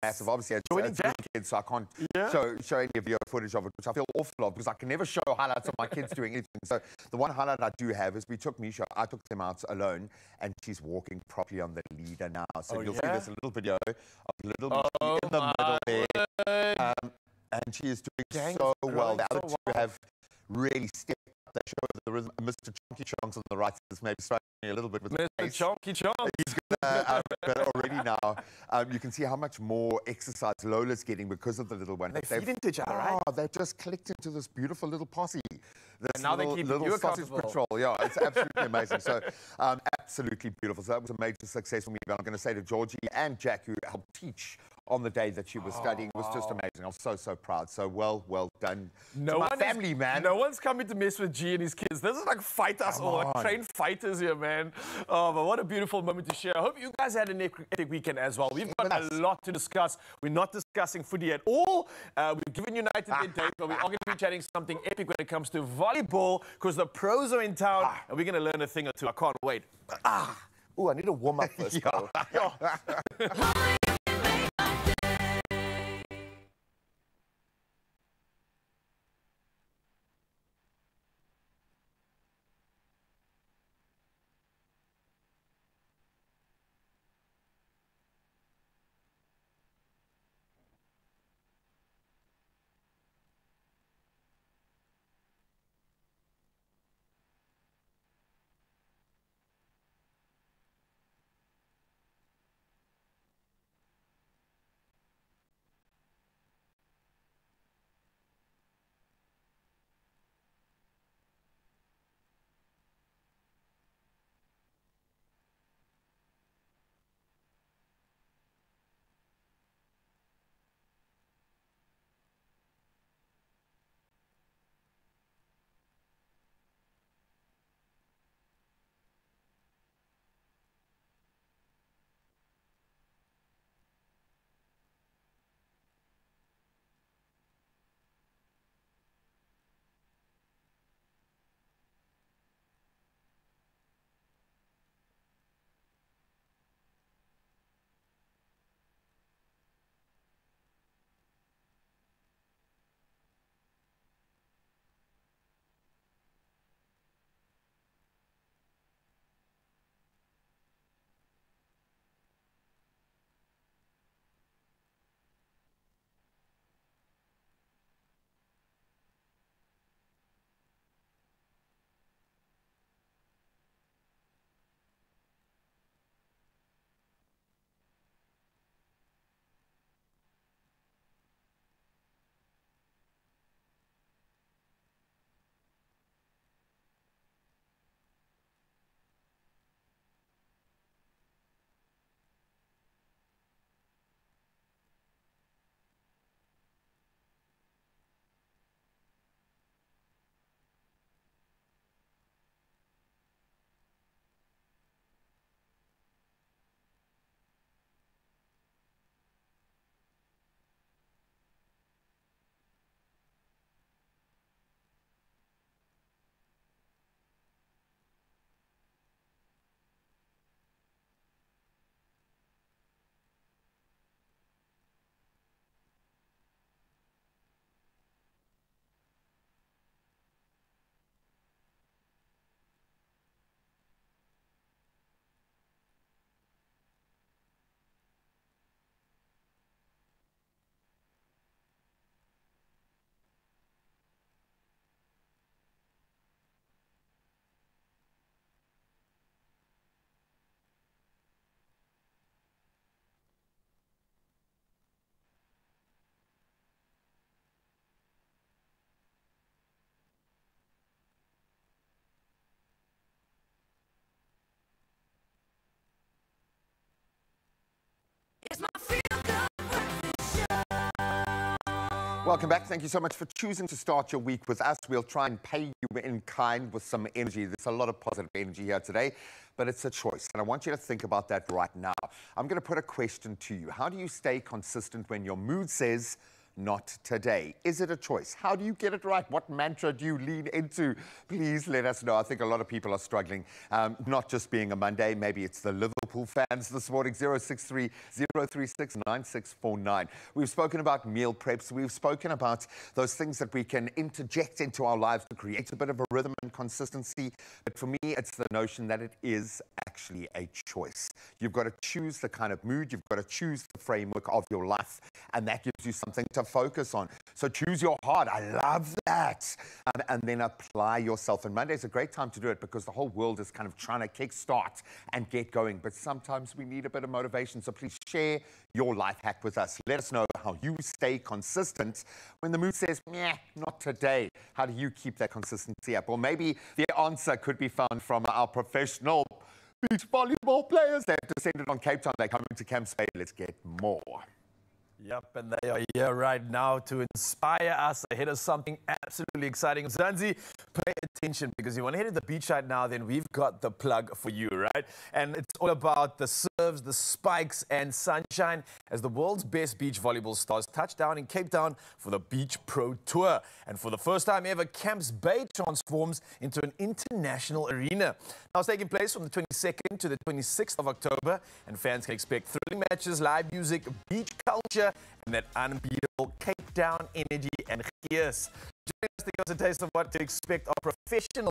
massive. Obviously, it's Joining little kids, so I can't show any video footage of it, which I feel awful of because I can never show highlights of my kids doing anything. So the one highlight I do have is I took them out alone, and she's walking properly on the leader now. So you'll see there's a little video of little Mickey in the middle there. And she is doing so well. The other two have really stepped up. They show the rhythm. Mr. Chonky Chonks on the right is maybe struggling a little bit with the pace. Mr. Chonky Chonks. He's gonna, but already now, you can see how much more exercise Lola's getting because of the little one. They feed into each other, right? They've just clicked into this beautiful little posse. This and now little, they keep little you sausage patrol. Yeah, it's absolutely amazing. So, absolutely beautiful. So that was a major success for me. But I'm going to say to Georgie and Jack, who helped teach on the day that she was studying, was just amazing. I'm so proud. So well done. No to my family, man. No one's coming to mess with G and his kids. This is like fight us all, like trained fighters here, man. Oh, but what a beautiful moment to share. I hope you guys had an epic weekend as well. We've got a lot to discuss. We're not discussing footy at all. We've given United their date, but we are going to be chatting something epic when it comes to volleyball because the pros are in town and we're going to learn a thing or two. I can't wait. Oh, I need to warm up first. Welcome back. Thank you so much for choosing to start your week with us. We'll try and pay you in kind with some energy. There's a lot of positive energy here today, but it's a choice. And I want you to think about that right now. I'm going to put a question to you. How do you stay consistent when your mood says, not today? Is it a choice? How do you get it right? What mantra do you lean into? Please let us know. I think a lot of people are struggling. Not just being a Monday. Maybe it's the Liverpool Liverpool fans this morning, 063-036-9649. We've spoken about meal preps. We've spoken about those things that we can interject into our lives to create a bit of a rhythm and consistency. But for me, it's the notion that it is actually a choice. You've got to choose the kind of mood, you've got to choose the framework of your life, and that gives you something to focus on. So choose your heart. I love that. And then apply yourself. And Monday's a great time to do it because the whole world is kind of trying to kickstart and get going. But sometimes we need a bit of motivation. So please share your life hack with us. Let us know how you stay consistent when the mood says, meh, not today. How do you keep that consistency up? Or maybe the answer could be found from our professional beach volleyball players. They've descended on Cape Town. They're coming to Camps Bay. Let's get more. Yep, and they are here right now to inspire us ahead of something absolutely exciting. Zanzi, pay attention because you want to head to the beach right now, then we've got the plug for you, right? And it's all about the serves, the spikes, and sunshine as the world's best beach volleyball stars touch down in Cape Town for the Beach Pro Tour. And for the first time ever, Camps Bay transforms into an international arena. Now it's taking place from the 22nd to the 26th of October, and fans can expect thrilling matches, live music, beach culture, and that unbeatable Cape Town energy and gears. Joining us to give us a taste of what to expect are professional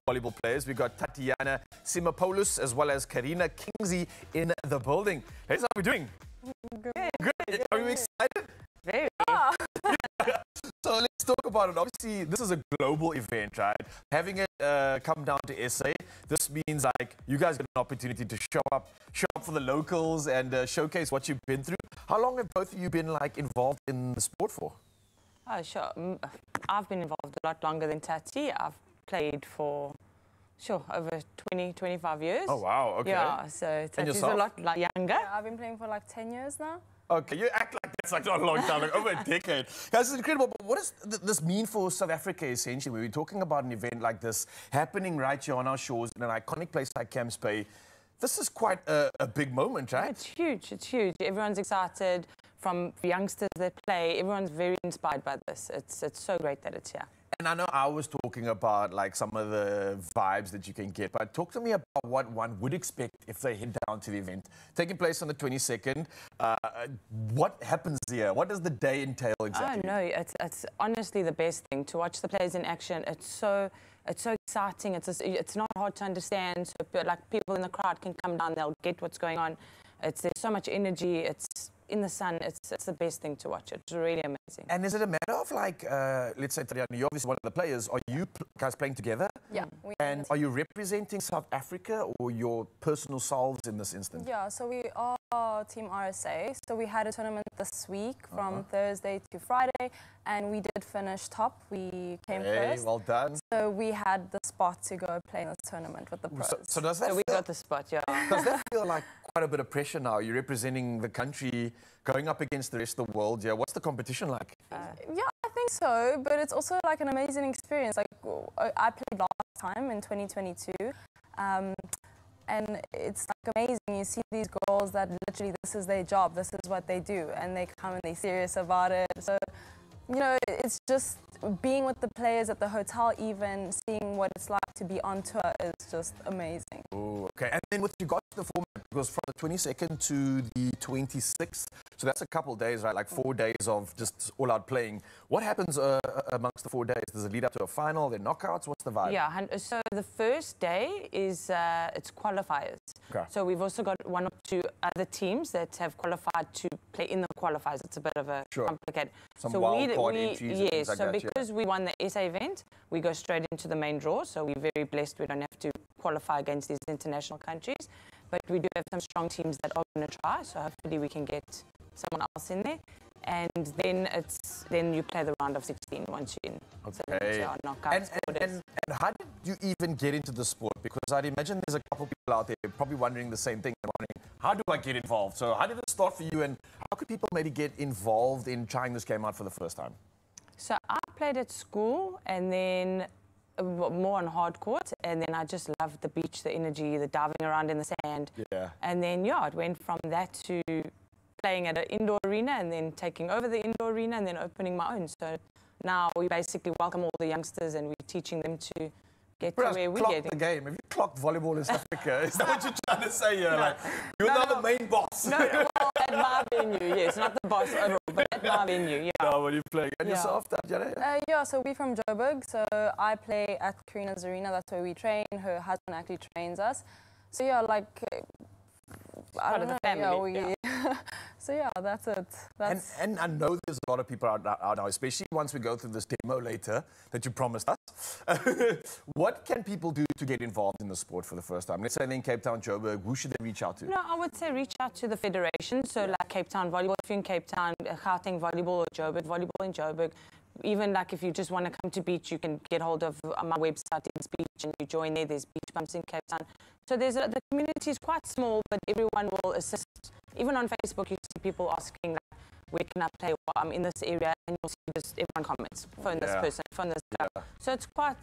volleyball players. We've got Tatiana Simapoulos as well as Karina Kingsley in the building. Hey, how are we doing? Good. Good. Are you excited? Very. So let's talk about it. Obviously, this is a global event, right? Having it come down to SA, this means like you guys get an opportunity to show up for the locals and showcase what you've been through. How long have both of you been like involved in the sport for? Oh, sure. I've been involved a lot longer than Tati. I've played for, over 20, 25 years. Oh, wow. Okay. Yeah, so Tati's a lot younger. Yeah, I've been playing for like 10 years now. Okay, you act like that's like not a long time, like over a decade. Guys, it's incredible. But what does this mean for South Africa, essentially? We're talking about an event like this happening right here on our shores in an iconic place like Camps Bay. This is quite a big moment, right? It's huge. It's huge. Everyone's excited. From youngsters that play, everyone's very inspired by this. It's so great that it's here. And I know I was talking about like some of the vibes that you can get, but talk to me about what one would expect if they head down to the event. Taking place on the 22nd, what happens here? What does the day entail exactly? Oh, no, it's honestly the best thing to watch the players in action. It's so exciting. It's not hard to understand. So like people in the crowd can come down, they'll get what's going on. There's so much energy. It's in the sun. It's the best thing to watch. It's really amazing. And is it a matter of like, let's say, Tariana, you're obviously one of the players. Are you guys playing together? Yeah. And are you representing South Africa or your personal selves in this instance? Yeah, so we are Team RSA. So we had a tournament this week from Thursday to Friday, and we did finish top. We came first. Well done. So we had the spot to go play in this tournament with the pros. So does that So we got the spot, yeah. Does that feel like quite a bit of pressure now? You're representing the country, going up against the rest of the world. Yeah, what's the competition like? Yeah, I think so, but it's also like an amazing experience. Like I played last time in 2022, and it's like amazing. You see these girls that literally this is their job, this is what they do, and they come and they're serious about it. So, you know, it's just being with the players at the hotel, even seeing what it's like to be on tour is just amazing. Oh, okay. And then with regards to the format, it goes from the 22nd to the 26th. So that's a couple of days, right? Like 4 days of just all-out playing. What happens amongst the 4 days? Does it lead up to a final, then knockouts? What's the vibe? Yeah, so the first day is it's qualifiers. Okay. So we've also got one or two other teams that have qualified to play in the qualifiers. It's a bit of a complicated. Some so wild card entries and things like so that, because we won the SA event, we go straight into the main draw. So we're very blessed. We don't have to qualify against these international countries. But we do have some strong teams that are going to try. So hopefully we can get someone else in there. And then you play the round of 16 once you're in. Okay. So knockouts, and how did you even get into the sport? Because I'd imagine there's a couple people out there probably wondering the same thing. Wondering, how do I get involved? So how did it start for you, and how could people maybe get involved in trying this game out for the first time? So I played at school and then more on hard court, and then I just loved the beach, the energy, the diving around in the sand. Yeah. And then, it went from that to playing at an indoor arena and then taking over the indoor arena and then opening my own. So now we basically welcome all the youngsters and we're teaching them to get to where we're clocked getting. the game. Have you clocked volleyball in South Africa? Is that what you're trying to say here? Like, you're not the main boss. No, well, at my venue, yes. Not the boss overall, but at my venue, yeah. No, what are you playing? And Yeah. yourself, Tatjana? Yeah, so we're from Joburg, so I play at Karina's Arena, that's where we train. Her husband actually trains us. So yeah, like, I Part don't of the know, family, so yeah, that's it. That's And I know there's a lot of people out now, especially once we go through this demo later that you promised us. What can people do to get involved in the sport for the first time? Let's say they're in Cape Town, Joburg, who should they reach out to? No, I would say reach out to the federation. So like Cape Town Volleyball, if you're in Cape Town, Gauteng Volleyball or Joburg Volleyball in Joburg. Even like if you just want to come to beach, you can get hold of my website, it's beach, and you join there. There's beach bumps in Cape Town. So the community is quite small, but everyone will assist. Even on Facebook, you see people asking, like, where can I play? Well, I'm in this area, and you'll see just everyone comments. Phone this person, phone this guy. Yeah. So it's quite,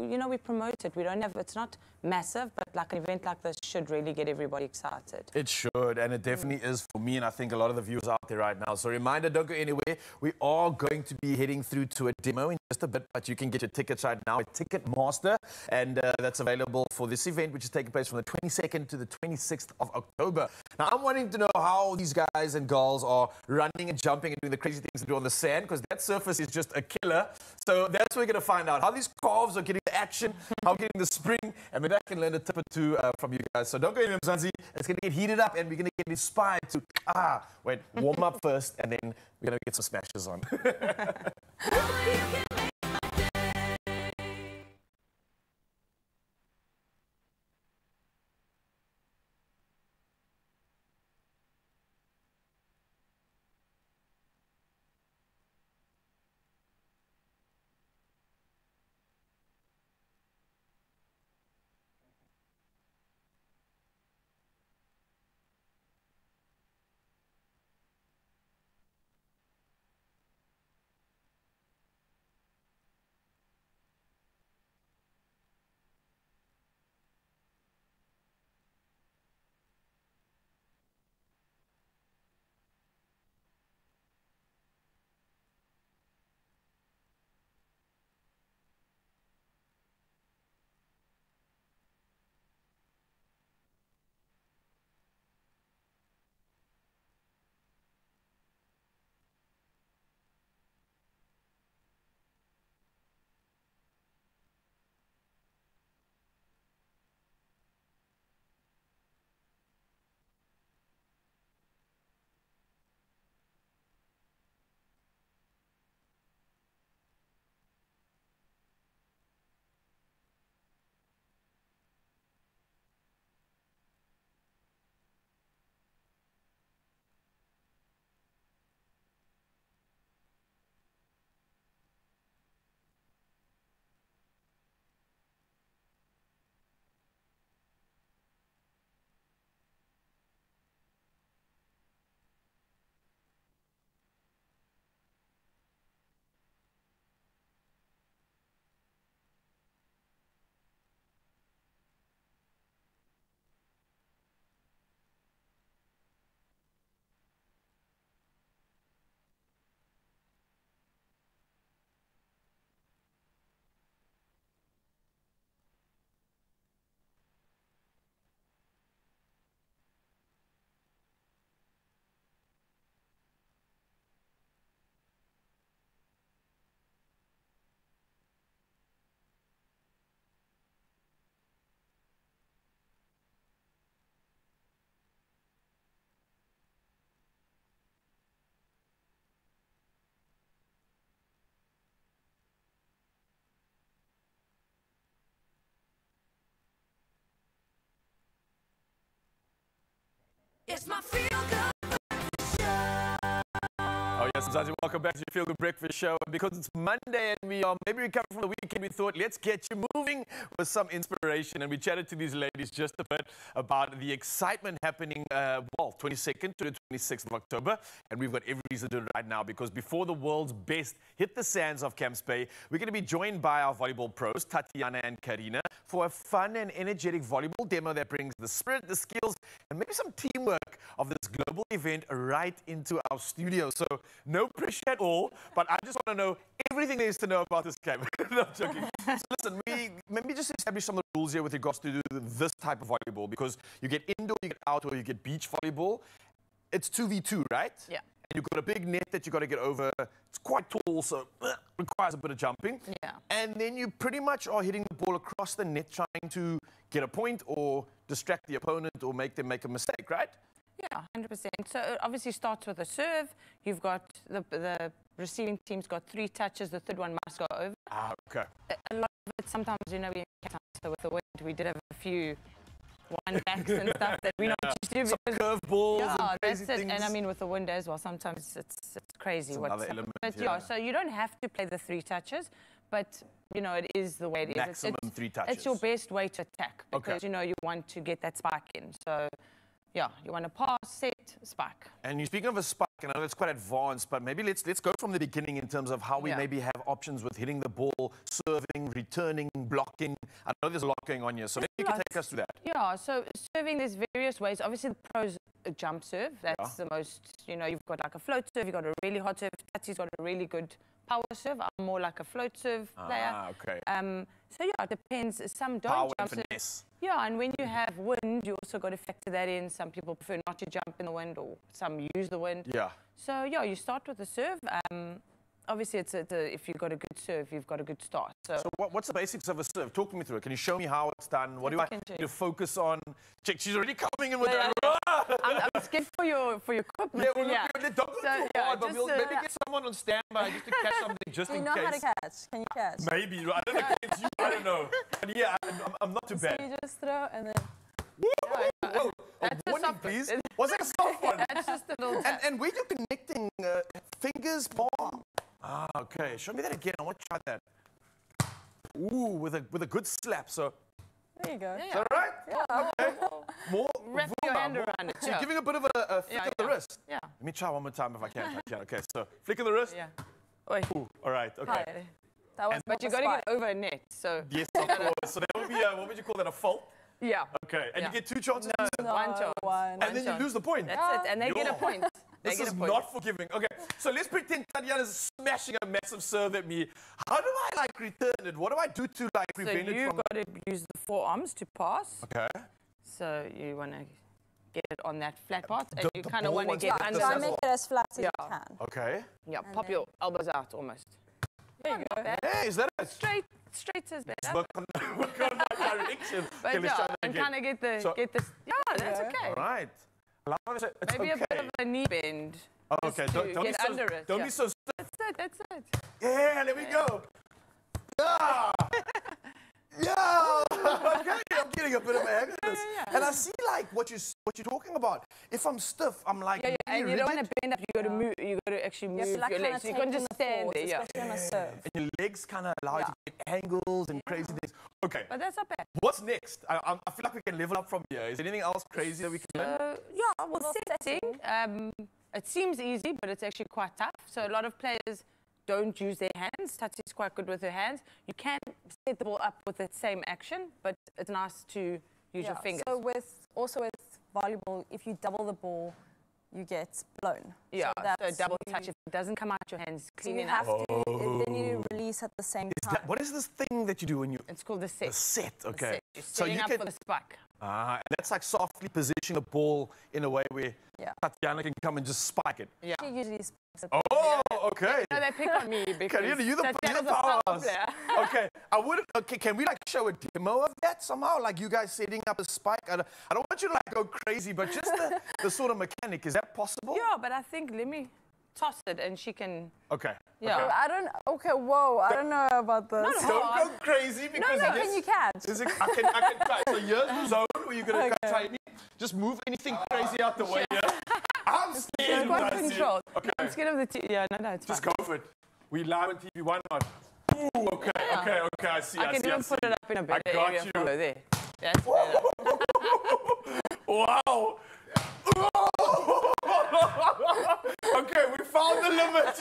you know, we promote it. We don't have, it's not massive, but like an event like this should really get everybody excited. It should, and it definitely is for me, and I think a lot of the viewers out there right now. So reminder, don't go anywhere. We are going to be heading through to a demo in just a bit, but you can get your tickets right now at Ticketmaster, and that's available for this event, which is taking place from the 22nd to the 26th of October. Now, I'm wanting to know how these guys and girls are running and jumping and doing the crazy things they do on the sand, because that surface is just a killer. So that's what we're going to find out, how these calves are getting the action, how getting the spring, and maybe I can learn a tip or two from you guys. So don't go anywhere, Mzansi. It's going to get heated up, and we're going to get inspired to, warm up first, and then we're going to get some smashes on. It's my feel-good breakfast show. Oh, yes, Mzansi, welcome back to your Feel Good Breakfast Show. And because it's Monday and we are maybe recovering from the weekend, we thought, let's get you moving with some inspiration. And we chatted to these ladies just a bit about the excitement happening, 22nd to the 26th of October. And we've got every reason to do it right now, because before the world's best hit the sands of Camps Bay, we're going to be joined by our volleyball pros, Tatjana and Karina, for a fun and energetic volleyball demo that brings the spirit, the skills, and maybe some teamwork of this global event right into our studio. So no no pressure at all, but I just want to know everything there is to know about this game. No, I'm joking. So listen, maybe just establish some of the rules here with regards to this type of volleyball, because you get indoor, you get outdoor, you get beach volleyball. It's 2v2, right? Yeah. And you've got a big net that you've got to get over. It's quite tall, so requires a bit of jumping. Yeah. And then you pretty much are hitting the ball across the net, trying to get a point or distract the opponent or make them make a mistake, right? Yeah, 100%. So it obviously starts with a serve. You've got the receiving team's got 3 touches. The third one must go over. Ah, okay. A lot of it, sometimes, you know, so with the wind, we did have a few one backs and stuff that we're not used to. Some curveballs Yeah, and crazy that's it. things. And I mean, with the wind as well, sometimes it's crazy. It's another element, but yeah. so you don't have to play the 3 touches, but you know, it is the way it is. Maximum 3 touches. It's your best way to attack because Okay. you know you want to get that spike in. So yeah, you want to pass, set, spike. And you're speaking of a spike, and I know it's quite advanced, but maybe let's go from the beginning in terms of how we Yeah. maybe have options with hitting the ball, serving, returning, blocking. I know there's a lot going on here, so maybe you can take us through that. Yeah, so serving, there's various ways. Obviously, the pros jump serve. That's the most, you know, you've got like a float serve, you've got a really hot serve. Tatsi's got a really good power serve. I'm more like a float serve player. Ah, okay. So yeah, it depends. Some don't Power jump and serve. finesse. Yeah, and when you have wind, you also got to factor that in. Some people prefer not to jump in the wind, or some use the wind. Yeah. So yeah, you start with the serve. Obviously, if you've got a good serve, you've got a good start. So What's the basics of a serve? Talk me through it. Can you show me how it's done? What do I can need do. to focus on? Check, she's already coming in with Yeah, that. I'm scared for your equipment. Yeah, well, don't go So, too yeah, hard, but just, we'll maybe get someone on standby just to catch something just Do you in know case. how to catch? Can you catch? Maybe. I don't know against you. I don't know. But yeah, I'm not too So bad. you just throw and then... Whoa, That's a a warning, soft one. please. Was that a soft one? That's just a little tap. And where you connecting fingers, palm? Ah, okay. Show me that again. I want to try that. Ooh, with a good slap. So, There you go. is that right? Yeah. Okay. More. Wrap your Vuma, hand more. around it. So you're Yeah. giving a bit of a flick of the yeah. wrist. Yeah. Let me try one more time if I can. Okay, so flick of the wrist. Yeah. Oi. Ooh, all right. Okay. Hi. That was But you got to get over a net. So Yes, of course. So that would be what would you call that? A fault? yeah. Okay. And Yeah. you get 2 chances. No, One chance. one. And then you chance. lose the point. That's it. And they get a Yo. point. They This get is a point. not forgiving. Okay, so let's pretend Tatiana's smashing a massive serve at me. How do I like return it? What do I do to like So prevent it you've from? got to use the forearms to pass. Okay. So you want to get it on that flat part, and The- you the kind of ball want to wants get to hit under the Try the and center. make it as flat as you Yeah. can. Okay. Yeah, And pop then- your elbows out almost. There you go. Hey, is that it? Straight is better. Work on that direction. But Okay, let's try yeah, that and again. kind of get the So- Yeah, that's Yeah. okay. All right. It's Maybe okay. a bit of a knee bend. Oh, just okay, to don't be get so, under it. don't yeah. be so stiff. That's it. That's it. Yeah, there we go. Yeah. Yeah. Okay, I'm getting a bit of a hang of this. And I see like what you're talking about. If I'm stiff, I'm like Yeah, really and you don't want rigid, to bend up. You got to move. You got to actually You move have to like your kind legs. of You take can't in just the stand force, there. Yeah. especially on a serve. and your legs kind of allow you to get angles and crazy things. Okay, But that's not bad. what's next? I feel like we can level up from here. Is there anything else crazy that we can learn? Yeah, well, Well, setting. It seems easy, but it's actually quite tough. So a lot of players don't use their hands. Tatsi's quite good with her hands. You can set the ball up with the same action, but it's nice to use your fingers. So also with volleyball, if you double the ball, you get blown. Yeah, so that's double you- touch. If it doesn't come out your hands So clean you enough, have to, then you release at the same Is time. that, what is this thing that you do when you it's called the set. the set? The Okay, set. You're so setting you up can for the spike. and that's like softly positioning the ball in a way where Yeah. Tatiana can come and just spike it. Yeah. She usually spikes it. Oh, okay. No, they pick on me because You're the Tatiana's a powerhouse. power player. Okay, I would. Okay, can we like show a demo of that somehow? Like you guys setting up a spike. I don't want you to like go crazy, but just the sort of mechanic. Is that possible? Yeah, but I think let me toss it and she can. Okay. Yeah. okay. I don't. Okay, whoa. I don't know about this. Not Don't hard. go crazy because No, yes, can you catch? is it, I can try. So here's the zone where you're gonna try me. Just move anything crazy out the way. Yeah. I'm scared. It's when quite I see it. controlled. Okay. I'm scared of the Yeah, no, it's Just fine. go for it. We live on TV. Why not? Ooh, okay, okay, okay. I see. I can see, even see. put it up in a better got area you. for her there. That's better. Wow. Okay, we found the limit.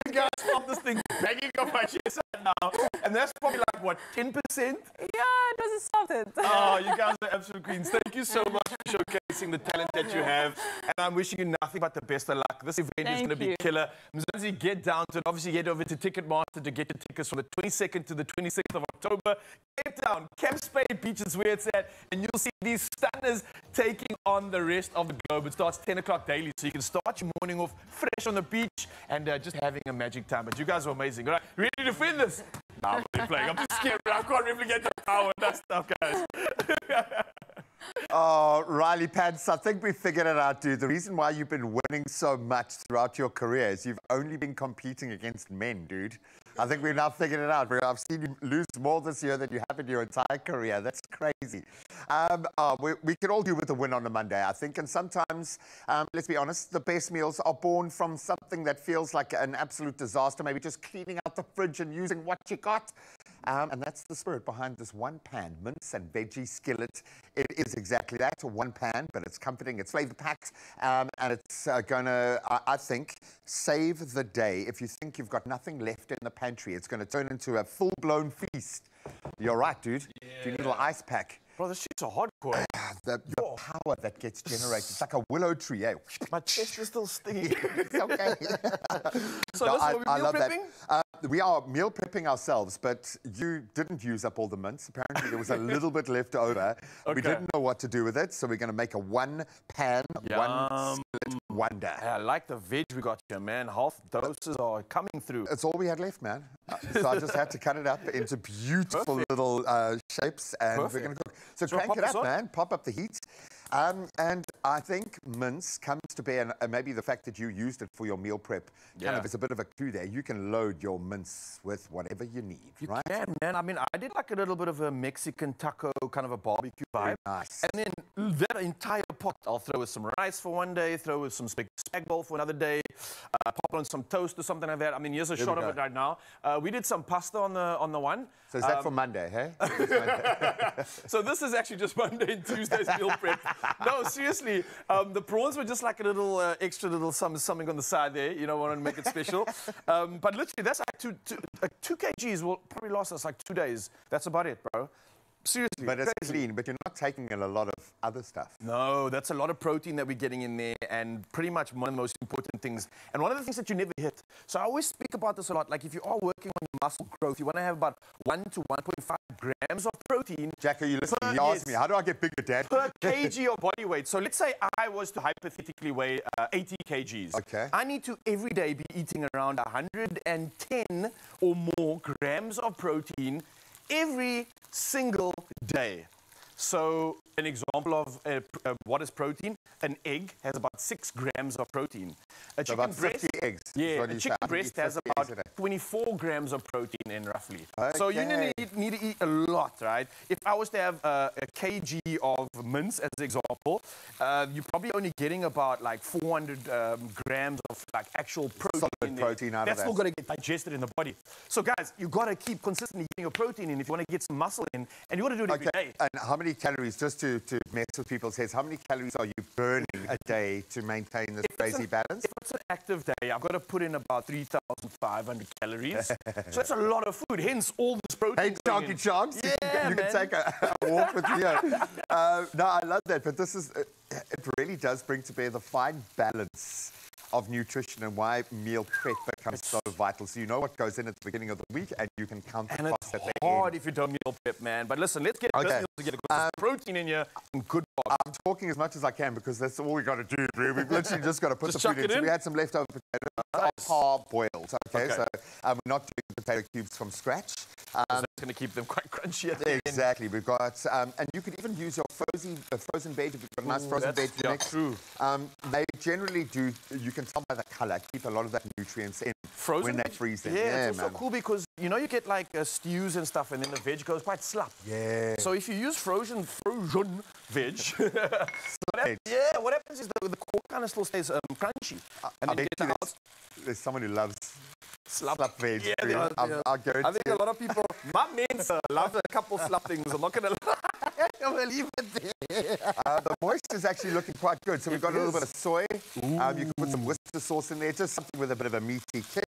These guys felt this thing banging on my chest right now, and that's probably like what, 10%? Yeah, it was started. Oh, you guys are absolute queens. Thank you so much for showcasing the talent that you have. And I'm wishing you nothing but the best of luck. This event is Thank going to be you. killer. Mzansi, get down to it. Obviously, get over to Ticketmaster to get your tickets from the 22nd to the 26th of October. Cape Town, Camp Spade Beach is where it's at. And you'll see these stunners taking on the rest of the globe. It starts 10 o'clock daily, so you can start your morning off fresh on the beach and just having a magic time. But you guys are amazing. All right, ready to defend this? No, I'm only playing. I'm just scared. I can't replicate your power and that stuff, guys. Oh, Riley Pants, I think we figured it out, dude. The reason why you've been winning so much throughout your career is you've only been competing against men, dude. I think we've now figured it out. I've seen you lose more this year than you have in your entire career. That's crazy. We can all do with a win on a Monday, I think. And sometimes, let's be honest, the best meals are born from something that feels like an absolute disaster. Maybe just cleaning out the fridge and using what you got. And that's the spirit behind this one pan mince and veggie skillet. It is exactly that, one pan, but it's comforting, it's flavor packed, and it's gonna, I think, save the day. If you think you've got nothing left in the pantry, it's gonna turn into a full-blown feast. You're right, dude. Yeah. Do you need a little ice pack? Bro, this shit's a hardcore. The power that gets generated. It's like a willow tree, eh? My chest is still stinging. It's okay. So no, this is what we're meal prepping? We are meal prepping ourselves, but you didn't use up all the mince. Apparently, there was a little bit left over. Okay. We didn't know what to do with it, so we're going to make a one-pan, one-skillet wonder. Yeah, I like the veg we got here, man. Half doses are coming through. It's all we had left, man. So I just had to cut it up into beautiful little shapes, and we're going to cook. So crank it up, man. Pop up the heat. And I think mince comes to bear, and maybe the fact that you used it for your meal prep kind of is a bit of a clue there. You can load your mince with whatever you need, right? You can, man. I mean, I did like a little bit of a Mexican taco, kind of a barbecue vibe. Very nice. And then that entire pot, I'll throw with some rice for one day, throw with some spag bowl for another day, pop on some toast or something like that. I mean, here's a shot of it right now. We did some pasta on the one. So is that for Monday, hey? So this is actually just Monday and Tuesday's meal prep. No, seriously, the prawns were just like a little extra little something on the side there. You know, want to make it special. But literally, that's like 2 kgs will probably last us like 2 days. That's about it, bro. Seriously. But it's clean, but you're not taking in a lot of other stuff. No, that's a lot of protein that we're getting in there, and pretty much one of the most important things. And one of the things that you never hit. So I always speak about this a lot. Like if you are working on your muscle growth, you want to have about 1 to 1.5 grams of protein. Jack, are you listening? You asked me, how do I get bigger, Dad? Per kg of body weight. So let's say I was to hypothetically weigh 80 kgs. Okay. I need to every day be eating around 110 or more grams of protein every single day. So an example of what is protein? An egg has about 6 grams of protein. A So chicken about breast, 50 eggs. yeah, What do a you chicken say? breast 50 has eggs about a day. 24 grams of protein in roughly. So you Okay. need to eat a lot, right? If I was to have a kg of mince as an example, you're probably only getting about like 400 grams of like actual protein. Solid in there. protein out of That's that. still got to get digested in the body. So guys, you got to keep consistently getting your protein in if you want to get some muscle in, and you got to do it every day. And how many calories, just to mess with people's heads, how many calories are you burning a day to maintain this crazy balance? If it's an active day, I've got to put in about 3,500 calories. So that's a lot of food, hence all this protein. Hey, Chunky Chunks, Yeah, you can man. take a walk with Leo. No, I love that, but this is, it really does bring to bear the fine balance of nutrition and why meal prep becomes so vital. So you know what goes in at the beginning of the week, and you can count the And costs at it's the end. hard if you don't meal prep, man. But listen, let's get Okay. this meal together because there's protein in here and good box. I'm talking as much as I can because that's all we got to do. We've literally just got to put Just the food chuck it in. So in? we had some leftover potatoes, par-boiled. Okay, so we're not doing potato cubes from scratch. That's going to keep them quite crunchy at the end. Exactly. We've got, and you could even use your frozen veg if you've got a nice frozen veg yeah, mix. true. They generally do. You can tell by the color. Keep a lot of that nutrients in Frozen when they veg? freeze them. Yeah, it's also man. cool because, you know, you get like stews and stuff and then the veg goes quite slap. Yeah. So if you use frozen veg, what happens is the core kind of still stays crunchy. And I then you bet get you the there's someone who loves slap. slap veg. Yeah, too. they are. I'll go I think a lot of people, my mates love a couple slap things. I'm not going to lie. We'll leave it there. The moisture is actually looking quite good. So we've got a little bit of soy. You can put some Worcester sauce in there, just something with a bit of a meaty kick.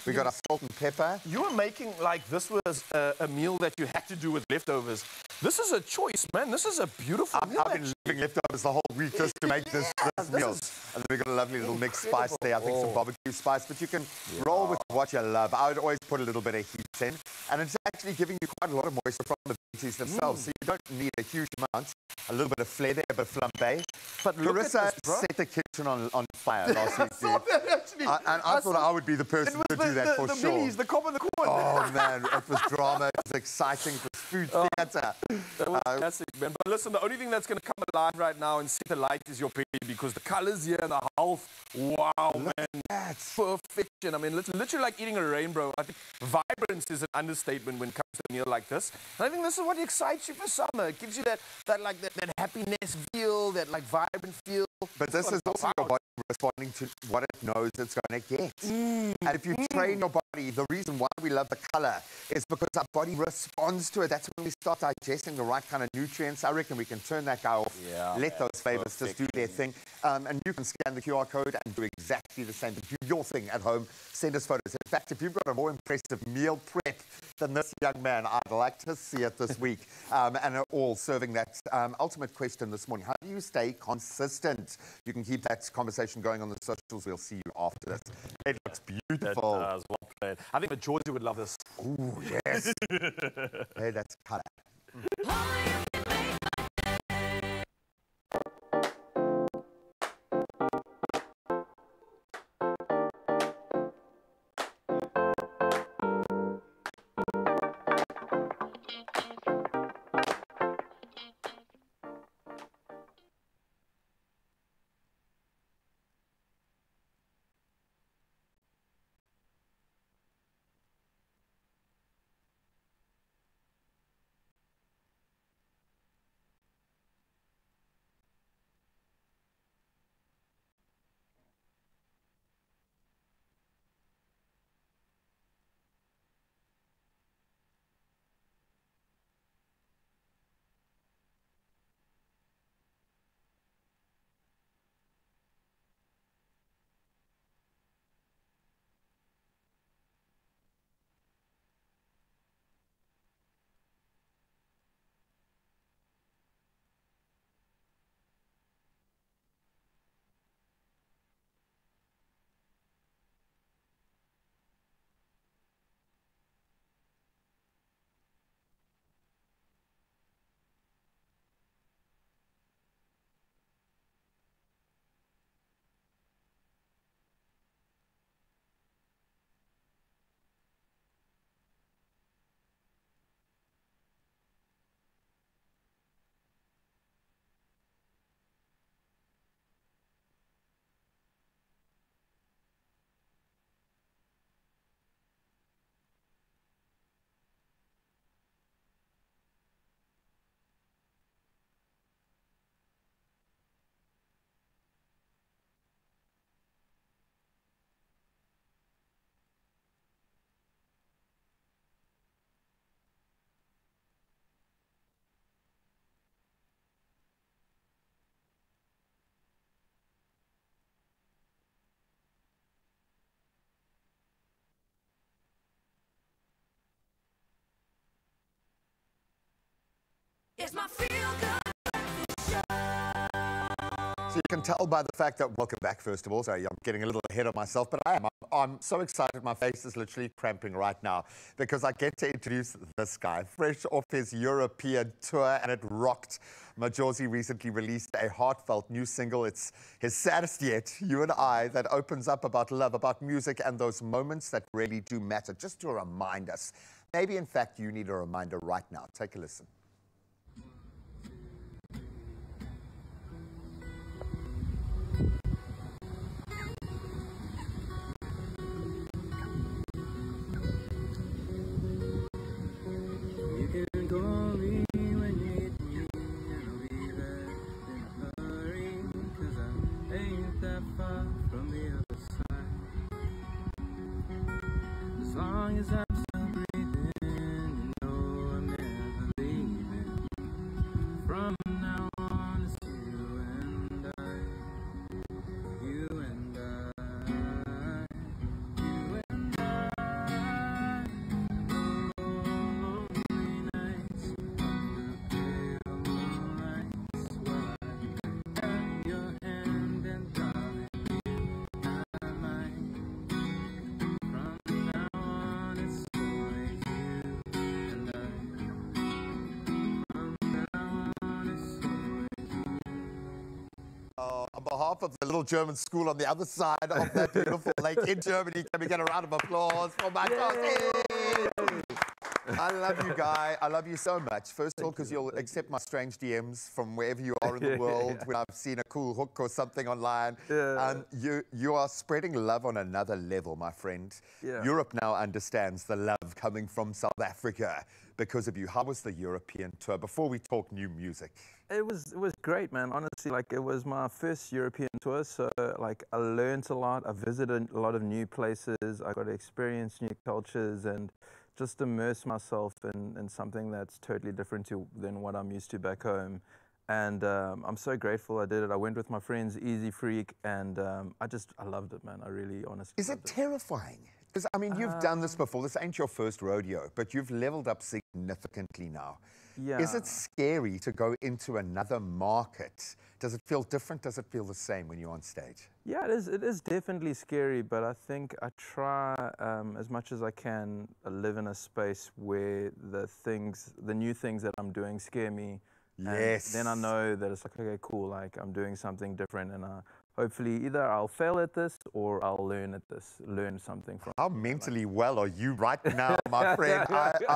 We've got our salt and pepper. You were making like this was a meal that you had to do with leftovers. This is a choice, man. This is a beautiful meal. I've been leaving leftovers the whole week just to make this meal. And then we've got a lovely little mixed spice there. I think some barbecue spice, but you can roll with what you love. I would always put a little bit of heat in, and it's actually giving you quite a lot of moisture from the veggies themselves. So you don't need a huge amount. A little bit of flair there, a bit of flambe. But look Carissa at this, bro. set the kitchen on fire last week. saw that actually. I thought I would be the person to do that for the sure. Millies, the cop and the corn. Oh man, it was drama, it was exciting, it was food theatre. That was fantastic, man. But listen, the only thing that's going to come alive right now and see the light is your baby, because the colors here and the health, wow, man, that's perfection. I mean, it's literally like eating a rainbow. I think vibrance is an understatement when it comes to a meal like this. And I think this is what excites you for summer. It gives you that happiness feel, that like vibrant feel. But this is also your body responding to what it knows it's going to get. And if you train your body, the reason why we love the color is because our body responds to it. That's when we start digesting the right kind of nutrients. I reckon we can turn that guy off, let those flavors just do their thing. And you can scan the QR code and do exactly the same. Do your thing at home. Send us photos. In fact, if you've got a more impressive meal prep than this young man, I'd like to see it this week. And are all serving that ultimate question this morning. How do you stay consistent? You can keep that conversation going on the socials. We'll see you after this. It looks beautiful. Well played. I think that Georgia would love this. Ooh, yes. Hey, that's color. It's my feel good show. So you can tell by the fact that, welcome back first of all, so I'm getting a little ahead of myself, but I'm so excited, my face is literally cramping right now because I get to introduce this guy, fresh off his European tour, and it rocked. Majosi recently released a heartfelt new single. It's his saddest yet, You and I, that opens up about love, about music, and those moments that really do matter, just to remind us. Maybe, in fact, you need a reminder right now. Take a listen. You can call me when you need me, and I'll be there in a hurry, 'cause I ain't that far from the other side. As long as I'm still breathing, you know I'm never leaving. behalf of the little German school on the other side of that beautiful lake in Germany, can we get a round of applause for my I love you, Guy. I love you so much. First of all, because you'll accept my strange DMs from wherever you are in the world when I've seen a cool hook or something online. You are spreading love on another level, my friend. Europe now understands the love coming from South Africa because of you. How was the European tour? Before we talk new music. It was great, man. Honestly, like it was my first European tour, so like I learned a lot. I visited a lot of new places. I got to experience new cultures and just immerse myself in something that's totally different than what I'm used to back home. And I'm so grateful I did it. I went with my friends, Easy Freak, and I loved it, man. I really honestly Is it terrifying? Because, I mean, you've done this before. This ain't your first rodeo, but you've leveled up significantly now. Yeah. Is it scary to go into another market? Does it feel different? Does it feel the same when you're on stage? Yeah, it is definitely scary, but I think I try as much as I can live in a space where the new things that I'm doing scare me. Yes. And then I know that it's like, okay, cool, like I'm doing something different, and hopefully either I'll fail at this or I'll learn something from it. How mentally well are you right now, my friend?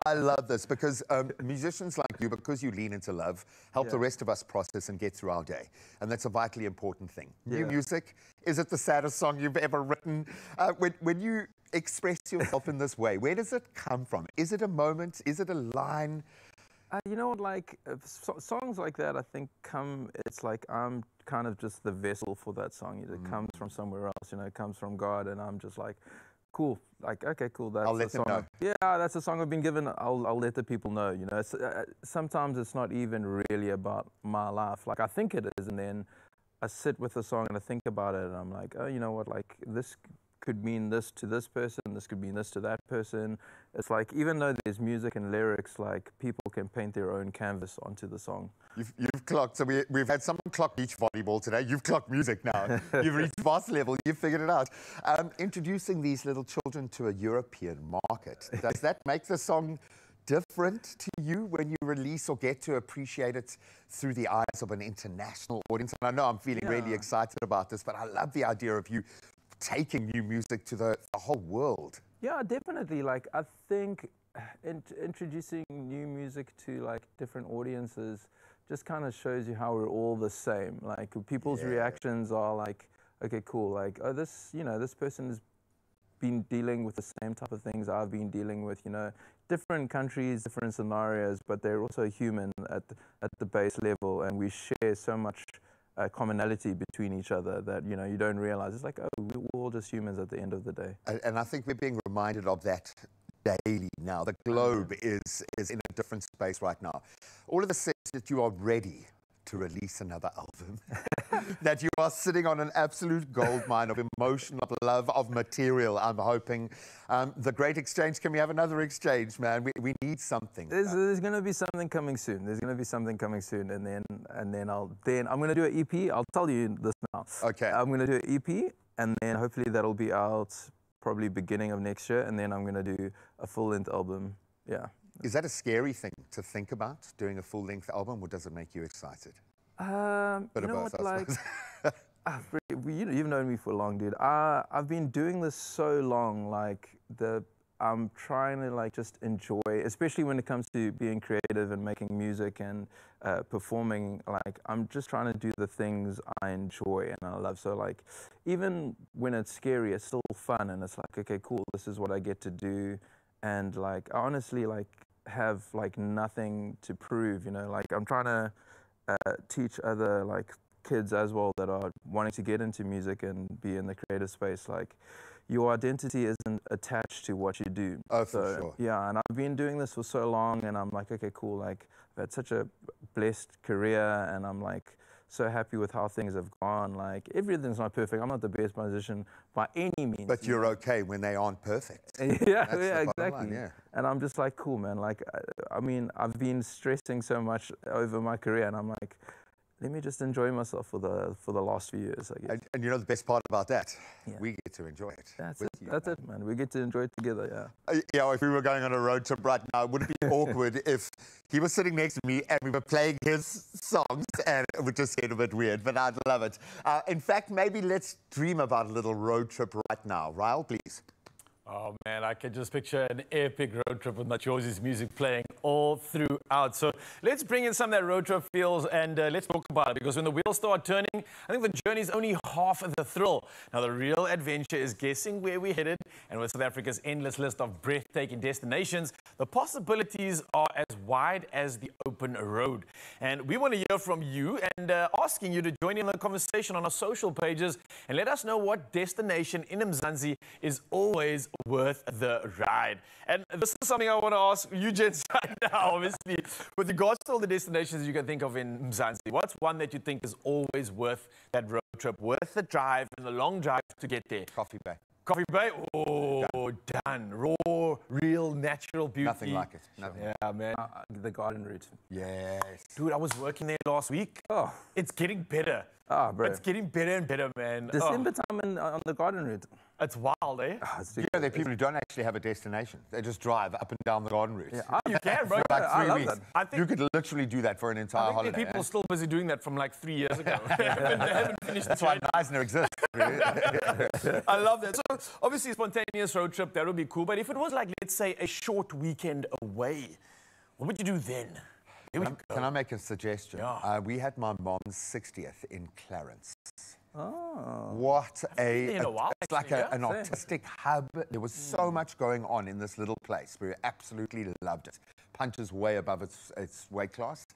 I love this because musicians like you, because you lean into love, help the rest of us process and get through our day. And that's a vitally important thing. New music, is it the saddest song you've ever written? When you express yourself in this way, where does it come from? Is it a moment? Is it a line? You know what, like, songs like that, I think it's like I'm kind of just the vessel for that song. It comes from somewhere else, you know, it comes from God, and I'm just like, cool, like, okay, cool, that's I'll let them know. Yeah, that's a song I've been given, I'll let the people know, you know. Sometimes it's not even really about my life. Like, I think it is, and then I sit with the song and I think about it, and I'm like, oh, you know what, like, this could mean this to this person, this could mean this to that person. It's like, even though there's music and lyrics, like, people can paint their own canvas onto the song. You've clocked, so we've had someone clock beach volleyball today. You've clocked music now. You've reached boss level. You've figured it out. Introducing these little children to a European market, does that make the song different to you when you release or get to appreciate it through the eyes of an international audience? And I know I'm feeling really excited about this, but I love the idea of you taking new music to the whole world. Yeah, definitely. Like, I think introducing new music to like different audiences just kind of shows you how we're all the same. Like, people's reactions are like, okay, cool. Like, oh, this person has been dealing with the same type of things I've been dealing with, you know, different countries, different scenarios, but they're also human at the base level, and we share so much commonality between each other that, you know, you don't realize. It's like, oh, we're all just humans at the end of the day. And I think we're being reminded of that daily now. The globe is in a different space right now. All of the sense that you are ready to release another album, that you are sitting on an absolute goldmine of emotion, of love, of material, I'm hoping. The great exchange, can we have another exchange, man? We need something. There's going to be something coming soon. There's going to be something coming soon, and then I'm going to do an EP. I'll tell you this now. Okay. I'm going to do an EP, and then hopefully that'll be out probably beginning of next year, and then I'm going to do a full-length album. Yeah. Is that a scary thing to think about, doing a full-length album, or does it make you excited? You know what, like, you've known me for long, dude. I've been doing this so long, like, I'm trying to, like, just enjoy, especially when it comes to being creative and making music and performing. Like, I'm just trying to do the things I enjoy and I love. So, like, even when it's scary, it's still fun, and it's like, okay, cool, this is what I get to do. And, like, I honestly, like, have, like, nothing to prove, you know. Like, I'm trying to teach other, like, kids as well that are wanting to get into music and be in the creative space. Like, your identity isn't attached to what you do. Oh, for sure. Yeah, and I've been doing this for so long, and I'm like, okay, cool. Like, I've had such a blessed career, and I'm, like, so happy with how things have gone. Like, everything's not perfect. I'm not the best musician by any means. But you're okay when they aren't perfect. Yeah, That's yeah, the bottom exactly. line, yeah. And I'm just like, cool, man. Like, I mean, I've been stressing so much over my career, and I'm like, let me just enjoy myself for the last few years, I guess. And you know the best part about that? Yeah. We get to enjoy it. That's with it. you, That's man. it, man. We get to enjoy it together, yeah. Yeah, if we were going on a road trip right now, it would be awkward if he was sitting next to me and we were playing his songs and it would just get a bit weird, but I'd love it. In fact, maybe let's dream about a little road trip right now. Ryle, please. Oh man, I can just picture an epic road trip with Machozi's music playing all throughout. So let's bring in some of that road trip feels and let's talk about it, because when the wheels start turning, I think the journey is only half of the thrill. Now the real adventure is guessing where we're headed, and with South Africa's endless list of breathtaking destinations, the possibilities are as wide as the open road. And we want to hear from you and asking you to join in the conversation on our social pages and let us know what destination in Mzansi is always worth the ride. And this is something I want to ask you gents right now, obviously. With regards to all the destinations you can think of in Mzansi, what's one that you think is always worth that road trip, worth the drive and the long drive to get there? Coffee Bay. Coffee Bay? Oh, done. Raw, real, natural beauty. Nothing like it. Nothing. Yeah, man. The garden route. Yes. Dude, I was working there last week. Oh. It's getting better. Ah, bro. It's getting better and better, man. December time on the garden route. It's wild, eh? It's You know, there are people who don't actually have a destination. They just drive up and down the garden route. Yeah, You can, bro. For like I 3 love weeks. that. I think- You could literally do that for an entire I think holiday. there are people eh? still busy doing that from like 3 years ago. They haven't finished the That's why journey. Neisner exists. I love that. So obviously, a spontaneous road trip, that would be cool. But if it was like, let's say, a short weekend away, what would you do then? Here we go. Can I make a suggestion? Yeah. We had my mom's 60th in Clarence. Oh. What been in a while, it's like actually, yeah. an artistic hub. There was so much going on in this little place. We absolutely loved it. Punches way above its weight class.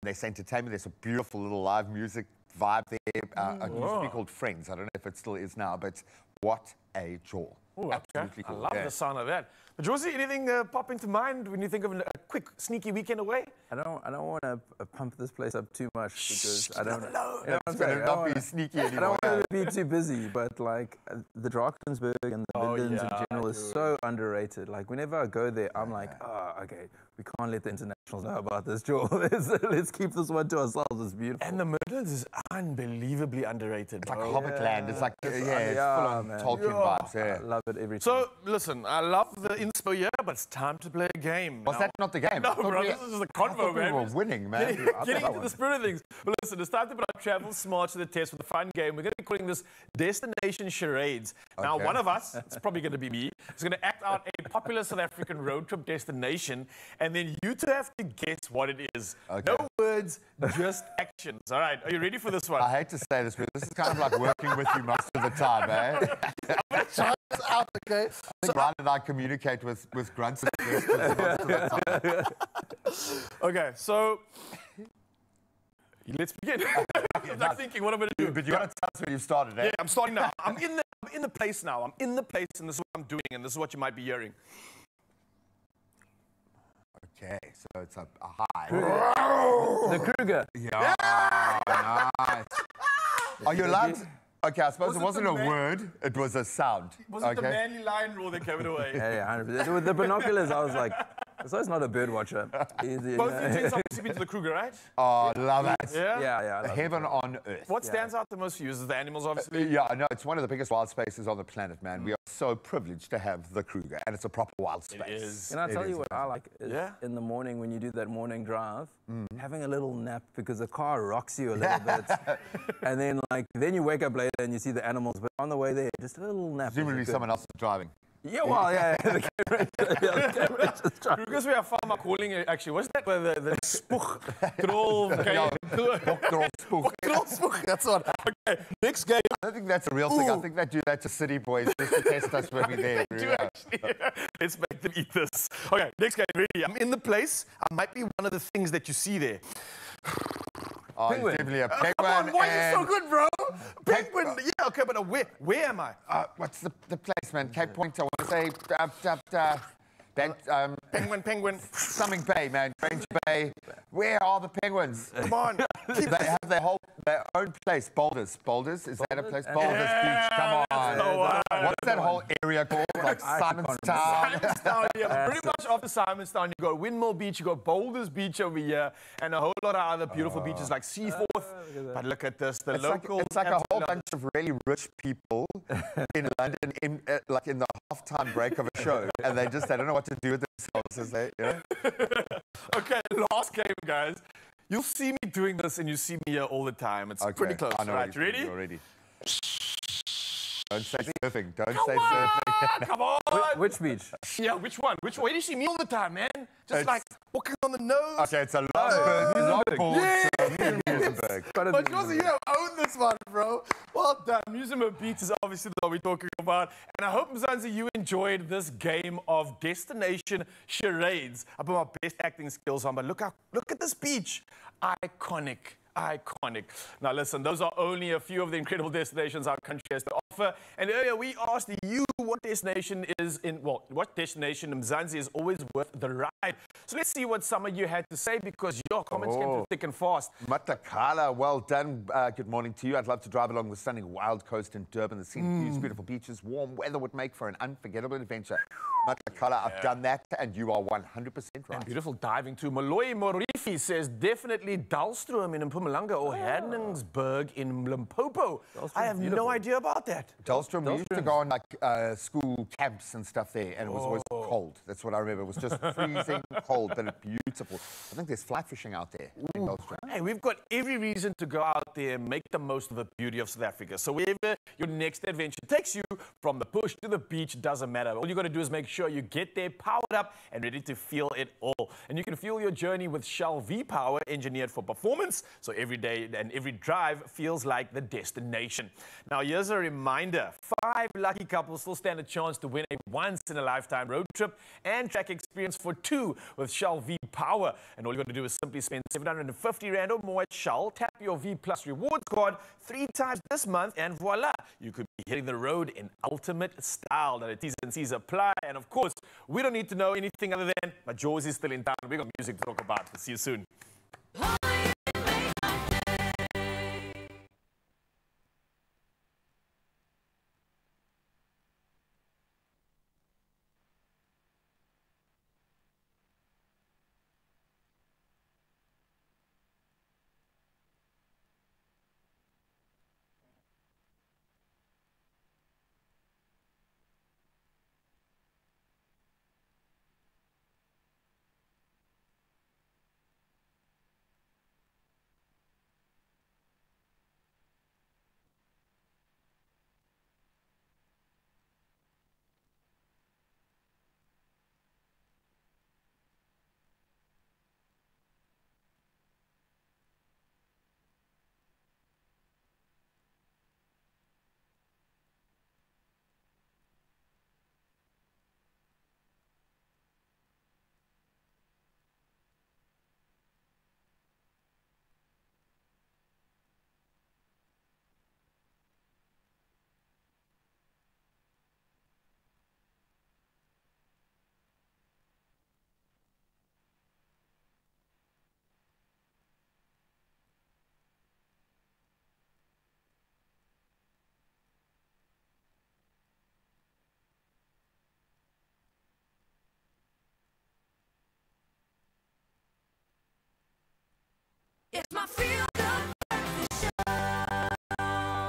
There's entertainment. There's a beautiful little live music vibe there. It used to be called Friends. I don't know if it still is now, but what a jaw. Ooh, okay. Absolutely I cool. love Yeah. the sound of that. But Josie, anything pop into mind when you think of a quick, sneaky weekend away? I don't want to pump this place up too much because I don't. No. You know what I'm It's saying? going I to don't not be wanna- sneaky I anymore. don't want to be too busy, but like the Drakensberg and the Oh, Midlands yeah, in general is dude. so underrated. Like whenever I go there, I'm like, oh, okay, we can't let the internationals know about this, Joel. Let's keep this one to ourselves. It's beautiful. And the Midlands is unbelievably underrated. It's like bro. Hobbit land. It's like, it's yeah, full on man. Tolkien Yeah. vibes. Yeah. I love it every time. So, listen, I love the inspo here, but it's time to play a game. Was Now- that not the game? No, I thought bro, we- this is just a I convo, thought man. we were winning, man. Getting into the spirit of things. Well, listen, it's time to put our travel smart to the test with a fun game. We're going to be calling this Destination Charades. Now, Okay. one of us, it's probably going to be me, is going to act out a popular South African road trip destination, and then you two have to guess what it is. Okay. No words, just actions. All right, are you ready for this one? I hate to say this, but this is kind of like working with you most of the time, eh? Try this out, okay? I think Ryan and I communicate with grunts and gestures most of the time. Okay, so let's begin. I'm like thinking, what am I going to do? But you got to tell us when you've started, eh? Yeah, I'm starting now. I'm in the place now. I'm in the place, and this is what I'm doing, and this is what you might be hearing. Okay, so it's a high. the Kruger. Yeah, nice. Are you allowed to? Okay, I suppose Was it it wasn't the a man- word, it was a sound. Was it the Okay. manly lion roar that gave it away? Yeah, 100%. With the binoculars, I was like, so it's not a bird watcher. Both you gents obviously been to the Kruger, right? Oh, love it. Yeah? Yeah, I love it. Heaven on earth. What stands out the most for you is the animals, obviously. Yeah, I know. It's one of the biggest wild spaces on the planet, man. We are so privileged to have the Kruger, and it's a proper wild space. is. Can I It tell is you what I like? Is Yeah? in the morning when you do that morning drive, having a little nap because the car rocks you a little bit. And then then you wake up later and you see the animals, but on the way there, just a little nap. is Presumably good. someone else is driving. Yeah, well, yeah. The camera just driving. Krugers we are farmer calling it, actually. What's that? The spook. Troll. Okay. Troll spook. That's one. Okay. Next game. I don't think that's a real thing. I think they do that to city boys just to test us when we're there. Do Yeah. actually. Let's make them eat this. Okay. Next game. Ready? I'm in the place. I might be one of the things that you see there. Oh, it's definitely a penguin. Come on, why are you so and- good, bro? Penguin. Yeah, okay, but where am I? What's the place, man? Cape Point, I want to say. Penguin. Something Bay, man. Grange Bay. Where are the penguins? Come on. They have their own place. Boulders. Is that a place? Boulders Beach. Come on. the one. What's that whole area called? Like Simonstown? Simonstown, yeah. Pretty much after Simonstown, you got Windmill Beach, you got Boulders Beach over here, and a whole lot of other beautiful beaches like Seaforth. But look at this, the local... It's like a whole bunch of really rich people in London, like in the halftime break of a show, and they don't know what to do with themselves, as they, you know? Okay, last game, guys. You'll see me doing this, and you see me here all the time. It's pretty close. I know right, ready? Already. Don't say surfing. Don't say surfing. Come on! Which beach? Yeah, which one? Where do you see me all the time, man? Just like walking on the nose. Okay, it's a Longboard. But Jose, you have owned this one, bro. Well done. Museum Beach is obviously what we're talking about. And I hope, Mzansi, you enjoyed this game of destination charades. I put my best acting skills on, but look at this beach. Iconic. Iconic. Now listen, those are only a few of the incredible destinations our country has to offer. And earlier we asked you what destination what destination in Mzansi is always worth the ride. So let's see what some of you had to say, because your comments came through thick and fast. Matakala, well done. Good morning to you. I'd love to drive along the stunning wild coast in Durban. The scenic views, beautiful beaches, warm weather would make for an unforgettable adventure. Matakala, I've done that, and you are 100% right. And beautiful diving too. Malloy Morifi says definitely Dalstroom in Mpumalanga or Herningsburg in Limpopo. I have no idea about that. Dalstroom, we used to go on like school camps and stuff there, and it was always cold. That's what I remember. It was just freezing cold, but it's beautiful. I think there's fly fishing out there in Dalstroom. Hey, we've got every reason to go out there and make the most of the beauty of South Africa. So wherever your next adventure takes you, from the bush to the beach, doesn't matter. All you got to do is make sure you get there powered up and ready to feel it all. And you can fuel your journey with Shell V-Power, engineered for performance. So every day and every drive feels like the destination. Now, here's a reminder. 5 lucky couples still stand a chance to win a once-in-a-lifetime road trip and track experience for 2 with Shell V-Power. And all you got to do is simply spend 750 Rand or more at Shell, tap your V Plus rewards card 3 times this month, and voila, you could be hitting the road in ultimate style. Now, the T's and C's apply. And of course, we don't need to know anything other than, but Jaws is still in town. We got music to talk about. We'll see you soon. It's my feel good breakfast show.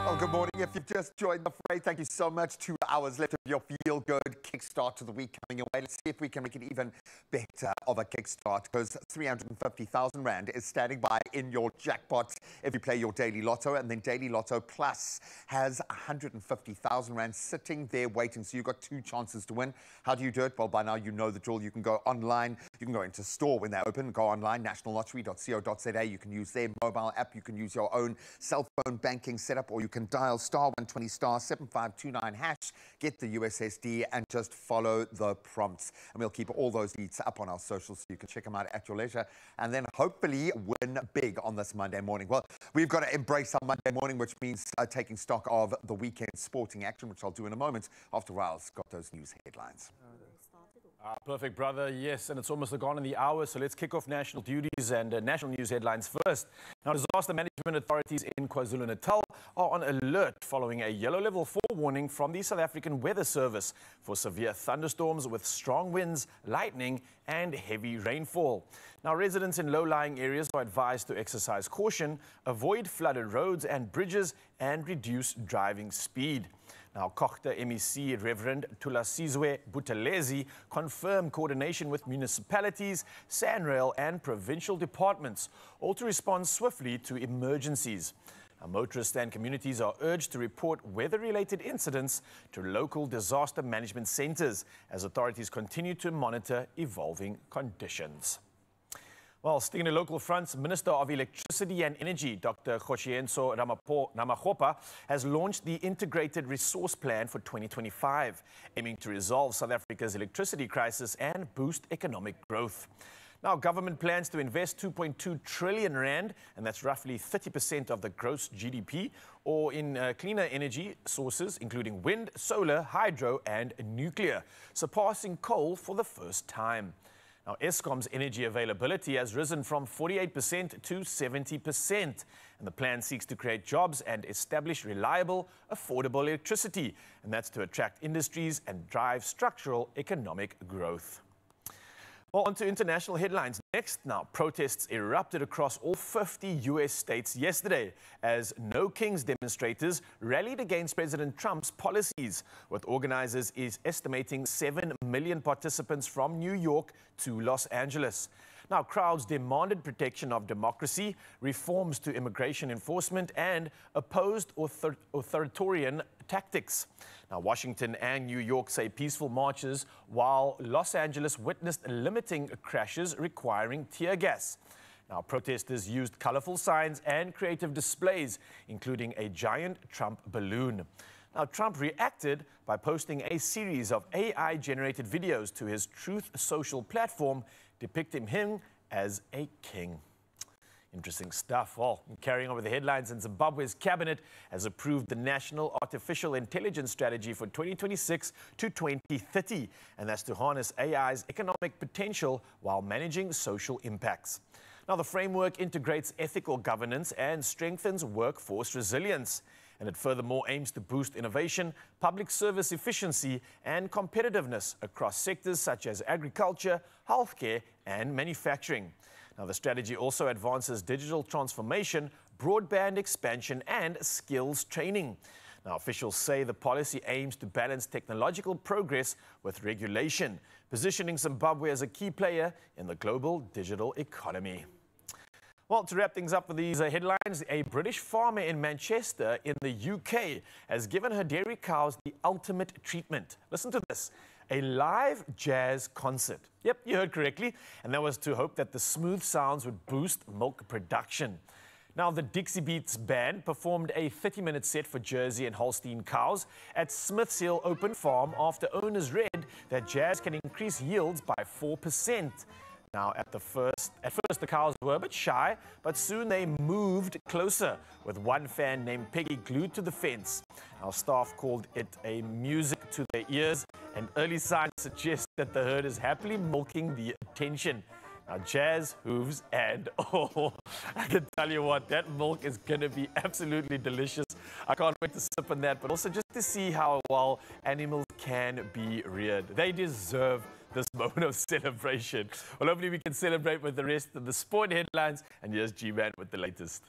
Oh, good morning. If you've just joined the fray, thank you so much. 2 hours left of your feel-good kickstart to the week coming your way. Let's see if we can make it even better of a kickstart, because 350,000 Rand is standing by in your jackpot if you play your Daily Lotto, and then Daily Lotto Plus has 150,000 Rand sitting there waiting. So you've got 2 chances to win. How do you do it? Well, by now you know the drill. You can go online. You can go into store when they're open. Go online, nationallottery.co.za. You can use their mobile app. You can use your own cell phone banking setup, or you can dial *120 *7529 hash, get the USSD, and just follow the prompts. And we'll keep all those leads up on our socials so you can check them out at your leisure, and then hopefully win big on this Monday morning. Well, we've got to embrace our Monday morning, which means taking stock of the weekend sporting action, which I'll do in a moment after Raul's got those news headlines. Perfect, brother. Yes, and it's almost gone in the hour, so let's kick off national duties and national news headlines first. Now, disaster management authorities in KwaZulu-Natal are on alert following a yellow level 4 warning from the South African Weather Service for severe thunderstorms with strong winds, lightning, and heavy rainfall. Now, residents in low-lying areas are advised to exercise caution, avoid flooded roads and bridges, and reduce driving speed. Now, Kochta MEC Reverend Tulasizwe Buthelezi confirmed coordination with municipalities, SANRAL and provincial departments, all to respond swiftly to emergencies. Now, motorists and communities are urged to report weather-related incidents to local disaster management centers as authorities continue to monitor evolving conditions. Well, sticking to local fronts, Minister of Electricity and Energy, Dr. Kgosientsho Ramokgopa, has launched the Integrated Resource Plan for 2025, aiming to resolve South Africa's electricity crisis and boost economic growth. Now, government plans to invest 2.2 trillion rand, and that's roughly 30% of the gross GDP, or in cleaner energy sources, including wind, solar, hydro, and nuclear, surpassing coal for the first time. Now, Eskom's energy availability has risen from 48% to 70%, and the plan seeks to create jobs and establish reliable, affordable electricity, and that's to attract industries and drive structural economic growth. Well, on to international headlines next. Now, protests erupted across all 50 U.S. states yesterday as No Kings demonstrators rallied against President Trump's policies, with organizers estimating 7 million participants from New York to Los Angeles. Now, crowds demanded protection of democracy, reforms to immigration enforcement, and opposed authoritarian tactics. Now, Washington and New York say peaceful marches, while Los Angeles witnessed limiting crashes requiring tear gas. Now, protesters used colorful signs and creative displays, including a giant Trump balloon. Now, Trump reacted by posting a series of AI-generated videos to his Truth Social platform, depicting him as a king. Interesting stuff. Well, carrying over the headlines, in Zimbabwe's cabinet has approved the National Artificial Intelligence Strategy for 2026 to 2030, and that's to harness AI's economic potential while managing social impacts. Now, the framework integrates ethical governance and strengthens workforce resilience, and it furthermore aims to boost innovation, public service efficiency, and competitiveness across sectors such as agriculture, healthcare, and manufacturing. Now, the strategy also advances digital transformation, broadband expansion, and skills training. Now, officials say the policy aims to balance technological progress with regulation, positioning Zimbabwe as a key player in the global digital economy. Well, to wrap things up with these headlines, a British farmer in Manchester in the UK has given her dairy cows the ultimate treatment. Listen to this. A live jazz concert. Yep, you heard correctly. And that was to hope that the smooth sounds would boost milk production. Now, the Dixie Beats band performed a 30-minute set for Jersey and Holstein cows at Smith's Hill Open Farm after owners read that jazz can increase yields by 4%. Now, at first the cows were a bit shy, but soon they moved closer, with one fan named Peggy glued to the fence. Our staff called it a music to their ears, and early signs suggest that the herd is happily milking the attention. Now, jazz, hooves, and oh, I can tell you what, that milk is going to be absolutely delicious. I can't wait to sip on that, but also just to see how well animals can be reared. They deserve this moment of celebration. Well, hopefully we can celebrate with the rest of the sport headlines. And here's G-Man with the latest.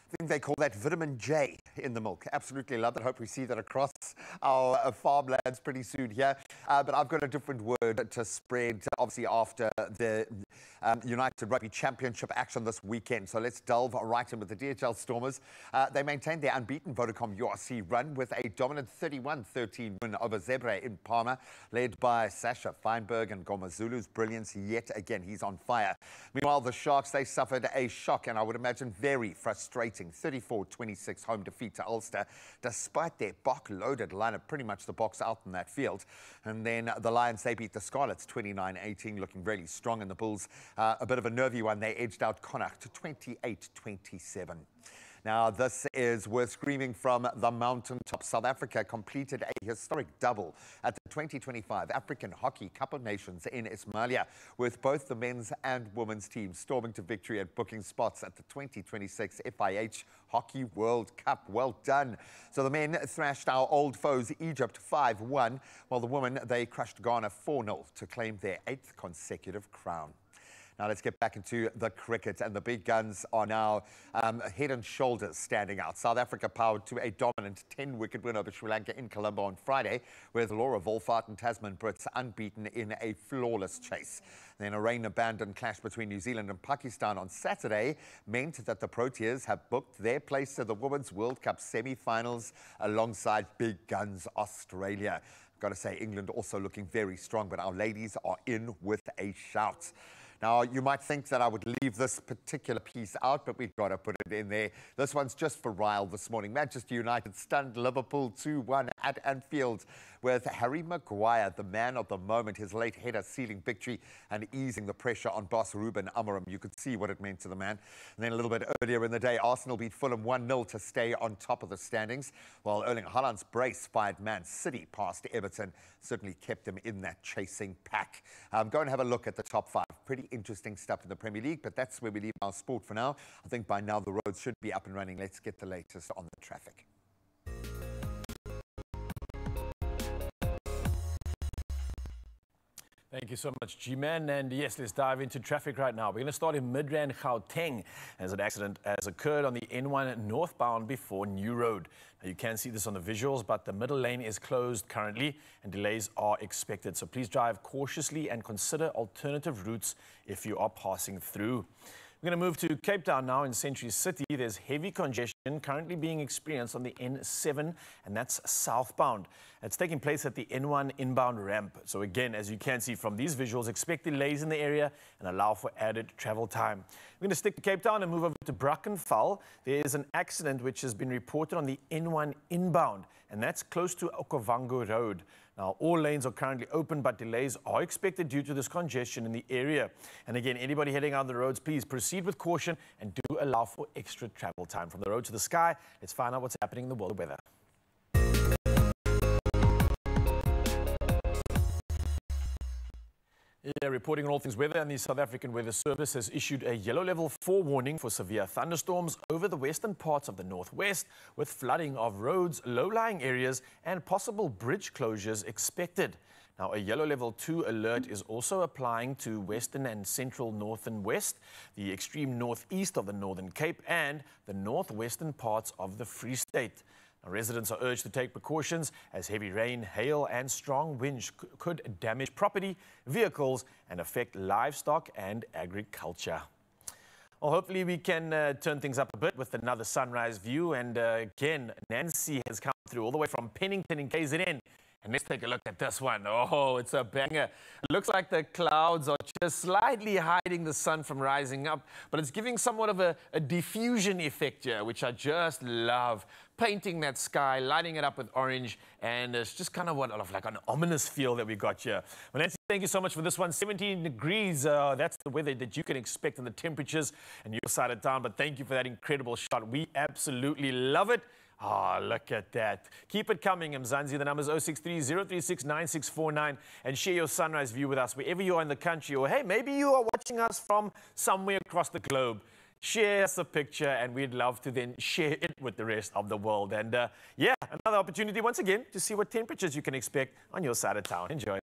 I think they call that vitamin J in the milk. Absolutely love it. Hope we see that across our farmlands pretty soon here. But I've got a different word to spread, obviously, after the United Rugby Championship action this weekend. So let's delve right in with the DHL Stormers. They maintained their unbeaten Vodacom URC run with a dominant 31-13 win over Zebra in Parma, led by Sasha Feinberg, and Gomazulu's brilliance yet again. He's on fire. Meanwhile, the Sharks, they suffered a shock, and I would imagine very frustrating 34-26 home defeat to Ulster, despite their Bok-loaded lineup, pretty much the box out in that field. And then the Lions, they beat the Scarlets 29-18, looking really strong. And the Bulls, a bit of a nervy one. They edged out Connacht to 28-27. Now, this is worth screaming from the mountaintop. South Africa completed a historic double at the 2025 African Hockey Cup of Nations in Ismailia, with both the men's and women's teams storming to victory and booking spots at the 2026 FIH Hockey World Cup. Well done. So the men thrashed our old foes Egypt 5-1, while the women, they crushed Ghana 4-0 to claim their 8th consecutive crown. Now let's get back into the cricket, and the big guns are now head and shoulders standing out. South Africa powered to a dominant 10-wicket win over Sri Lanka in Colombo on Friday, with Laura Wolfart and Tasman Brits unbeaten in a flawless chase. Then a rain-abandoned clash between New Zealand and Pakistan on Saturday meant that the Proteas have booked their place to the Women's World Cup semi-finals alongside big guns Australia. Got to say, England also looking very strong, but our ladies are in with a shout. Now, you might think that I would leave this particular piece out, but we've got to put it in there. This one's just for Ryle this morning. Manchester United stunned Liverpool 2-1 at Anfield, with Harry Maguire, the man of the moment, his late header sealing victory and easing the pressure on boss Ruben Amorim. You could see what it meant to the man. And then a little bit earlier in the day, Arsenal beat Fulham 1-0 to stay on top of the standings, while Erling Haaland's brace fired Man City past Everton, certainly kept them in that chasing pack. Go and have a look at the top 5. Pretty interesting stuff in the Premier League, but that's where we leave our sport for now. I think by now the roads should be up and running. Let's get the latest on the traffic. Thank you so much, G-Man. And yes, let's dive into traffic right now. We're going to start in Midrand, Gauteng, as an accident has occurred on the N1 northbound before New Road. Now, you can see this on the visuals, but the middle lane is closed currently and delays are expected. So please drive cautiously and consider alternative routes if you are passing through. We're going to move to Cape Town now in Century City. There's heavy congestion currently being experienced on the N7, and that's southbound. It's taking place at the N1 inbound ramp. So again, as you can see from these visuals, expect delays in the area and allow for added travel time. We're going to stick to Cape Town and move over to Brackenfell. There is an accident which has been reported on the N1 inbound, and that's close to Okavango Road. Now, all lanes are currently open, but delays are expected due to this congestion in the area. And again, anybody heading out the roads, please proceed with caution and do allow for extra travel time. From the road to the sky, let's find out what's happening in the world weather. Yeah, reporting on all things weather, and the South African Weather Service has issued a yellow level 4 warning for severe thunderstorms over the western parts of the northwest, with flooding of roads, low-lying areas and possible bridge closures expected. Now, a yellow level 2 alert is also applying to western and central north and west, the extreme northeast of the Northern Cape and the northwestern parts of the Free State. Now, residents are urged to take precautions as heavy rain, hail and strong winds could damage property, vehicles and affect livestock and agriculture. Well, hopefully we can turn things up a bit with another sunrise view. And again, Nancy has come through all the way from Pennington in KZN. And let's take a look at this one. Oh, it's a banger. It looks like the clouds are just slightly hiding the sun from rising up, but it's giving somewhat of a diffusion effect here, which I just love. Painting that sky, lighting it up with orange, and it's just kind of like an ominous feel that we got here. Well, Nancy, thank you so much for this one. 17 degrees, that's the weather that you can expect and the temperatures on your side of town, but thank you for that incredible shot. We absolutely love it. Ah, oh, look at that. Keep it coming, Mzansi. The number is 063-036-9649, and share your sunrise view with us wherever you are in the country, or hey, maybe you are watching us from somewhere across the globe. Share us a picture, and we'd love to then share it with the rest of the world. And yeah, another opportunity once again to see what temperatures you can expect on your side of town. Enjoy.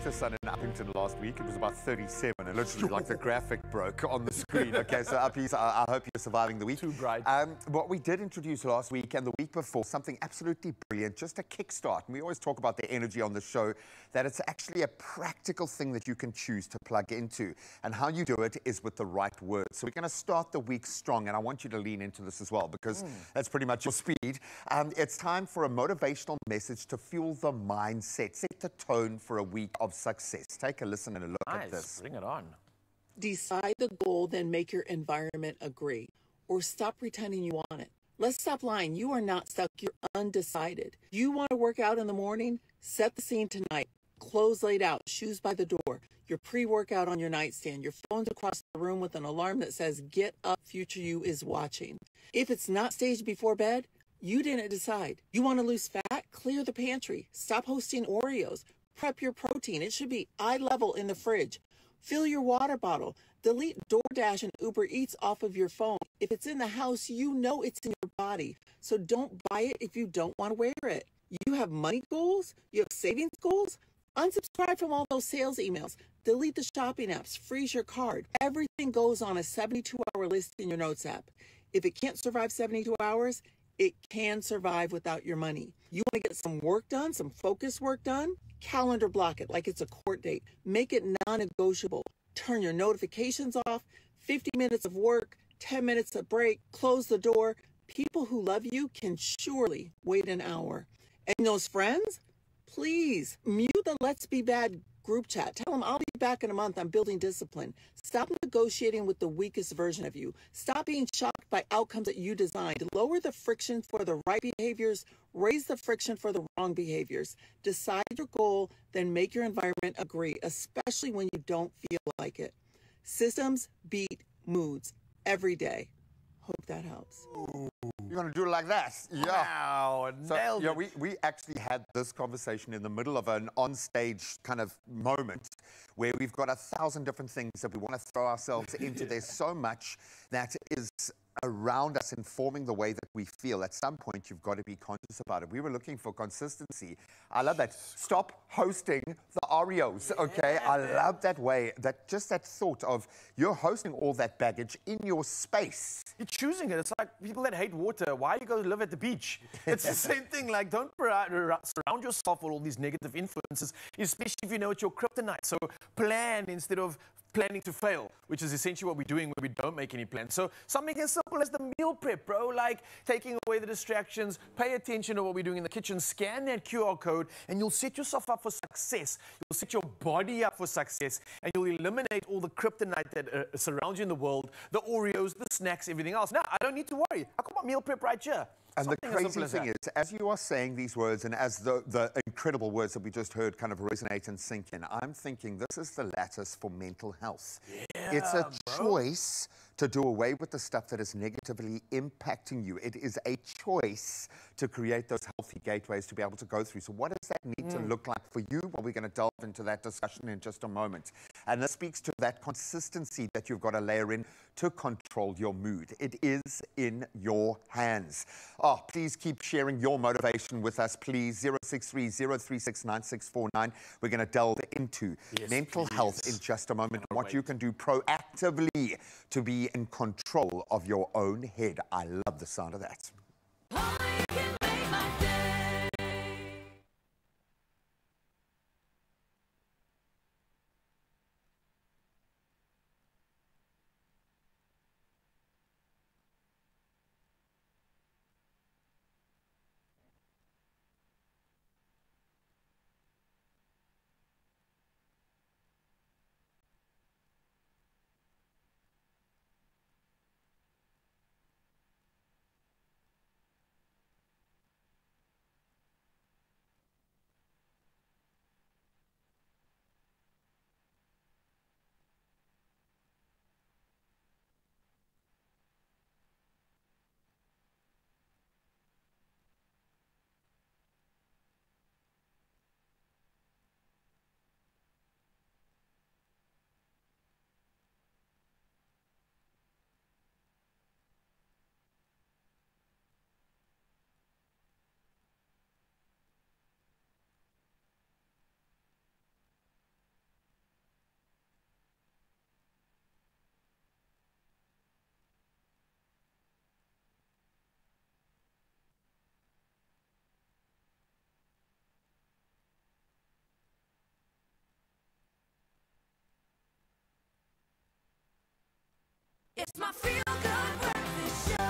daughter's son in Uppington last week. It was about 37, and literally like the graphic broke on the screen. Okay, so Uppies, I hope you're surviving the week. Too bright. What we did introduce last week and the week before, something absolutely brilliant, just a kickstart. And we always talk about the energy on the show, that it's actually a practical thing that you can choose to plug into. And how you do it is with the right words. So we're going to start the week strong, and I want you to lean into this as well, because that's pretty much your speed. It's time for a motivational message to fuel the mindset, set the tone for a week of success. Take a listen and a look at this. Bring it on. Decide the goal, then make your environment agree. Or stop pretending you want it. Let's stop lying. You are not stuck. You're undecided. You want to work out in the morning? Set the scene tonight. Clothes laid out, shoes by the door, your pre-workout on your nightstand, your phone's across the room with an alarm that says, "Get up, future you is watching." If it's not staged before bed, you didn't decide. You want to lose fat? Clear the pantry. Stop hosting Oreos. Prep your protein. It should be eye level in the fridge. Fill your water bottle. Delete DoorDash and Uber Eats off of your phone. If it's in the house, you know it's in your body. So don't buy it if you don't want to wear it. You have money goals? You have savings goals? Unsubscribe from all those sales emails. Delete the shopping apps. Freeze your card. Everything goes on a 72-hour list in your Notes app. If it can't survive 72 hours, it can survive without your money. You want to get some work done, some focus work done? Calendar block it like it's a court date. Make it non-negotiable. Turn your notifications off. 50 minutes of work, 10 minutes of break, close the door. People who love you can surely wait an hour. And those friends, please mute the Let's Be Bad group chat. Tell them I'll be back in a month. I'm building discipline. Stop negotiating with the weakest version of you. Stop being shocked by outcomes that you designed. Lower the friction for the right behaviors. Raise the friction for the wrong behaviors. Decide your goal, then make your environment agree, especially when you don't feel like it. Systems beat moods every day. Hope that helps. You're going to do it like that? Yeah. Wow, So, yeah, we actually had this conversation in the middle of an on-stage kind of moment where we've got 1,000 different things that we want to throw ourselves into. There's so much that is around us informing the way that we feel. At some point, you've got to be conscious about it. We were looking for consistency. I love that. Stop hosting the Oreos, okay? I love that way, just that thought of you're hosting all that baggage in your space. You're choosing it. It's like people that hate water. Why you go live at the beach? It's the same thing. Like, don't surround yourself with all these negative influences, especially if you know it's your kryptonite. So plan instead of planning to fail, which is essentially what we're doing when we don't make any plans. So something as simple as the meal prep, bro, like taking away the distractions, pay attention to what we're doing in the kitchen, scan that QR code, and you'll set yourself up for success. You'll set your body up for success, and you'll eliminate all the kryptonite that surrounds you in the world, the Oreos, the snacks, everything else. Now, I don't need to worry. I got my meal prep right here. And the crazy thing is, as you are saying these words and as the incredible words that we just heard kind of resonate and sink in, I'm thinking this is the lattice for mental health. Yeah, it's a choice to do away with the stuff that is negatively impacting you. It is a choice to create those healthy gateways to be able to go through. So what does that need to look like for you? Well, we're going to delve into that discussion in just a moment. And this speaks to that consistency that you've got to layer in to control your mood. It is in your hands. Oh, please keep sharing your motivation with us, please. 063-036-9649. We're going to delve into mental health in just a moment and what you can do proactively to be in control of your own head. I love the sound of that. It's my feel-good breakfast show.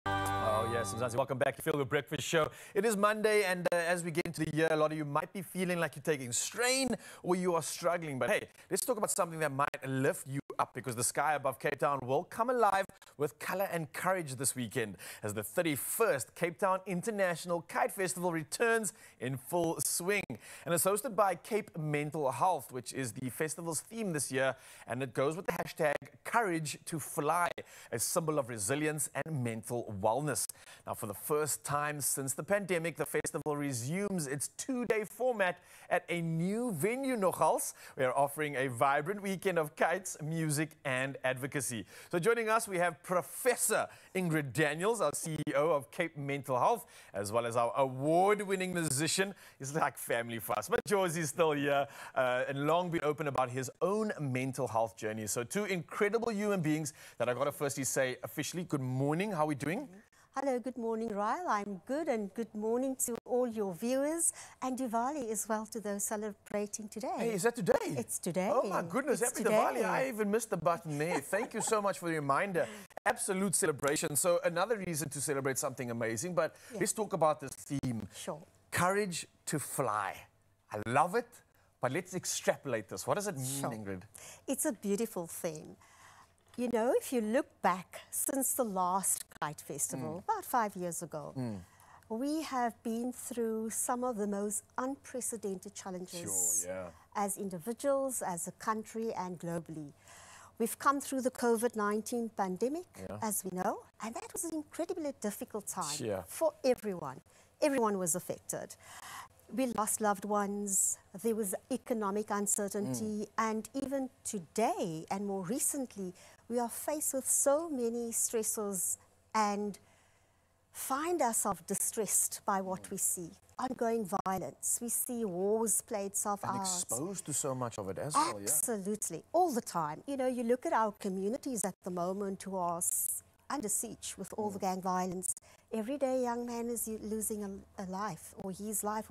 Oh, yes, Mzansi, welcome back to Feel Good Breakfast Show. It is Monday, and as we get into the year, a lot of you might be feeling like you're taking strain or you are struggling. But hey, let's talk about something that might lift you up, because the sky above Cape Town will come alive with color and courage this weekend as the 31st Cape Town International Kite Festival returns in full swing. And it's hosted by Cape Mental Health, which is the festival's theme this year, and it goes with the hashtag Courage to Fly, a symbol of resilience and mental wellness. Now, for the first time since the pandemic, the festival resumes its two-day format at a new venue, nogals. We are offering a vibrant weekend of kites, music, and advocacy. So joining us, we have Professor Ingrid Daniels, our CEO of Cape Mental Health, as well as our award-winning musician. He's like family for us, but George is still here and long been open about his own mental health journey. So two incredible human beings that I got to firstly say officially, good morning. How are we doing? Hello, good morning, Ryle. I'm good, and good morning to all your viewers, and Diwali as well to those celebrating today. Hey, is that today? It's today. Oh my goodness, It's happy Diwali. I even missed the button there. Thank you so much for the reminder. Absolute celebration. So another reason to celebrate something amazing, but let's talk about this theme. Sure. Courage to Fly. I love it, but let's extrapolate this. What does it mean, Ingrid? It's a beautiful theme. You know, if you look back since the last Kite Festival, about 5 years ago, we have been through some of the most unprecedented challenges as individuals, as a country, and globally. We've come through the COVID-19 pandemic, as we know, and that was an incredibly difficult time for everyone. Everyone was affected. We lost loved ones, there was economic uncertainty, and even today and more recently, we are faced with so many stressors and find ourselves distressed by what we see. Ongoing violence, we see wars played itself out. And exposed to so much of it as well, Absolutely, all the time. You know, you look at our communities at the moment who are under siege with all the gang violence. Every day a young man is losing a life, or his life,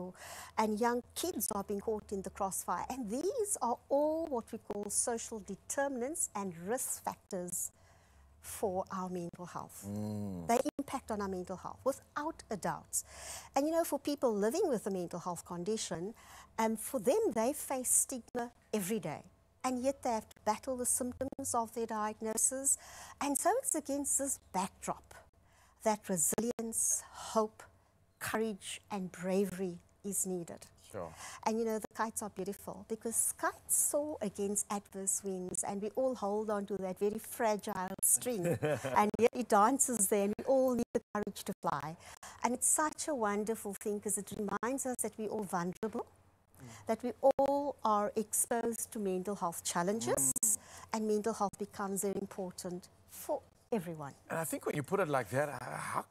and young kids are being caught in the crossfire. And these are all what we call social determinants and risk factors for our mental health. They impact on our mental health, without a doubt. And you know, for people living with a mental health condition, for them, they face stigma every day. And yet they have to battle the symptoms of their diagnosis. And so it's against this backdrop that resilience, hope, courage, and bravery is needed. And you know, the kites are beautiful because kites soar against adverse winds, and we all hold on to that very fragile string. And yet it dances there, and we all need the courage to fly. And it's such a wonderful thing because it reminds us that we're all vulnerable, that we all are exposed to mental health challenges, and mental health becomes very important for everyone. And I think when you put it like that,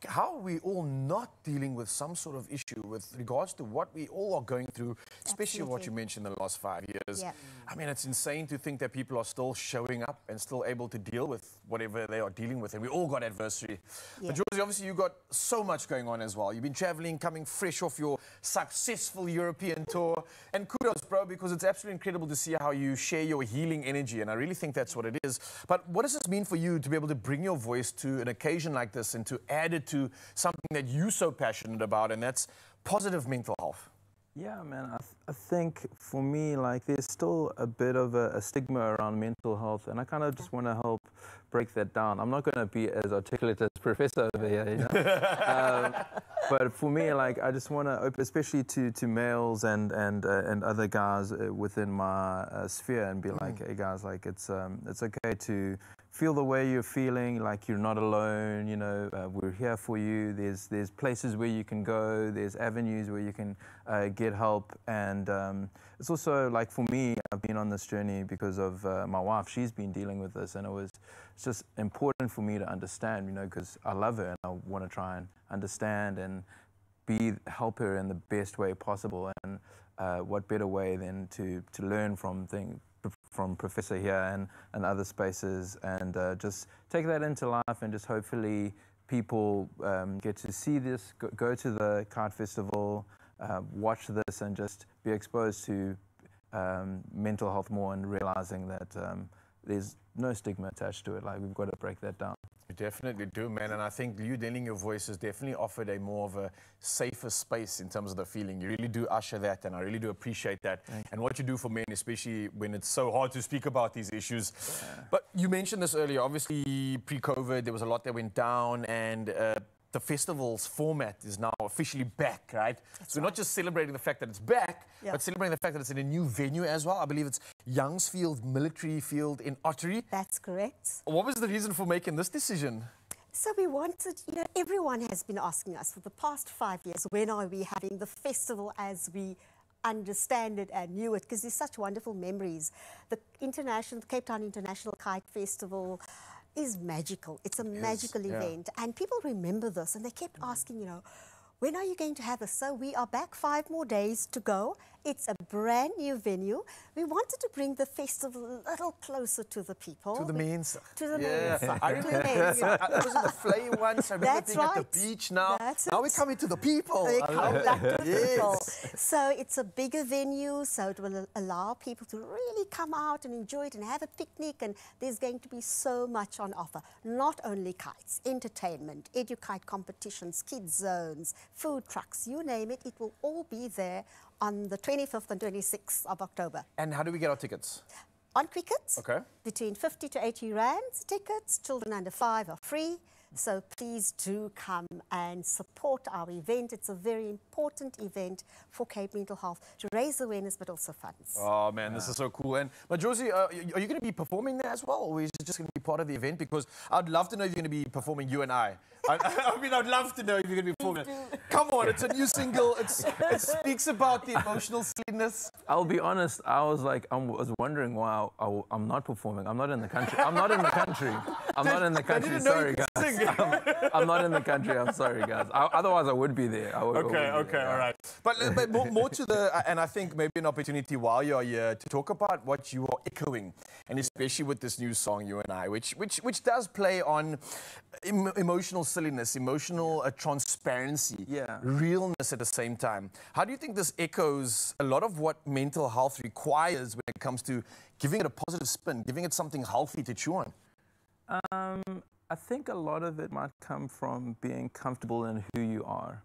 how are we all not dealing with some sort of issue with regards to what we all are going through, especially what you mentioned in the last 5 years? I mean, it's insane to think that people are still showing up and still able to deal with whatever they are dealing with. And we all got adversity. But Josie, obviously you got so much going on as well. You've been traveling, coming fresh off your successful European tour. And kudos, bro, because it's absolutely incredible to see how you share your healing energy. And I really think that's what it is. But what does this mean for you to be able to bring your voice to an occasion like this and to add it to something that you're so passionate about, and that's positive mental health? Yeah, man, I think for me, like, there's still a bit of a stigma around mental health, and I kind of just want to help break that down. I'm not going to be as articulate as Professor over here, you know? But for me, like, I just want to, especially to males and other guys within my sphere, and be like, hey guys, like, it's okay to feel the way you're feeling, like you're not alone, you know, we're here for you. There's places where you can go, there's avenues where you can get help. And it's also, like, for me, I've been on this journey because of my wife. She's been dealing with this, and it's just important for me to understand, you know, because I love her and I want to try and understand and help her in the best way possible. And what better way than to learn from Professor here and other spaces, and just take that into life, and just hopefully people get to see this, go to the Kite Festival, watch this, and just be exposed to mental health more, and realizing that there's no stigma attached to it. Like, we've got to break that down. You definitely do, man. And I think you lending your voice has definitely offered a more of a safer space in terms of the feeling. You really do usher that, and I really do appreciate that. And what you do for men, especially when it's so hard to speak about these issues. Yeah. But you mentioned this earlier. Obviously, pre-COVID, there was a lot that went down, and the festival's format is now officially back, right? So we're not just celebrating the fact that it's back, but celebrating the fact that it's in a new venue as well. I believe it's Youngsfield Military Field in Ottery. That's correct. What was the reason for making this decision? So we wanted, you know, everyone has been asking us for the past 5 years, when are we having the festival as we understand it and knew it? Because there's such wonderful memories. The Cape Town International Kite Festival is magical. It's a magical event, and people remember this, and they kept asking, you know, when are you going to have this? So we are back 5 more days to go. It's a brand new venue. We wanted to bring the festival a little closer to the people. To the men's. To the men's. I remember I was in the Flay once. I remember being at the beach now. Now we're coming to the people. We come back to the people. So it's a bigger venue, so it will allow people to really come out and enjoy it and have a picnic, and there's going to be so much on offer. Not only kites, entertainment, edu-kite competitions, kids zones, food trucks, you name it, it will all be there on the 25th and 26th of October. And how do we get our tickets? On Cricket, between 50 to 80 rands tickets. Children under 5 are free. So please do come and support our event. It's a very important event for Cape Mental Health to raise awareness, but also funds. Oh man, this is so cool. And Josie, are you going to be performing there as well, or is it just going to be part of the event? Because I'd love to know if you're going to be performing, you and I. I mean, I'd love to know if you're going to be performing. Come on, it's a new single. It speaks about the emotional silliness. I'll be honest, I was wondering why I'm not performing. I'm not in the country. I'm not in the country. I'm not in the country. Sorry, guys. I'm not in the country. I'm sorry, guys. Otherwise, I would be there. Okay, all right. But more to the, and I think maybe an opportunity while you're here to talk about what you are echoing, and especially with this new song, You and I, which does play on emotional silliness, emotional transparency, realness at the same time. How do you think this echoes a lot of what mental health requires when it comes to giving it a positive spin, giving it something healthy to chew on? I think a lot of it might come from being comfortable in who you are.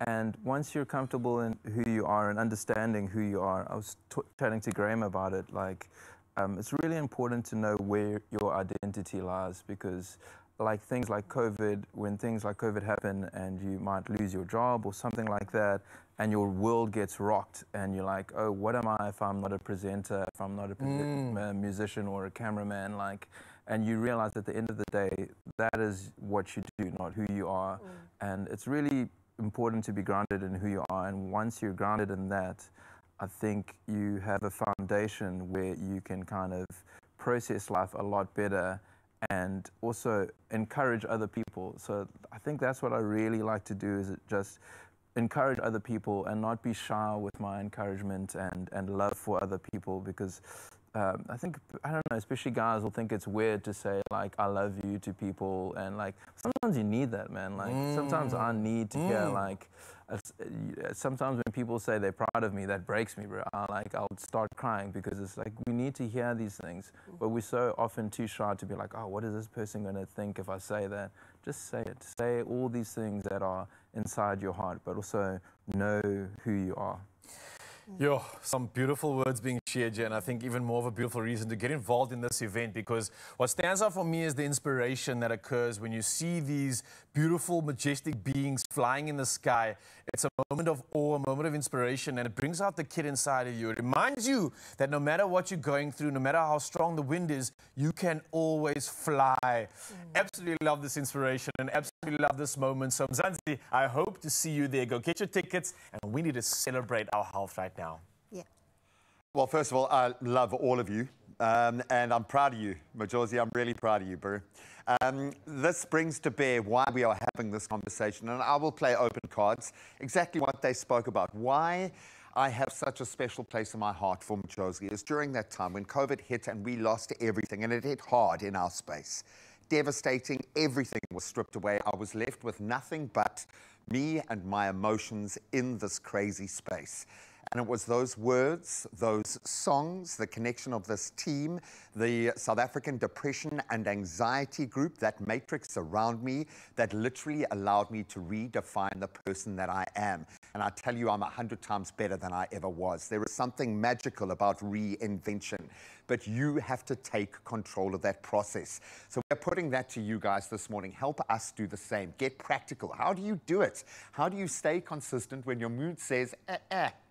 And once you're comfortable in who you are and understanding who you are, I was chatting to Graham about it, like, it's really important to know where your identity lies, because like things like COVID, when things like COVID happen and you might lose your job or something like that, and your world gets rocked, and you're like, oh, what am I if I'm not a presenter, if I'm not a musician or a cameraman, like, and you realize at the end of the day, that is what you do, not who you are. And it's really important to be grounded in who you are, and once you're grounded in that, I think you have a foundation where you can kind of process life a lot better and also encourage other people. So I think that's what I really like to do, is just encourage other people and not be shy with my encouragement and love for other people, because I think, I don't know, especially guys will think it's weird to say, like, I love you to people, and like, sometimes you need that, man. Like, sometimes I need to hear, like, sometimes when people say they're proud of me, that breaks me, bro. I'll start crying, because it's like, we need to hear these things, but we're so often too shy to be like, oh, what is this person going to think if I say that? Just say it. Say all these things that are inside your heart, but also know who you are. Yo, some beautiful words being shared here, and I think even more of a beautiful reason to get involved in this event, because what stands out for me is the inspiration that occurs when you see these beautiful, majestic beings flying in the sky. It's a moment of awe, a moment of inspiration, and it brings out the kid inside of you. It reminds you that no matter what you're going through, no matter how strong the wind is, you can always fly. Absolutely love this inspiration and absolutely love this moment. So Mzansi, I hope to see you there. Go get your tickets, and we need to celebrate our health right now. Yeah. Well, first of all, I love all of you, and I'm proud of you. Majosi, I'm really proud of you, bro. This brings to bear why we are having this conversation, and I will play open cards, exactly what they spoke about. Why I have such a special place in my heart for Majosi is during that time when COVID hit and we lost everything, and it hit hard in our space. Devastating, everything was stripped away. I was left with nothing but me and my emotions in this crazy space. And it was those words, those songs, the connection of this team, the South African Depression and Anxiety Group, that matrix around me, that literally allowed me to redefine the person that I am. And I tell you, I'm 100 times better than I ever was. There is something magical about reinvention, but you have to take control of that process. So we're putting that to you guys this morning. Help us do the same. Get practical. How do you do it? How do you stay consistent when your mood says,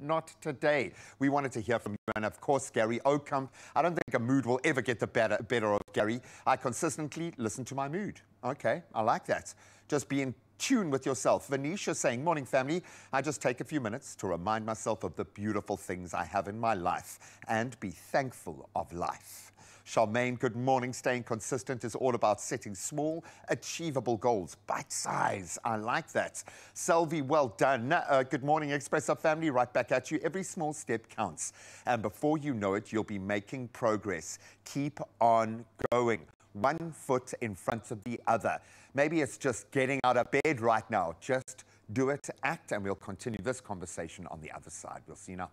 not today? We wanted to hear from you. And of course, Gary Oakham. I don't think a mood will ever get the better of Gary. I consistently listen to my mood. Okay, I like that. Just be in tune with yourself. Venetia saying, morning family, I just take a few minutes to remind myself of the beautiful things I have in my life and be thankful of life. Charmaine, good morning. Staying consistent is all about setting small, achievable goals. Bite size. I like that. Selvi, well done. Good morning, Expresso family. Right back at you. Every small step counts. And before you know it, you'll be making progress. Keep on going. One foot in front of the other. Maybe it's just getting out of bed right now. Just do it, act, and we'll continue this conversation on the other side. We'll see you now.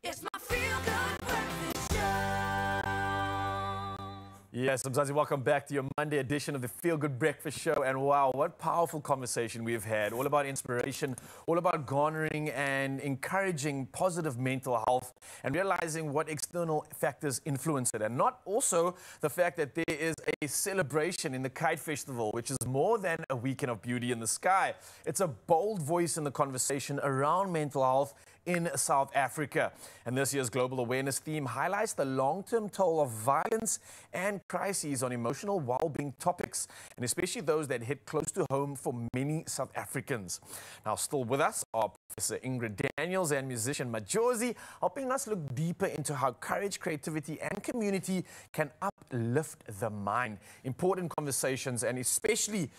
It's my feel-good breakfast show. Yes, Mzazi, welcome back to your Monday edition of the Feel Good Breakfast Show. And wow, what powerful conversation we've had. All about inspiration, all about garnering and encouraging positive mental health and realizing what external factors influence it. And not also the fact that there is a celebration in the Kite Festival, which is more than a weekend of beauty in the sky. It's a bold voice in the conversation around mental health in South Africa. And this year's global awareness theme highlights the long-term toll of violence and crises on emotional well-being topics, and especially those that hit close to home for many South Africans. Now, still with us are Professor Ingrid Daniels and musician Majosi, helping us look deeper into how courage, creativity, and community can uplift the mind. Important conversations, and especially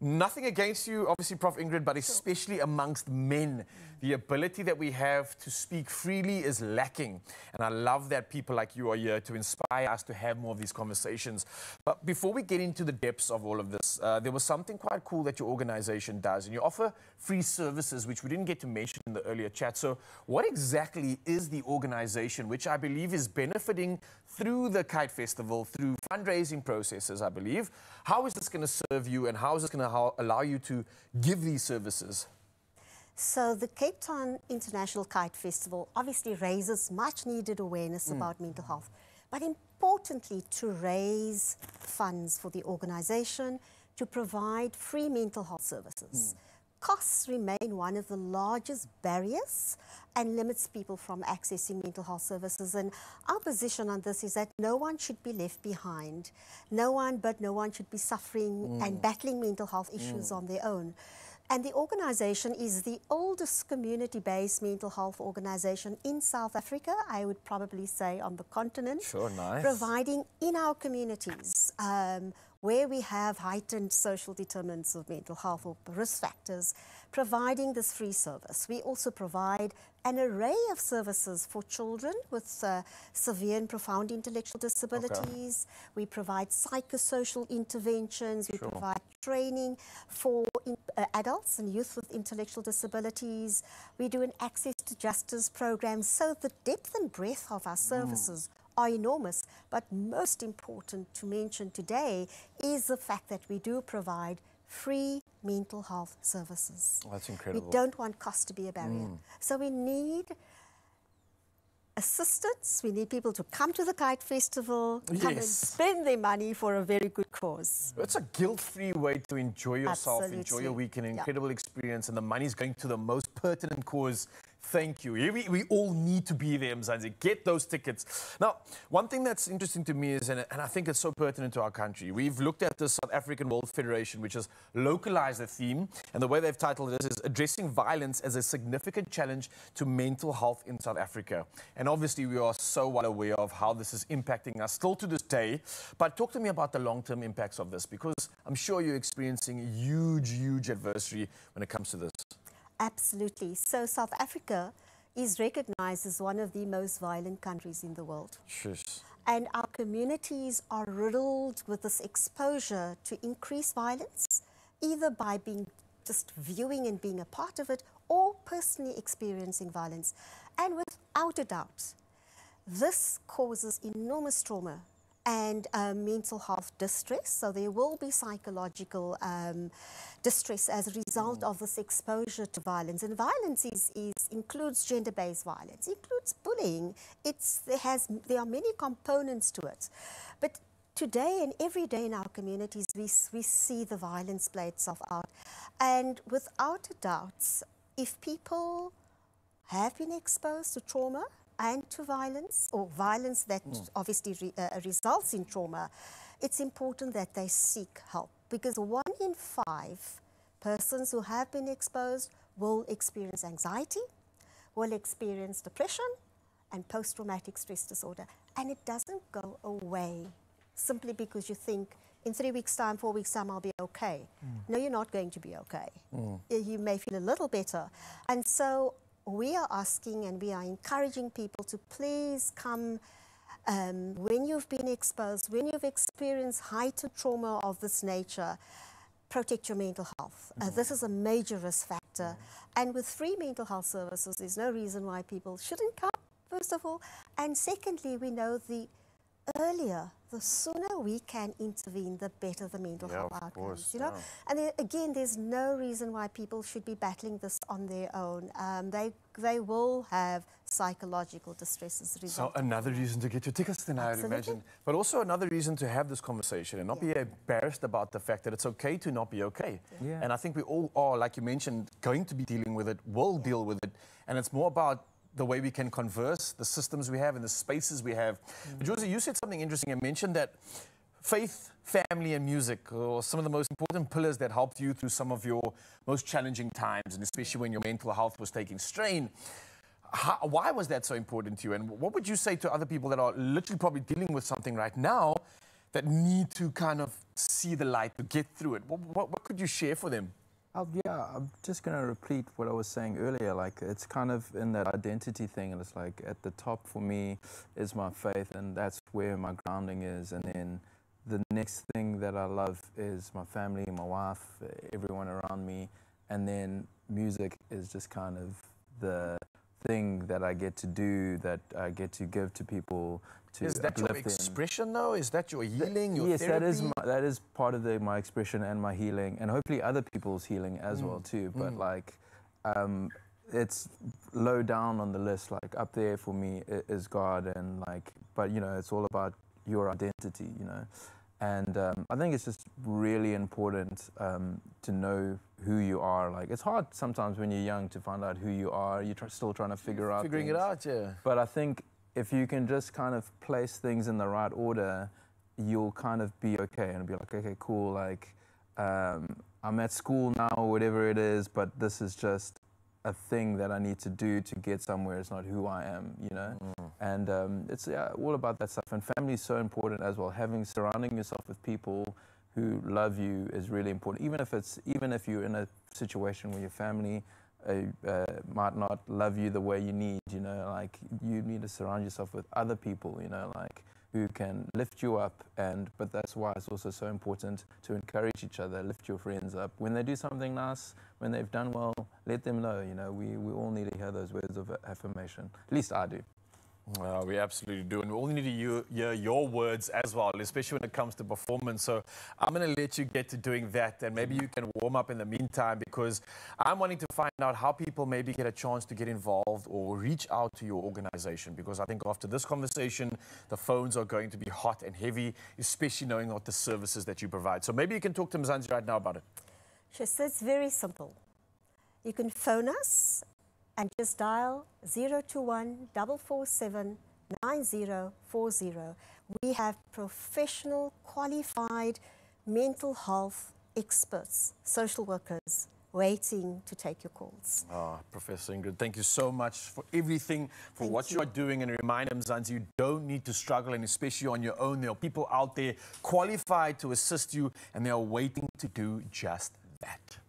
nothing against you, obviously, Prof. Ingrid, but especially amongst men. The ability that we have to speak freely is lacking. And I love that people like you are here to inspire us to have more of these conversations. But before we get into the depths of all of this, there was something quite cool that your organization does. And you offer free services, which we didn't get to mention in the earlier chat. So what exactly is the organization, which I believe is benefiting through the Kite Festival, through fundraising processes, I believe? How is this going to serve you, and how is this going to allow you to give these services? So the Cape Town International Kite Festival obviously raises much needed awareness about mental health, but importantly to raise funds for the organization to provide free mental health services. Costs remain one of the largest barriers and limits people from accessing mental health services. And our position on this is that no one should be left behind. No one should be suffering and battling mental health issues on their own. And the organization is the oldest community-based mental health organization in South Africa, I would probably say on the continent. Sure, nice. Providing in our communities where we have heightened social determinants of mental health or risk factors, providing this free service. We also provide an array of services for children with severe and profound intellectual disabilities. We provide psychosocial interventions. We provide training for adults and youth with intellectual disabilities. We do an access to justice program. So the depth and breadth of our services are enormous, but most important to mention today is the fact that we do provide free mental health services. Oh, that's incredible. We don't want cost to be a barrier. So we need assistance, we need people to come to the Kite Festival, come and spend their money for a very good cause. It's a guilt-free way to enjoy yourself, enjoy your weekend, incredible experience, and the money's going to the most pertinent cause. Thank you. We all need to be there, Mzansi. Get those tickets. Now, one thing that's interesting to me is, and I think it's so pertinent to our country, we've looked at the South African World Federation, which has localized the theme, and the way they've titled it is Addressing Violence as a Significant Challenge to Mental Health in South Africa. And obviously, we are so well aware of how this is impacting us still to this day. But talk to me about the long-term impacts of this, because I'm sure you're experiencing huge adversity when it comes to this. Absolutely. So South Africa is recognized as one of the most violent countries in the world. And our communities are riddled with this exposure to increased violence, either by being just viewing and being a part of it, or personally experiencing violence. And without a doubt, this causes enormous trauma and mental health distress. So there will be psychological distress as a result of this exposure to violence. And violence includes gender-based violence, includes bullying. There are many components to it. But today and every day in our communities, we see the violence play itself out. And without a doubt, if people have been exposed to trauma and to violence, or violence that obviously results in trauma, it's important that they seek help, because 1 in 5 persons who have been exposed will experience anxiety, will experience depression and post-traumatic stress disorder. And it doesn't go away simply because you think in 3 weeks' time, 4 weeks' time, I'll be okay. No, you're not going to be okay. You may feel a little better. And so we are asking and we are encouraging people to please come when you've been exposed, when you've experienced heightened trauma of this nature, protect your mental health. This is a major risk factor. And with free mental health services, there's no reason why people shouldn't come, first of all. And secondly, we know the earlier, the sooner we can intervene, the better the mental health outcomes. You know, and again, there's no reason why people should be battling this on their own. They will have psychological distress as a result. So another reason to get your tickets then, I would imagine. But also another reason to have this conversation and not be embarrassed about the fact that it's okay to not be okay. And I think we all are, like you mentioned, going to be dealing with it, will deal with it. And it's more about the way we can converse, the systems we have and the spaces we have. But Josie, you said something interesting and mentioned that faith, family and music are some of the most important pillars that helped you through some of your most challenging times, and especially when your mental health was taking strain. Why was that so important to you? And what would you say to other people that are literally probably dealing with something right now that need to kind of see the light to get through it? What could you share for them? I'm just going to repeat what I was saying earlier. Like, it's kind of in that identity thing, and it's like at the top for me is my faith, and that's where my grounding is. And then the next thing that I love is my family, my wife, everyone around me. And then music is just kind of the thing that I get to do, that I get to give to people. Is that your expression, though? Is that your healing, your therapy? Yes, that is part of my expression and my healing, and hopefully other people's healing as well too. But like, it's low down on the list. Like, up there for me is God, and like, but you know, it's all about your identity, you know. And I think it's just really important to know who you are. Like, it's hard sometimes when you're young to find out who you are. You're still trying to figure out things. It out, yeah. But I think if you can just kind of place things in the right order, you'll kind of be okay and be like, okay, cool, like, I'm at school now or whatever it is, but this is just a thing that I need to do to get somewhere. It's not who I am, you know. And it's all about that stuff. And family is so important as well. Surrounding yourself with people who love you is really important. Even if you're in a situation where your family might not love you the way you need, you know, like you need to surround yourself with other people, you know, like who can lift you up. But that's why it's also so important to encourage each other, lift your friends up. When they do something nice, when they've done well, let them know, you know, we all need to hear those words of affirmation. At least I do. Well, we absolutely do. And we all need to hear your words as well, especially when it comes to performance. So I'm going to let you get to doing that, and maybe you can warm up in the meantime, because I'm wanting to find out how people maybe get a chance to get involved or reach out to your organization, because I think after this conversation, the phones are going to be hot and heavy, especially knowing what the services that you provide. So maybe you can talk to Mzansi right now about it. Sure, so it's very simple. You can phone us and just dial 021 447 9040. We have professional, qualified mental health experts, social workers, waiting to take your calls. Professor Ingrid, thank you so much for everything, for what you are doing. And a reminder, Mzansi, you don't need to struggle, and especially on your own. There are people out there qualified to assist you, and they are waiting to do just that.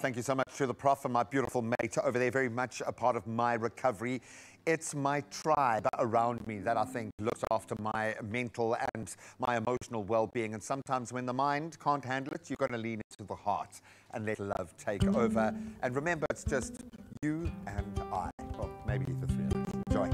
Thank you so much to the Prof and my beautiful mate over there, very much a part of my recovery. It's my tribe around me that I think looks after my mental and my emotional well-being. And sometimes when the mind can't handle it, you've got to lean into the heart and let love take over. And remember, it's just you and I. Well, maybe the three of us. Enjoy.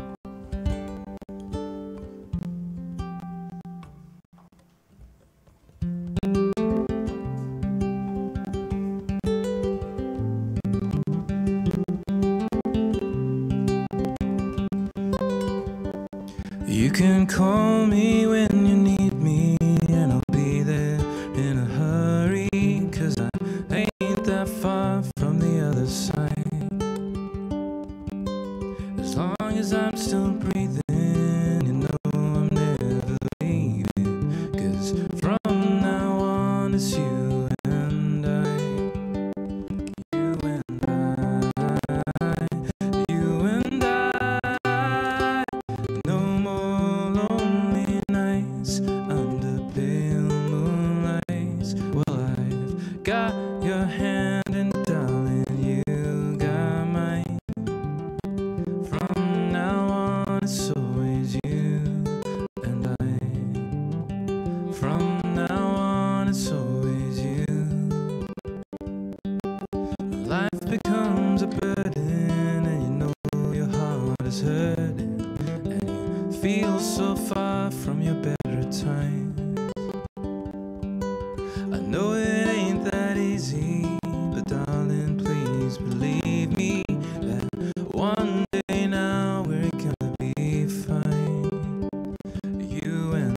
You can call me when you need me, and I'll be there in a hurry, 'cause I ain't that far from the other side. As long as I'm still breathing, you know I'm never leaving, 'cause from now on it's you and I. You and I. You and I. No more lonely nights under pale moonlights. Well, I've got your hand, and darling, you got mine. From now on it's always you and I. From now on it's always you. Life becomes a burden, and you know your heart is hurting, and you feel so far from your better times. I know it ain't that easy, but darling, please believe me that one day now we're gonna be fine. You and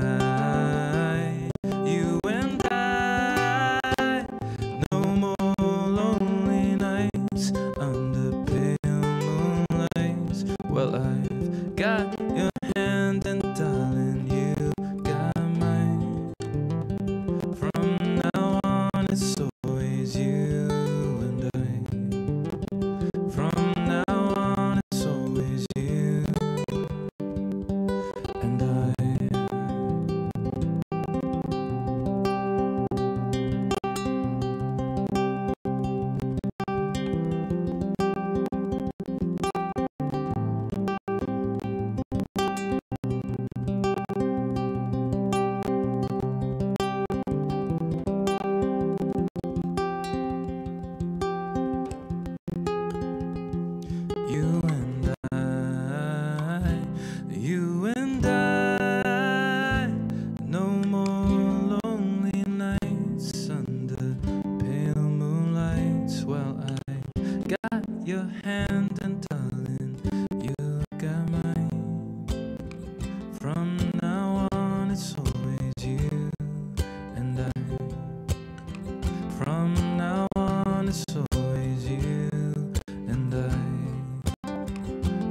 I, you and I. No more lonely nights under pale moonlights. Well, I've got your hand, and darling, you got mine. From now on it's always you and I. From now on it's always you and I. You and I, you and I. No more lonely nights under pale moonlights. Well, I got your hand, and darling, you got mine. From now on it's always you and I. From now on it's always you and I.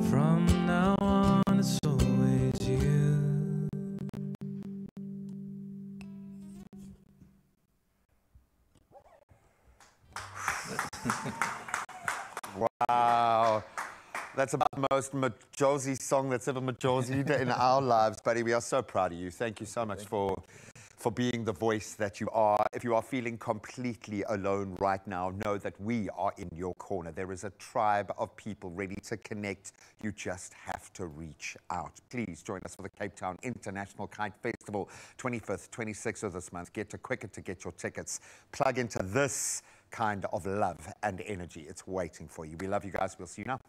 From now on it's always you. Wow. That's about the most Majosi song that's ever Majosied in our lives, buddy. We are so proud of you. Thank you so much for being the voice that you are. If you are feeling completely alone right now, know that we are in your corner. There is a tribe of people ready to connect. You just have to reach out. Please join us for the Cape Town International Kite Festival, 25th, 26th of this month. Get to Quicker to get your tickets. Plug into this kind of love and energy. It's waiting for you. We love you guys. We'll see you now.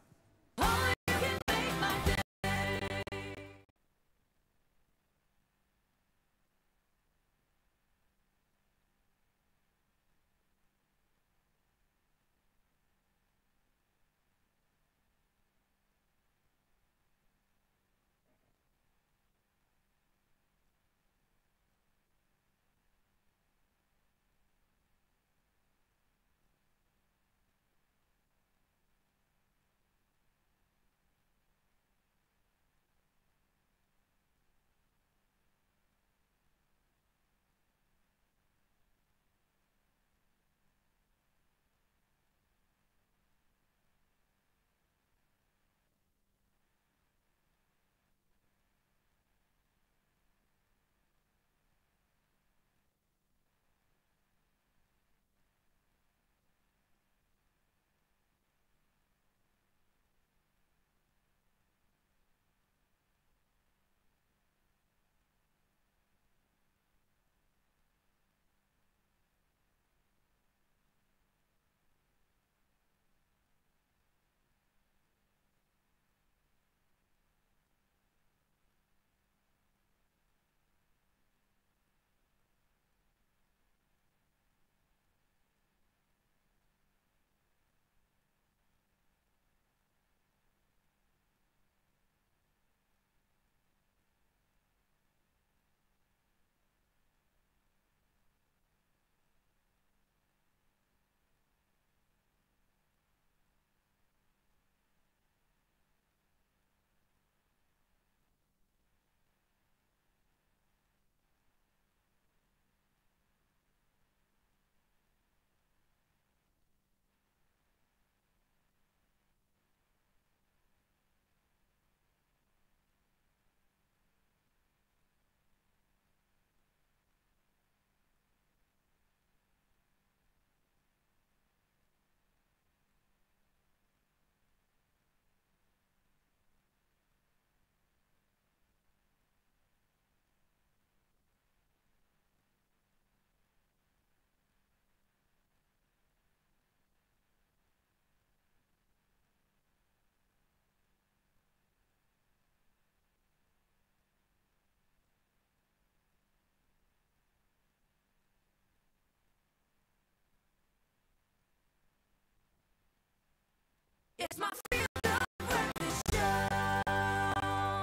It's my field of practice show.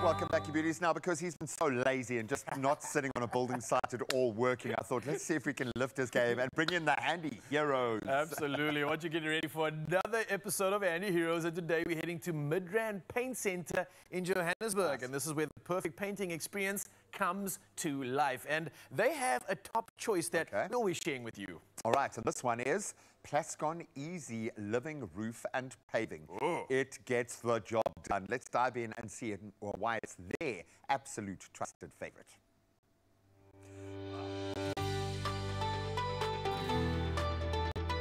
Welcome back, you beauties. Now, because he's been so lazy and just not sitting on a building site at all working, I thought, let's see if we can lift his game and bring in the handy heroes. Absolutely. What you getting ready for another episode of Handy Heroes, and today we're heading to Midrand Paint Center in Johannesburg, and this is where the perfect painting experience comes to life. And they have a top choice that we're always sharing with you. All right, and this one is Plascon Easy Living Roof and Paving. Ooh. It gets the job done. Let's dive in and see why it's their absolute trusted favorite.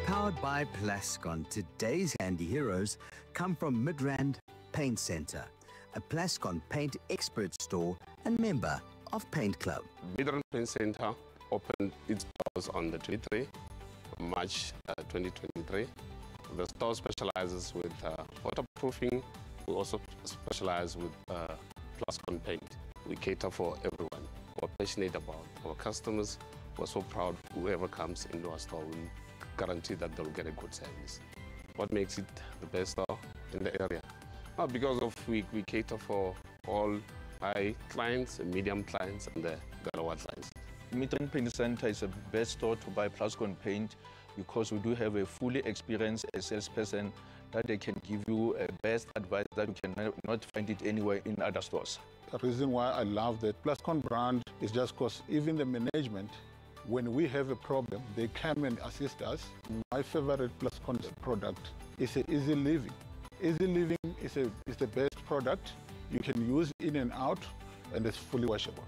Powered by Plascon, today's handy heroes come from Midrand Paint Center, a Plascon paint expert store and member of Paint Club. Midrand Paint Center opened its doors on the 23rd of March 2023. The store specializes with waterproofing. We also specialize with Plascon paint. We cater for everyone. We're passionate about our customers. We're so proud whoever comes into our store, we guarantee that they'll get a good service. What makes it the best store in the area? Because of we cater for all high clients, medium clients, and the lower clients. Midrand Paint Center is the best store to buy Plascon paint because we do have a fully experienced salesperson that they can give you a best advice that you can not find it anywhere in other stores. The reason why I love the Plascon brand is just because even the management, When we have a problem, they come and assist us. My favorite Plascon product is Easy Living. Easy Living is the best product. You can use in and out, and it's fully washable.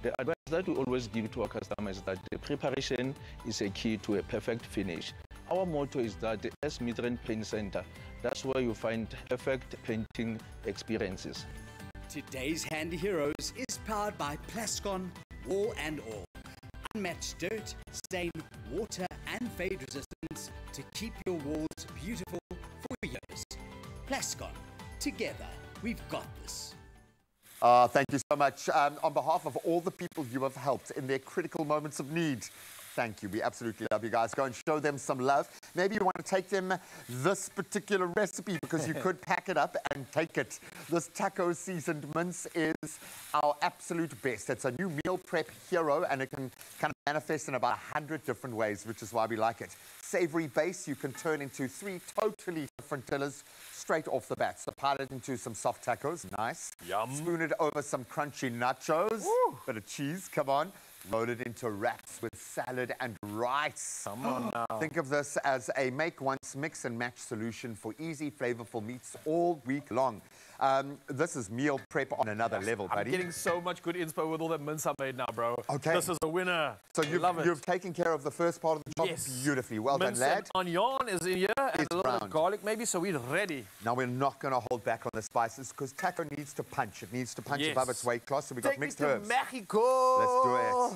The advice that we always give to our customers is that the preparation is a key to a perfect finish. Our motto is that as Midrand Paint Center, that's where you find perfect painting experiences. Today's Handy Heroes is powered by Plascon Wall and All. Unmatched dirt, stain, water and fade resistance to keep your walls beautiful for years. Plascon, together we've got this. Thank you so much. On behalf of all the people you have helped in their critical moments of need, thank you. We absolutely love you guys. Go and show them some love. Maybe you want to take them this particular recipe because you could pack it up and take it. This taco seasoned mince is our absolute best. It's a new meal prep hero and it can kind of manifest in about 100 different ways, which is why we like it. Savory base you can turn into 3 totally different dinners straight off the bat. So pile it into some soft tacos, nice. Yum. Spoon it over some crunchy nachos, bit of cheese, come on. Load it into wraps with salad and rice. Come on now. Think of this as a make once, mix and match solution for easy, flavorful meats all week long. This is meal prep on another level, buddy. I'm getting so much good inspo with all that mince I made now, bro. Okay. This is a winner. So Love it. you've taken care of the first part of the job beautifully. Well mince done, lad. And onion is in here and a little bit of garlic maybe, so we're ready. Now we're not going to hold back on the spices because taco needs to punch. It needs to punch above its weight class. So we've got mixed herbs. Mexico. Let's do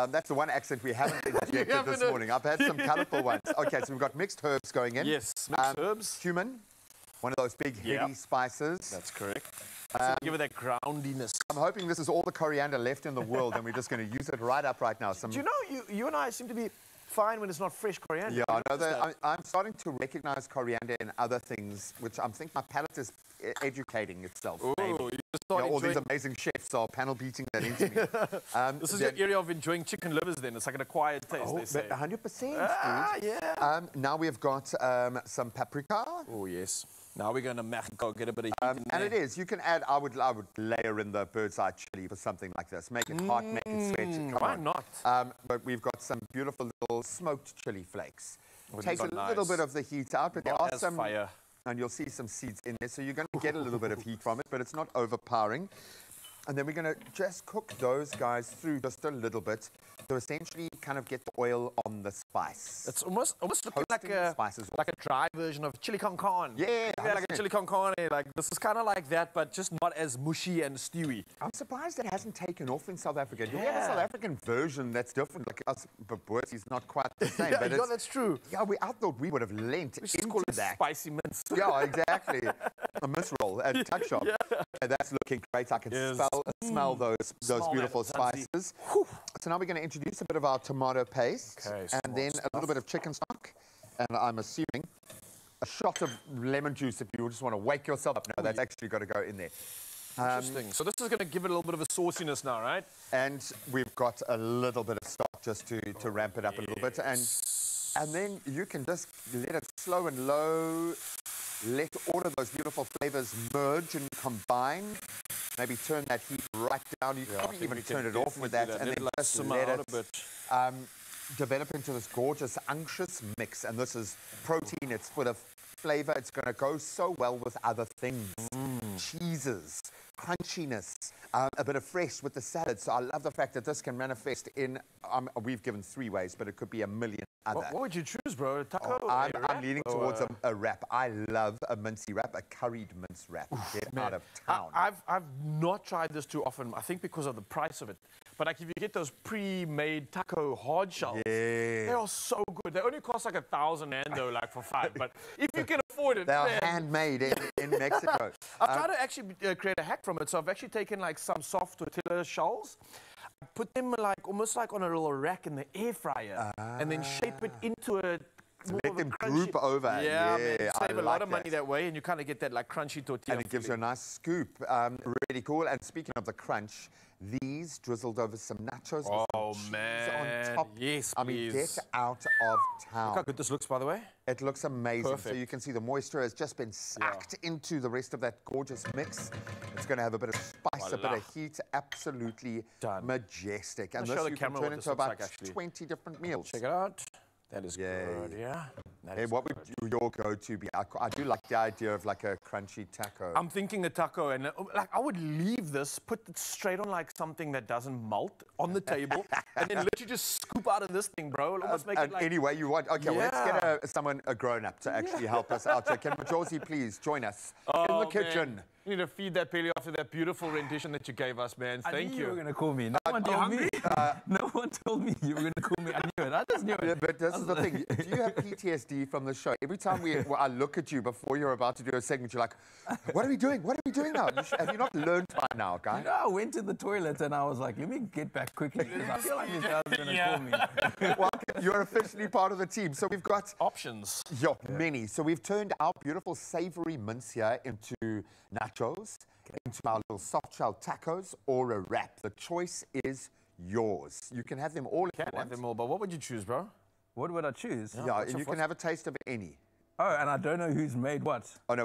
it. That's the one accent we haven't injected this morning. I've had some colourful ones. Okay, so we've got mixed herbs going in. Yes, mixed herbs. Cumin, one of those big heavy spices. That's correct. Give it that groundiness. I'm hoping this is all the coriander left in the world and we're just going to use it right up right now. Do you know, you and I seem to be fine when it's not fresh coriander. Yeah, I know that. I'm starting to recognize coriander in other things, which I think my palate is educating itself. Ooh, all these amazing chefs are panel beating that into me. This is your area of enjoying chicken livers then. It's like an acquired taste, they say. 100%. Yeah. Now we've got some paprika. Oh, yes. Now we're going to Mexico, get a bit of heat in and there. it is. You can add, I would layer in the bird's eye chili for something like this. Make it hot, make it sweat. Why not? But we've got some beautiful little smoked chili flakes. Takes a nice. little bit of the heat out, but there Not are as some... fire. And you'll see some seeds in there, so you're going to get a little bit of heat from it, but it's not overpowering. And then we're going to just cook those guys through just a little bit to essentially kind of get the oil on the spice. It's almost looking like a dry version of chili con carne. Yeah, like a chili con carne. Like this is kind of like that, but just not as mushy and stewy. I'm surprised it hasn't taken off in South Africa. Do we have a South African version that's different? Like us, but Boertjie's is not quite the same. Yeah, but that's true. Yeah, I thought we would have lent into that. Spicy mince. Yeah, exactly. A mince roll at Tuck Shop. Yeah. And that's looking great. I can smell those beautiful spices. So now we're going to introduce a bit of our tomato paste and then a little bit of chicken stock. And I'm assuming a shot of lemon juice if you just want to wake yourself up. No, that's actually got to go in there. Interesting. So this is going to give it a little bit of a sauciness now, right? And we've got a little bit of stock just to ramp it up a little bit. And then you can just let it slow and low. Let all of those beautiful flavors merge and combine. Maybe turn that heat right down. You can probably even turn it off with that and then just let it develop into this gorgeous unctuous mix. And this is protein. It's full of flavor. It's going to go so well with other things. Cheeses, crunchiness, a bit of fresh with the salad. So I love the fact that this can manifest in, we've given 3 ways, but it could be a million other. What would you choose, bro? Taco? I'm leaning towards a wrap. I love a mincy wrap, a curried mince wrap. Get out of town. I've not tried this too often, I think because of the price of it. But like if you get those pre-made taco hard shells, they are so good. They only cost like 1,000 rand though, like for 5. But if you can afford it, they are handmade in Mexico. I've tried to actually create a hack from it. So I've actually taken like some soft tortilla shells, put them like almost like on a little rack in the air fryer, and then shape it into a let them group over. Yeah, man. You I save a lot of like money that way, and you kind of get that like crunchy tortilla. And it gives you a nice scoop. Really cool. And speaking of the crunch, these drizzled over some nachos. Oh, with some man. cheese on top. Yes, I mean, please. get out of town. Look how good this looks, by the way. It looks amazing. Perfect. So you can see the moisture has just been sucked into the rest of that gorgeous mix. It's going to have a bit of spice, a bit of heat. Absolutely majestic. And I'll this show the you can camera turn what into this looks about like, actually. 20 different meals. Check it out. That is good, yeah. Hey, what would your go-to be? I do like the idea of like a crunchy taco. I'm thinking a taco, and like I would leave this, put it straight on like something that doesn't melt on the table, and then literally just scoop out of this thing, bro. Almost make it like any way you want. Okay, well, let's get a grown-up to actually help us out. So can Majosi please join us in the kitchen? Man. You need to feed that belly after that beautiful rendition that you gave us, man. Thank you. You were going to call me. No one told me. No one told me you were going to call me. I knew it. I just knew it. Yeah, but this is the thing. Do you have PTSD from the show? Every time I look at you before you're about to do a segment, you're like, what are we doing? What are we doing now? Have you not learned by now, guy? No, I went to the toilet and I was like, let me get back quickly because I feel like this guy's going to call me. Well, you're officially part of the team. So we've got options. Yeah, many. So we've turned our beautiful savory mince here into nachos, into our little soft shell tacos, or a wrap. The choice is yours. You can have them all if you want. Have them all, but what would you choose, bro? What would I choose? Yeah, and you can have a taste of any. Oh, and I don't know who's made what. Oh, no,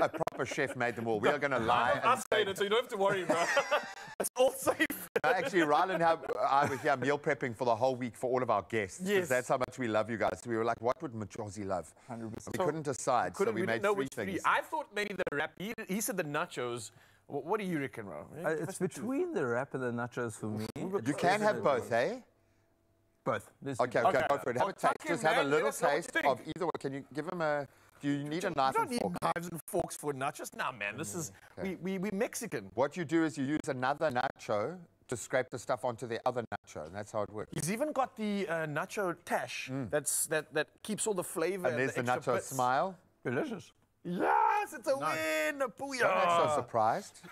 a proper chef made them all. We are going to lie. I've made it, so you don't have to worry, bro. It's all safe. Actually, Rylan and I were here meal prepping for the whole week for all of our guests. Yes. That's how much we love you guys. So we were like, what would Majosi love? 100%. We couldn't decide, so we made three things. I thought maybe the wrap. He said the nachos. What do you reckon, bro? It's between the wrap and the nachos for me. You can have both, eh? Both. Okay, go for it. Have a taste. Just have a little taste of either one. Can you give him a... Do you need a knife and fork? You don't need knives and forks for nachos. Nah, man, this is... Okay. We Mexican. What you do is you use another nacho to scrape the stuff onto the other nacho, and that's how it works. He's even got the nacho tash that keeps all the flavor. And there's the nacho smile. Delicious. Yes, it's a win. Booyah. I'm so surprised.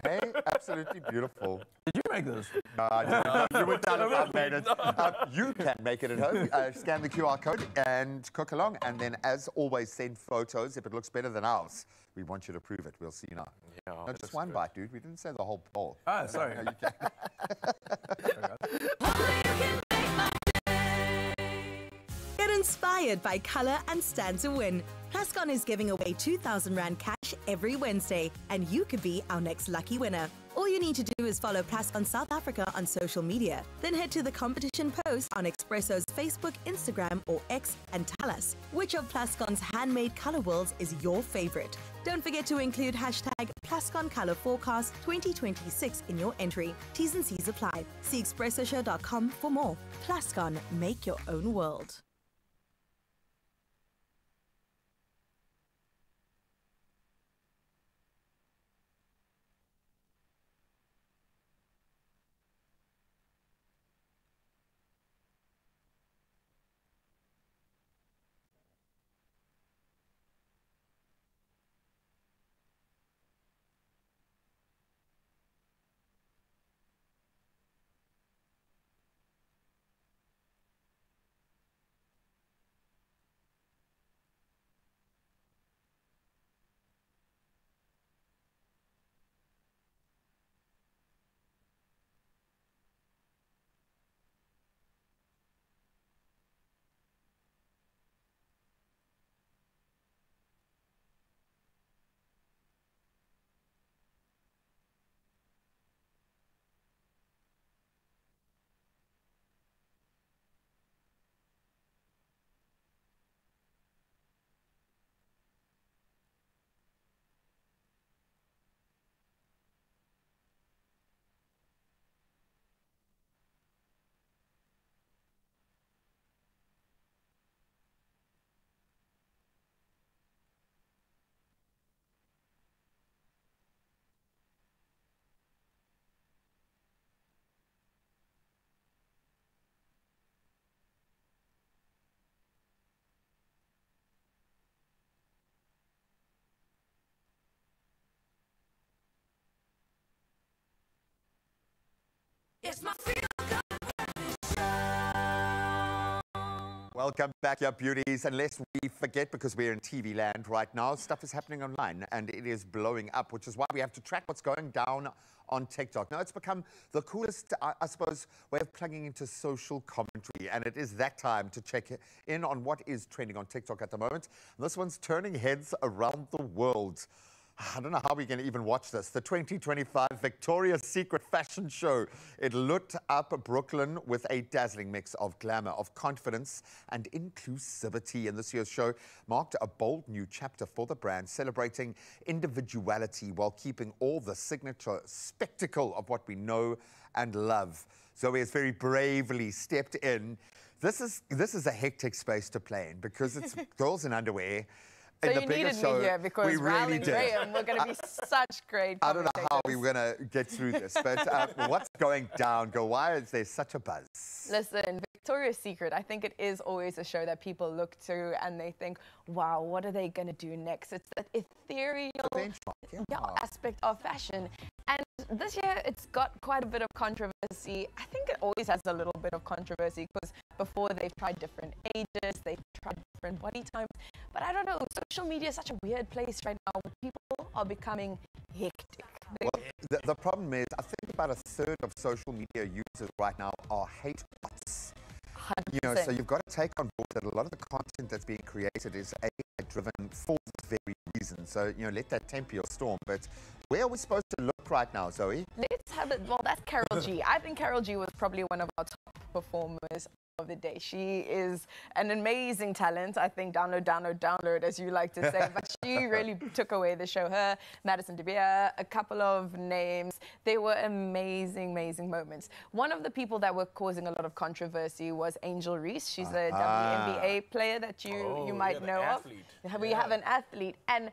Hey, absolutely beautiful. Did you make this? No, I didn't. You would tell if I made it. You can make it at home. Scan the QR code and cook along. And then, as always, send photos. If it looks better than ours, we want you to prove it. We'll see now. Yeah, no, just one bite, dude. We didn't say the whole bowl. Oh, sorry. No, you Get inspired by colour and stand to win. Plascon is giving away 2,000 Rand cash every Wednesday, and you could be our next lucky winner. All you need to do is follow Plascon South Africa on social media. Then head to the competition post on Expresso's Facebook, Instagram, or X and tell us which of Plascon's handmade colour wheels is your favourite. Don't forget to include hashtag Plascon Colour Forecast 2026 in your entry. T's and C's apply. See expressoshow.com for more. Plascon, make your own world. It's my feel good show. Welcome back, your beauties. And lest we forget, because we're in TV land right now, stuff is happening online and it is blowing up, which is why we have to track what's going down on TikTok. Now, it's become the coolest, I suppose, way of plugging into social commentary. And it is that time to check in on what is trending on TikTok at the moment. And this one's turning heads around the world. I don't know how we're going to even watch this. The 2025 Victoria's Secret fashion show. It lit up Brooklyn with a dazzling mix of glamour, of confidence and inclusivity. And this year's show marked a bold new chapter for the brand, celebrating individuality while keeping all the signature spectacle of what we know and love. Zoe has very bravely stepped in. This is a hectic space to play in because it's girls in underwear. So you needed me here because we really and Graham were going to be such great I don't know how we were going to get through this, but what's going down, Go? Why is there such a buzz? Listen, Victoria's Secret, I think it is always a show that people look to and they think, wow, what are they going to do next? It's that ethereal aspect of fashion. And this year, it's got quite a bit of controversy. I think it always has a little bit of controversy because before they've tried different ages, they've tried different body types. But I don't know, social media is such a weird place right now where people are becoming hectic. Well, the problem is, I think about a third of social media users right now are hate bots. 100%. You know, so you've got to take on board that a lot of the content that's being created is AI-driven for this very reason. So, you know, let that temper your storm. But where are we supposed to look right now, Zoe? Let's have it. Well, that's Carol G. I think Carol G was probably one of our top performers of the day. She is an amazing talent. I think download, as you like to say. But she really took away the show. Her, Madison De Beer, a couple of names. They were amazing, amazing moments. One of the people that were causing a lot of controversy was Angel Reese. She's a WNBA player that you might know of. We have an athlete. And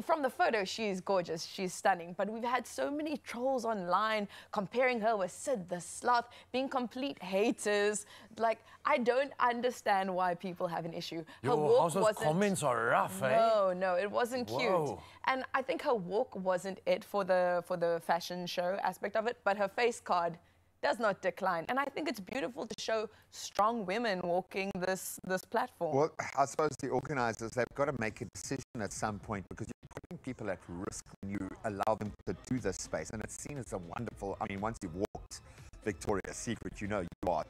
from the photo, she's gorgeous, she's stunning, but we've had so many trolls online comparing her with Sid the Sloth, being complete haters. Like, I don't understand why people have an issue. Her walk those comments are rough, No, it wasn't cute. And I think her walk wasn't it for the fashion show aspect of it, but her face card does not decline. And I think it's beautiful to show strong women walking this platform. Well, I suppose the organizers, they've got to make a decision at some point because you're putting people at risk when you allow them to do this space. And it's seen as a wonderful, I mean, once you've walked Victoria's Secret, you know you are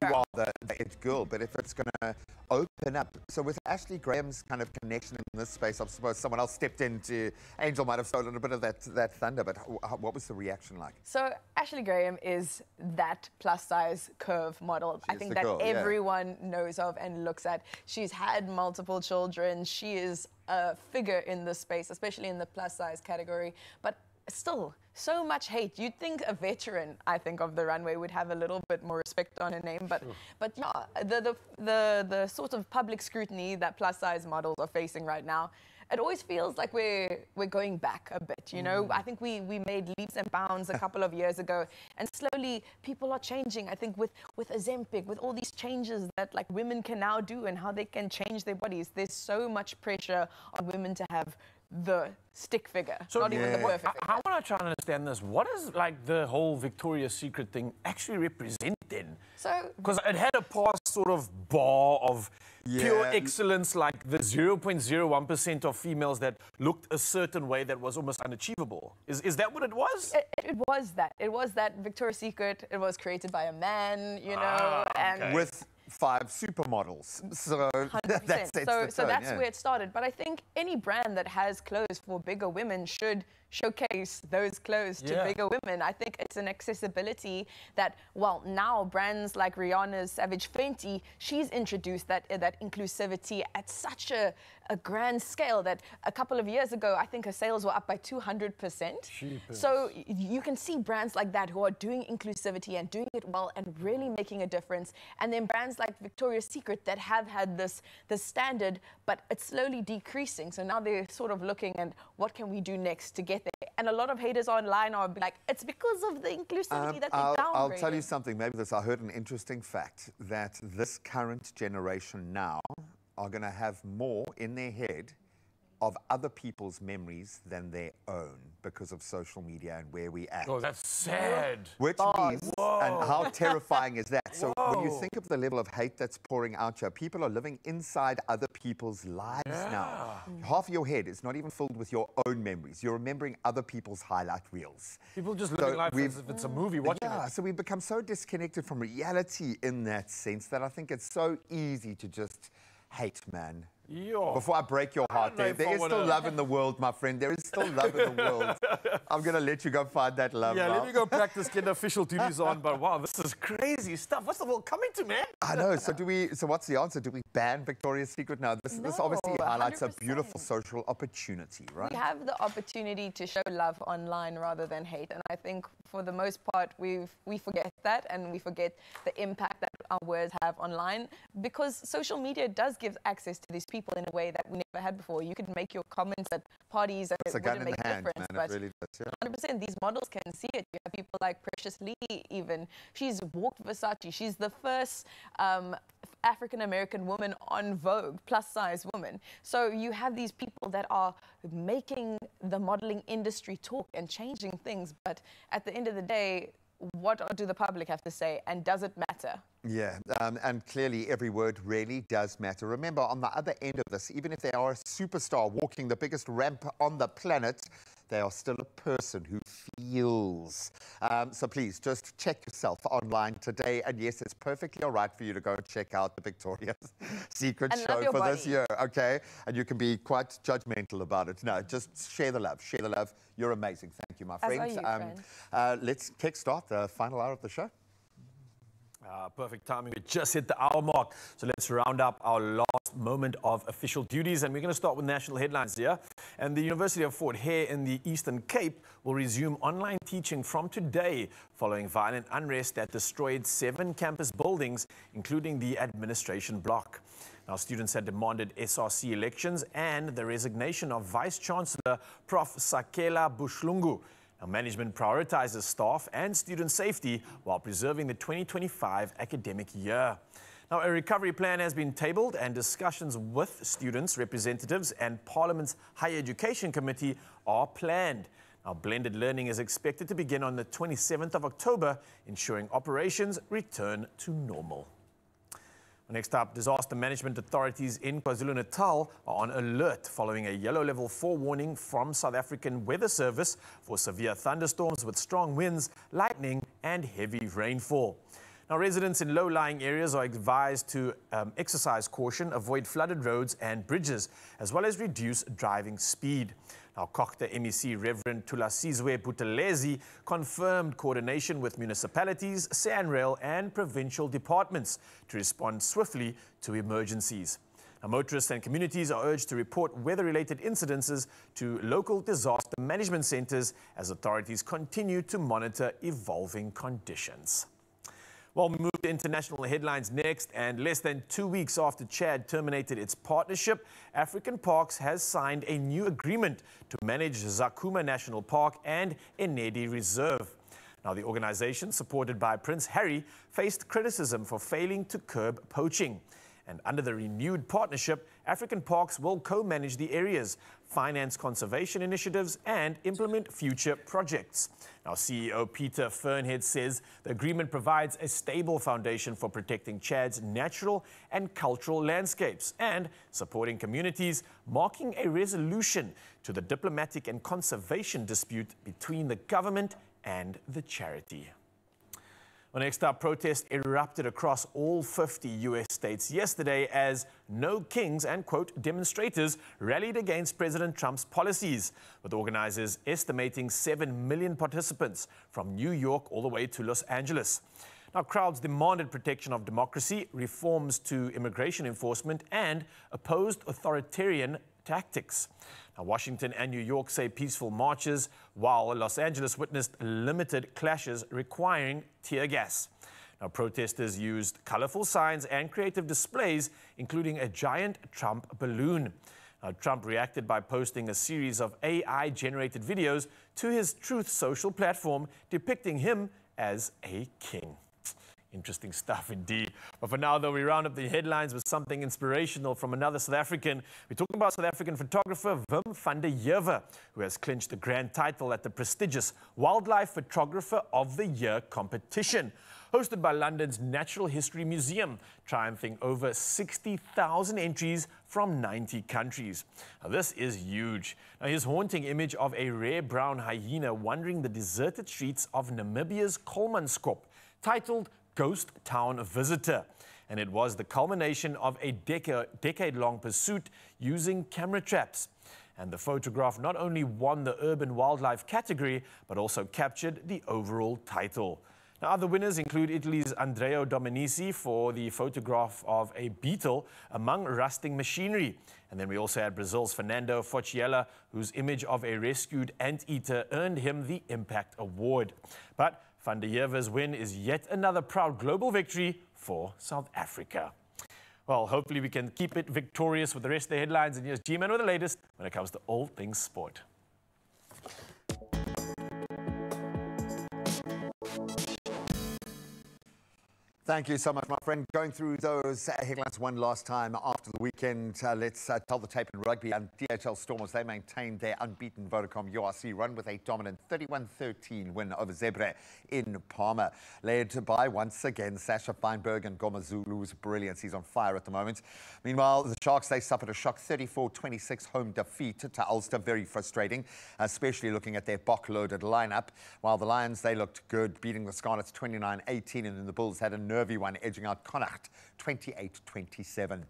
you are the it girl. But if it's going to open up, so with Ashley Graham's kind of connection in this space, I suppose someone else stepped into, Angel might have stolen a bit of that thunder, but what was the reaction like? So Ashley Graham is that plus-size curve model. I think that everyone knows of and looks at. She's had multiple children. She is a figure in this space, especially in the plus-size category. But still, so much hate. You'd think a veteran, I think, of the runway would have a little bit more respect on her name, but yeah, the sort of public scrutiny that plus-size models are facing right now, it always feels like we're going back a bit, you know? I think we made leaps and bounds a couple of years ago, and slowly people are changing. I think with Ozempic, with all these changes that like women can now do and how they can change their bodies, there's so much pressure on women to have the stick figure, not even the perfect figure. I want to try and understand this. What is like the whole Victoria's Secret thing actually represent then? Because it had a past sort of bar of pure excellence, like the 0.01% of females that looked a certain way that was almost unachievable. Is that what it was? It was that. It was that Victoria's Secret. It was created by a man, you know, and with 5 supermodels. So that's it. So that's where it started. But I think any brand that has clothes for bigger women should showcase those clothes to bigger women. I think it's an accessibility that, well, now brands like Rihanna's Savage Fenty, she's introduced that inclusivity at such a grand scale that a couple of years ago, I think her sales were up by 200%. So you can see brands like that who are doing inclusivity and doing it well and really making a difference. And then brands like Victoria's Secret that have had this standard, but it's slowly decreasing. So now they're sort of looking at what can we do next to get there. And a lot of haters online are like, it's because of the inclusivity that they downgraded. I'll tell you something, maybe I heard an interesting fact that this current generation now are going to have more in their head of other people's memories than their own because of social media and where we at. Oh, that's sad. Which means, and how terrifying is that? So when you think of the level of hate that's pouring out here, people are living inside other people's lives now. Half of your head is not even filled with your own memories. You're remembering other people's highlight reels. People just living life as if it's a movie, watching it. So we've become so disconnected from reality in that sense that I think it's so easy to just hate, man. Before I break your heart, there is still love in the world, my friend. There is still love in the world. I'm going to let you go find that love. Yeah, let me go practice, get the official duties on. But wow, this is crazy stuff. What's the world coming to, man? I know. So so what's the answer? Do we ban Victoria's Secret now? This obviously highlights 100%. A beautiful social opportunity, right? We have the opportunity to show love online rather than hate. And I think for the most part, we forget that, and we forget the impact that our words have online, because social media does give access to these people in a way that we never had before. You could make your comments at parties and it's it wouldn't make a difference. Man, it really does, yeah. 100%, these models can see it. You have people like Precious Lee even. She's walked Versace. She's the first African-American woman on Vogue, plus-size woman. So you have these people that are making the modeling industry talk and changing things. But at the end of the day, what do the public have to say, and does it matter? Yeah, and clearly every word really does matter. Remember, on the other end of this, even if they are a superstar walking the biggest ramp on the planet, they are still a person who feels. So please, just check yourself online today. And yes, it's perfectly all right for you to go and check out the Victoria's Secret show for this year, okay? And you can be quite judgmental about it. No, just share the love. Share the love. You're amazing. Thank you, my friends. Let's kickstart the final hour of the show. Perfect timing. We just hit the hour mark. So let's round up our last moment of official duties. And we're going to start with national headlines here. And the University of Fort Hare in the Eastern Cape will resume online teaching from today following violent unrest that destroyed 7 campus buildings, including the administration block. Now, students had demanded SRC elections and the resignation of Vice-Chancellor Prof. Sakela Bushlungu. Now, management prioritizes staff and student safety while preserving the 2025 academic year. Now, a recovery plan has been tabled and discussions with students, representatives and Parliament's Higher Education Committee are planned. Now, blended learning is expected to begin on the 27th of October, ensuring operations return to normal. Next up, disaster management authorities in KwaZulu-Natal are on alert following a yellow level 4 warning from South African Weather Service for severe thunderstorms with strong winds, lightning and heavy rainfall. Now, residents in low-lying areas are advised to exercise caution, avoid flooded roads and bridges, as well as reduce driving speed. Now, Kokta MEC Reverend Thulasizwe Buthelezi confirmed coordination with municipalities, SANRail and provincial departments to respond swiftly to emergencies. Now, motorists and communities are urged to report weather-related incidences to local disaster management centres as authorities continue to monitor evolving conditions. Well, we move to international headlines next, and less than 2 weeks after Chad terminated its partnership, African Parks has signed a new agreement to manage Zakuma National Park and Enedi Reserve. Now, the organization, supported by Prince Harry, faced criticism for failing to curb poaching. And under the renewed partnership, African Parks will co-manage the areas, finance conservation initiatives, and implement future projects. Now, CEO Peter Fernhead says the agreement provides a stable foundation for protecting Chad's natural and cultural landscapes and supporting communities, marking a resolution to the diplomatic and conservation dispute between the government and the charity. Well, next up, protests erupted across all 50 U.S. states yesterday as no kings and, quote, demonstrators rallied against President Trump's policies, with organizers estimating 7 million participants from New York all the way to Los Angeles. Now, crowds demanded protection of democracy, reforms to immigration enforcement, and opposed authoritarian tactics. Now, Washington and New York say peaceful marches, while Los Angeles witnessed limited clashes requiring tear gas. Now, protesters used colorful signs and creative displays, including a giant Trump balloon. Now, Trump reacted by posting a series of AI-generated videos to his Truth Social platform depicting him as a king. Interesting stuff indeed. But for now, though, we round up the headlines with something inspirational from another South African. We're talking about South African photographer Wim van der Heever, who has clinched the grand title at the prestigious Wildlife Photographer of the Year competition, hosted by London's Natural History Museum, triumphing over 60,000 entries from 90 countries. Now, this is huge. Now, his haunting image of a rare brown hyena wandering the deserted streets of Namibia's Kolmanskop, titled Ghost Town Visitor. And it was the culmination of a decade-long pursuit using camera traps. And the photograph not only won the urban wildlife category, but also captured the overall title. Now, other winners include Italy's Andrea Dominici for the photograph of a beetle among rusting machinery. And then we also had Brazil's Fernando Focciella, whose image of a rescued anteater earned him the Impact Award. But van der Heever's win is yet another proud global victory for South Africa. Well, hopefully we can keep it victorious with the rest of the headlines. And here's G-Man with the latest when it comes to all things sport. Thank you so much, my friend. Going through those headlines one last time after the weekend, let's tell the tape in rugby. And DHL Stormers, they maintained their unbeaten Vodacom URC run with a dominant 31-13 win over Zebre in Palmer, led by, once again, Sasha Feinberg and Goma Zulu's brilliance. He's on fire at the moment. Meanwhile, the Sharks, they suffered a shock 34-26 home defeat to Ulster. Very frustrating, especially looking at their Bok-loaded lineup. While the Lions, they looked good, beating the Scarlets 29-18, and then the Bulls had a nervy one, edging out Connacht 28-27.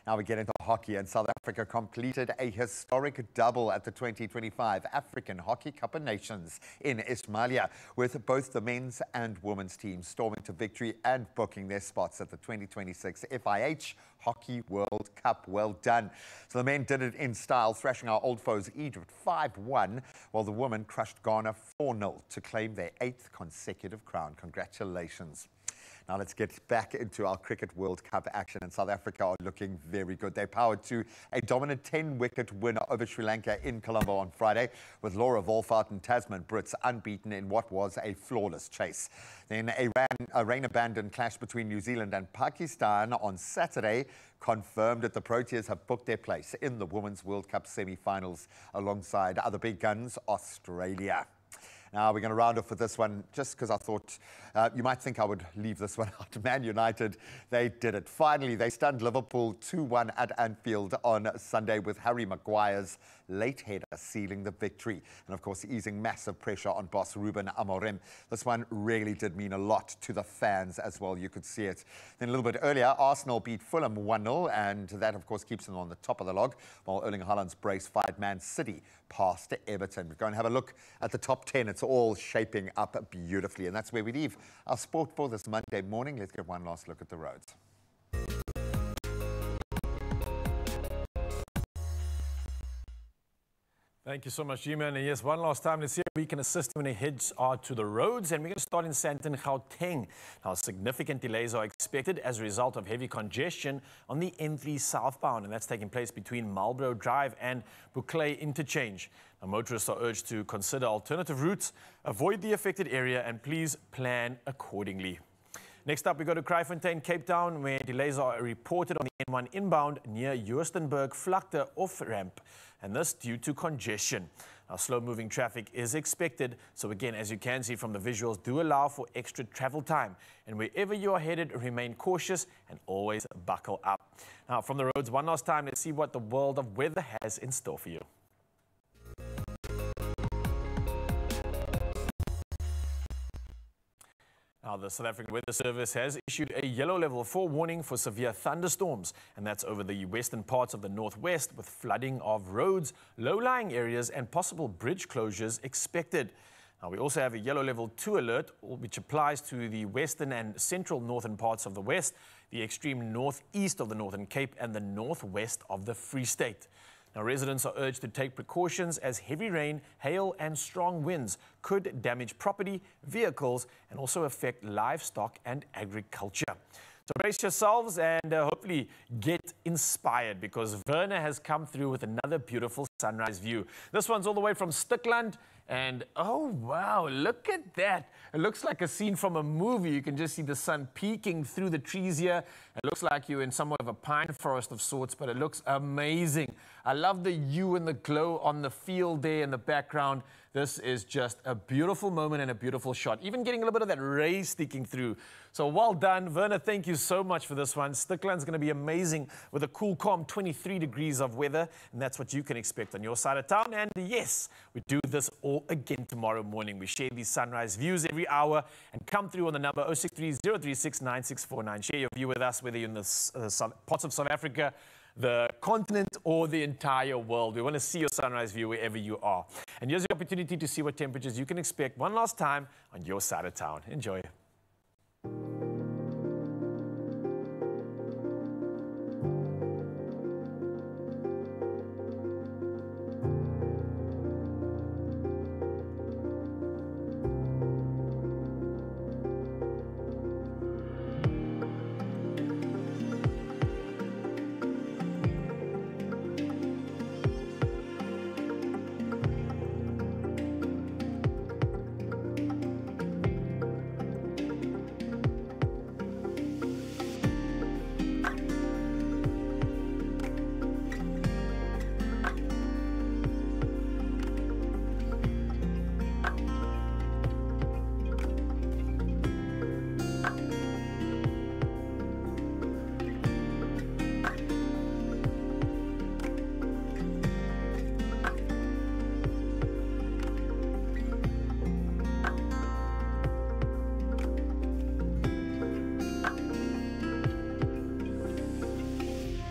Now we get into hockey, and South Africa completed a historic double at the 2025 African Hockey Cup of Nations in Ismailia, with both the men's and women's teams storming to victory and booking their spots at the 2026 FIH Hockey World Cup. Well done. So the men did it in style, thrashing our old foes Egypt 5-1, while the women crushed Ghana 4-0 to claim their 8th consecutive crown. Congratulations. Now let's get back into our Cricket World Cup action, and South Africa are looking very good. They powered to a dominant 10-wicket win over Sri Lanka in Colombo on Friday, with Laura Wolfart and Tasman Brits unbeaten in what was a flawless chase. Then a rain-abandoned clash between New Zealand and Pakistan on Saturday confirmed that the Proteas have booked their place in the Women's World Cup semi-finals alongside other big guns, Australia. Now, we're going to round off with this one, just because I thought you might think I would leave this one out. Man United, they did it. Finally, they stunned Liverpool 2-1 at Anfield on Sunday, with Harry Maguire's late header sealing the victory. And, of course, easing massive pressure on boss Ruben Amorim. This one really did mean a lot to the fans as well. You could see it. Then a little bit earlier, Arsenal beat Fulham 1-0, and that, of course, keeps them on the top of the log, while Erling Haaland's brace fired Man City past Everton. We're going to have a look at the top 10. It's all shaping up beautifully, and that's where we leave our sport for this Monday morning. Let's get one last look at the roads. Thank you so much, G-Man. And yes, one last time, let's see how we can assist when it heads to the roads. And we're going to start in Sandton, Gauteng. Now, significant delays are expected as a result of heavy congestion on the N3 southbound, and that's taking place between Marlborough Drive and Buccleuch Interchange. Now, motorists are urged to consider alternative routes, avoid the affected area, and please plan accordingly. Next up, we go to Kraaifontein, Cape Town, where delays are reported on the N1 inbound near Joostenburg Vlakte off-ramp, and this due to congestion. Now, slow-moving traffic is expected, so again, as you can see from the visuals, do allow for extra travel time. And wherever you are headed, remain cautious and always buckle up. Now, from the roads, one last time, let's see what the world of weather has in store for you. Now, the South African Weather Service has issued a yellow level 4 warning for severe thunderstorms, and that's over the western parts of the northwest, with flooding of roads, low-lying areas, and possible bridge closures expected. Now, we also have a yellow level 2 alert, which applies to the western and central northern parts of the west, the extreme northeast of the Northern Cape, and the northwest of the Free State. Now, residents are urged to take precautions as heavy rain, hail, and strong winds could damage property, vehicles, and also affect livestock and agriculture. So brace yourselves and hopefully get inspired, because Werner has come through with another beautiful sunrise view. This one's all the way from Stikland. And oh wow, look at that. It looks like a scene from a movie. You can just see the sun peeking through the trees here. It looks like you're in somewhat of a pine forest of sorts, but it looks amazing. I love the hue and the glow on the field there in the background. This is just a beautiful moment and a beautiful shot. Even getting a little bit of that ray sticking through. So well done. Werner, thank you so much for this one. Stikland's going to be amazing with a cool, calm 23 degrees of weather. And that's what you can expect on your side of town. And yes, we do this all again tomorrow morning. We share these sunrise views every hour and come through on the number 063-036-9649. Share your view with us, whether you're in the parts of South Africa, the continent, or the entire world. We want to see your sunrise view wherever you are. And here's the opportunity to see what temperatures you can expect one last time on your side of town. Enjoy.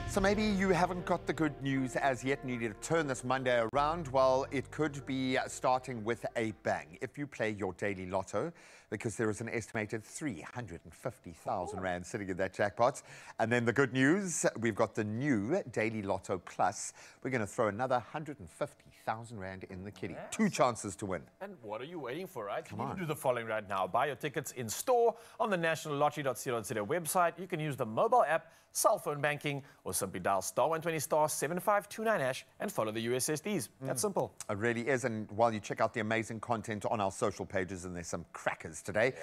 So maybe you haven't got the good news as yet and you need to turn this Monday around. Well, it could be starting with a bang if you play your daily lotto, because there is an estimated 350,000 Rand sitting in that jackpot. And then the good news, we've got the new Daily Lotto Plus. We're going to throw another 150,000 Rand in the kitty. Yes. 2 chances to win. And what are you waiting for, right? Come you need on. to do the following right now. Buy your tickets in store on the nationallottery.co.za website. You can use the mobile app, cell phone banking, or simply dial *120 *7529# and follow the USSDs. That's simple. It really is. And while you check out the amazing content on our social pages, and there's some crackers today,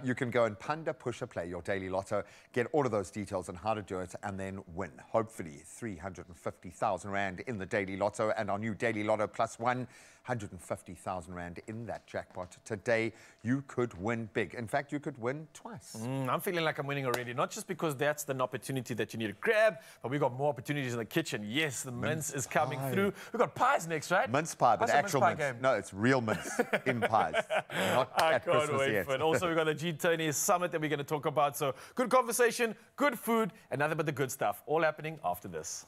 you can go and push or play your daily lotto, get all of those details on how to do it, and then win. Hopefully 350,000 Rand in the daily lotto, and our new Daily Lotto Plus One, 150,000 Rand in that jackpot. Today, you could win big. In fact, you could win twice. I'm feeling like I'm winning already, not just because that's an opportunity that you need to grab, but we've got more opportunities in the kitchen. Yes, the mince is coming through. We've got pies next, right? Mince pie, but actual mince. Game? No, it's real mince in pies. Not at Christmas yet. For it. Also, we've got the G20 Summit that we're going to talk about. So good conversation, good food, and nothing but the good stuff. All happening after this.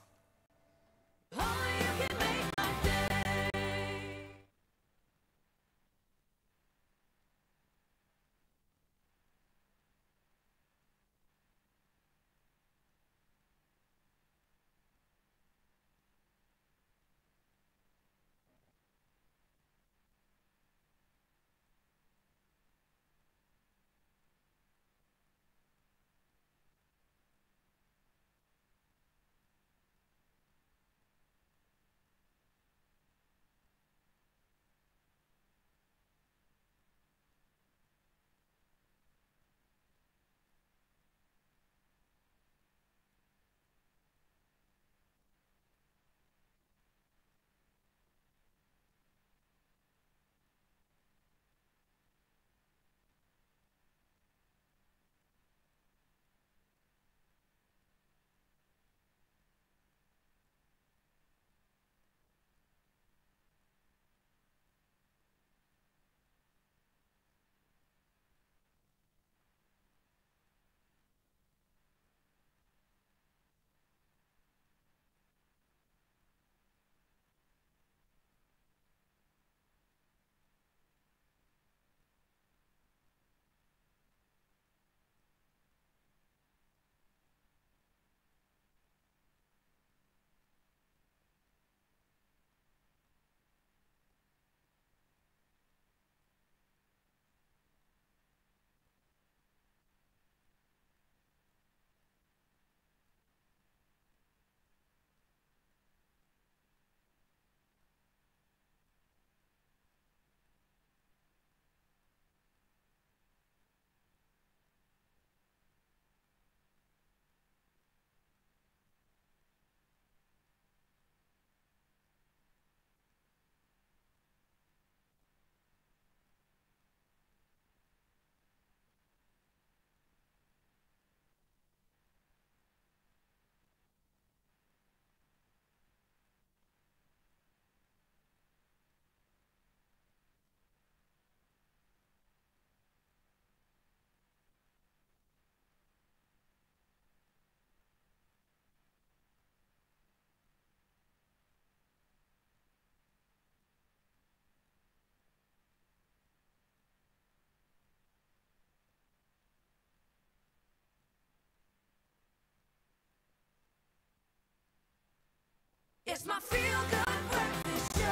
It's my feel-good breakfast show.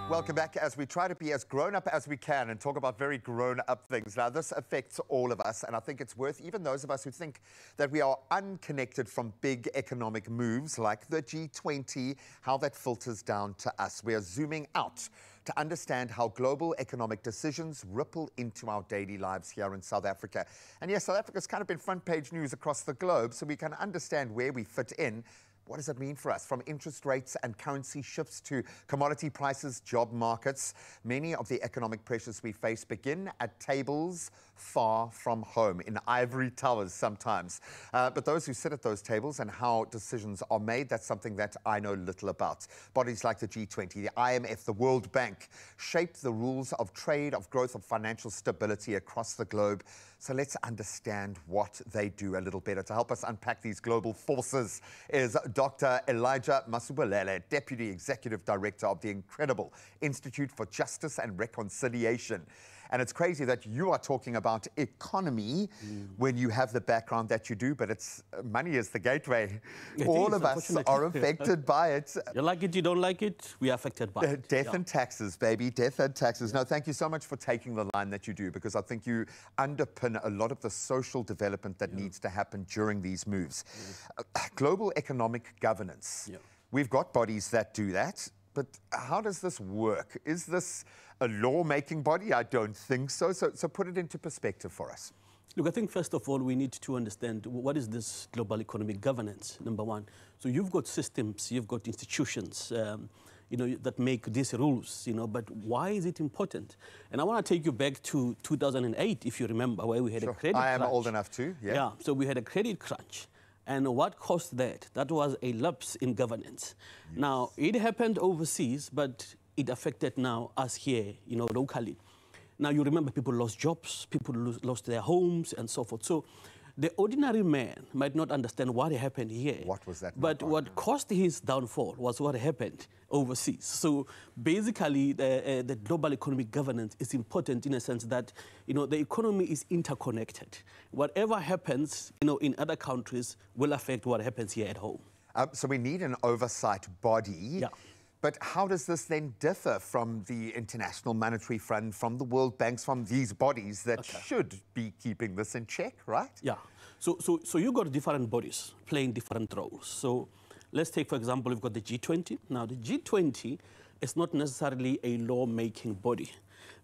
Welcome back as we try to be as grown-up as we can and talk about very grown-up things. Now, this affects all of us, and I think it's worth even those of us who think that we are unconnected from big economic moves like the G20, how that filters down to us. We are zooming out to understand how global economic decisions ripple into our daily lives here in South Africa. And yes, South Africa's kind of been front-page news across the globe, so we can understand where we fit in. What does it mean for us? From interest rates and currency shifts to commodity prices, job markets, many of the economic pressures we face begin at tables far from home, in ivory towers sometimes. But those who sit at those tables and how decisions are made, that's something that I know little about. Bodies like the G20, the IMF, the World Bank shape the rules of trade, of growth, of financial stability across the globe. So let's understand what they do a little better. To help us unpack these global forces is Dr. Elijah Masubulele, Deputy Executive Director of the incredible Institute for Justice and Reconciliation. And it's crazy that you are talking about economy when you have the background that you do, but it's money is the gateway. All of us are affected by it. You like it, you don't like it, we are affected by it. Death and taxes, baby, death and taxes. No, thank you so much for taking the line that you do, because I think you underpin a lot of the social development that needs to happen during these moves. Global economic governance. We've got bodies that do that, but how does this work? Is this a law-making body? I don't think so. So put it into perspective for us. Look, I think first of all, we need to understand what is this global economic governance, number one. So you've got systems, you've got institutions, that make these rules, but why is it important? And I want to take you back to 2008, if you remember, where we had a credit crunch. I am old enough too, Yeah, so we had a credit crunch. And what caused that? That was a lapse in governance. Yes. Now, it happened overseas, but it affected now us here, locally. Now, you remember people lost jobs, people lost their homes, and so forth. So the ordinary man might not understand what happened here. What was that? But what caused his downfall was what happened overseas. So basically, the global economic governance is important in a sense that, the economy is interconnected. Whatever happens, in other countries will affect what happens here at home. So we need an oversight body. Yeah. But how does this then differ from the International Monetary Fund, from the World Banks, from these bodies that should be keeping this in check, right? Yeah. So you've got different bodies playing different roles. So let's take, for example, we've got the G20. Now, the G20 is not necessarily a law-making body,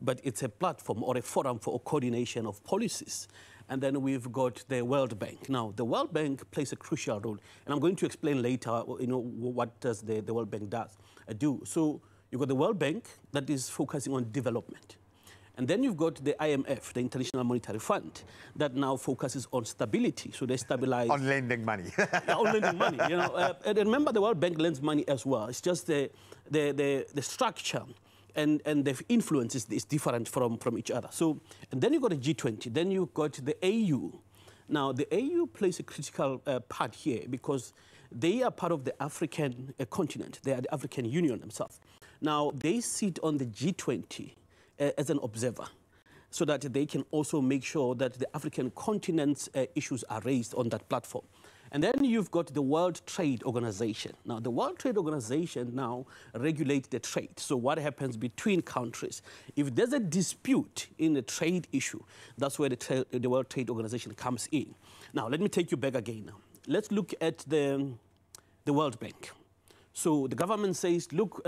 but it's a platform or a forum for coordination of policies. And then we've got the World Bank. Now, the World Bank plays a crucial role, and I'm going to explain later, what does the World Bank do. So you've got the World Bank that is focusing on development. And then you've got the IMF, the International Monetary Fund, that now focuses on stability. So they stabilize... on lending money. On lending money. And remember, the World Bank lends money as well. It's just the structure and the influence is different from each other. So, and then you've got the G20. Then you've got the AU. Now, the AU plays a critical part here because they are part of the African continent. They are the African Union themselves. Now, they sit on the G20 as an observer so that they can also make sure that the African continent's issues are raised on that platform. And then you've got the World Trade Organization. Now, the World Trade Organization now regulates the trade. So what happens between countries? If there's a dispute in a trade issue, that's where the World Trade Organization comes in. Now, let me take you back again now. Let's look at the World Bank. So the government says, look,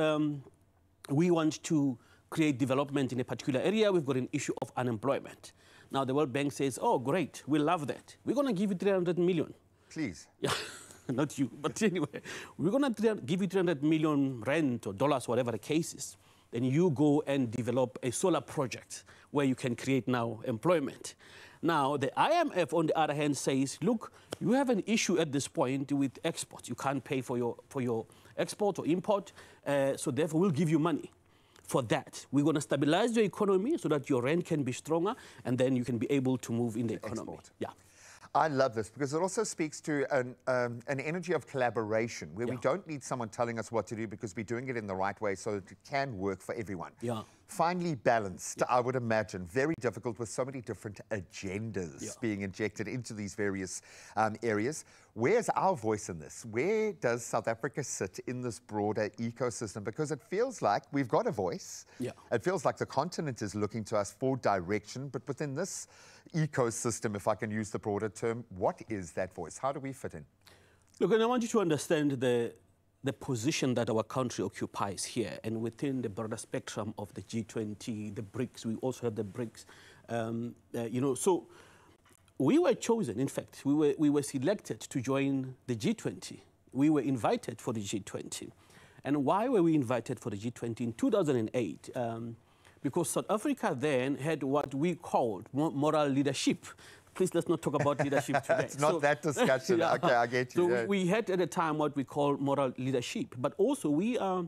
we want to create development in a particular area. We've got an issue of unemployment. Now, the World Bank says, oh, great, we love that. We're going to give you 300 million. Please. Yeah, not you. But anyway, we're going to give you 300 million rand or dollars, whatever the case is. Then you go and develop a solar project where you can create now employment. Now, the IMF, on the other hand, says, look, you have an issue at this point with exports. You can't pay for your export or import, so therefore we'll give you money for that. We're going to stabilize your economy so that your rand can be stronger, and then you can be able to move in the economy. Export. Yeah. I love this because it also speaks to an energy of collaboration where we don't need someone telling us what to do because we're doing it in the right way so that it can work for everyone. Yeah. finely balanced, I would imagine. Very difficult with so many different agendas being injected into these various areas. Where's our voice in this? Where does South Africa sit in this broader ecosystem? Because it feels like we've got a voice. Yeah. It feels like the continent is looking to us for direction, but within this ecosystem, if I can use the broader term, what is that voice? How do we fit in? Look, and I want you to understand the position that our country occupies here, and within the broader spectrum of the G20, the BRICS, we also have the BRICS, you know, so we were chosen, in fact, we were selected to join the G20. We were invited for the G20. And why were we invited for the G20? In 2008, because South Africa then had what we called moral leadership. Please, let's not talk about leadership today. It's not that discussion. Yeah. Okay, I get you. So we had at the time what we call moral leadership, but also we are,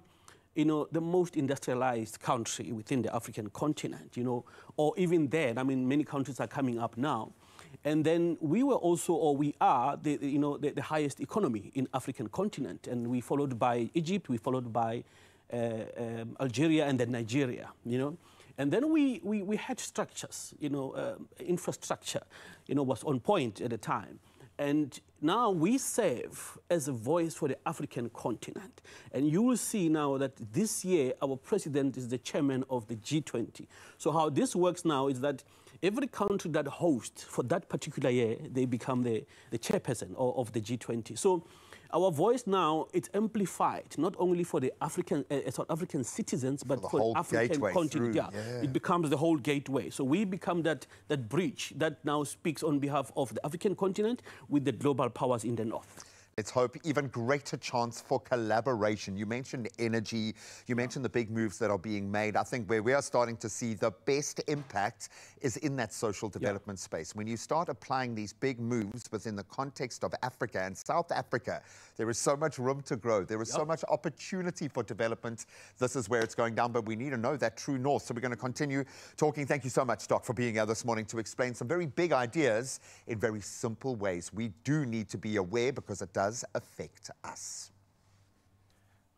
you know, the most industrialized country within the African continent, you know, or even then, I mean, many countries are coming up now. And then we were also, or we are, the highest economy in African continent, and we followed by Egypt, we followed by Algeria, and then Nigeria, you know. And then we had structures, you know, infrastructure, you know, was on point at the time. And now we serve as a voice for the African continent. And you will see now that this year our president is the chairman of the G20. So how this works now is that every country that hosts for that particular year, they become the chairperson of the G20. So our voice now, it's amplified, not only for the South African citizens, but for the African continent. Yeah. It becomes the whole gateway. So we become that bridge that now speaks on behalf of the African continent with the global powers in the north. Let's hope even greater chance for collaboration. You mentioned energy, you mentioned the big moves that are being made. I think where we are starting to see the best impact is in that social development space. When you start applying these big moves within the context of Africa and South Africa, there is so much room to grow. There is so much opportunity for development. This is where it's going down, but we need to know that true north. So we're going to continue talking. Thank you so much, Doc, for being here this morning to explain some very big ideas in very simple ways. We do need to be aware because it does affect us.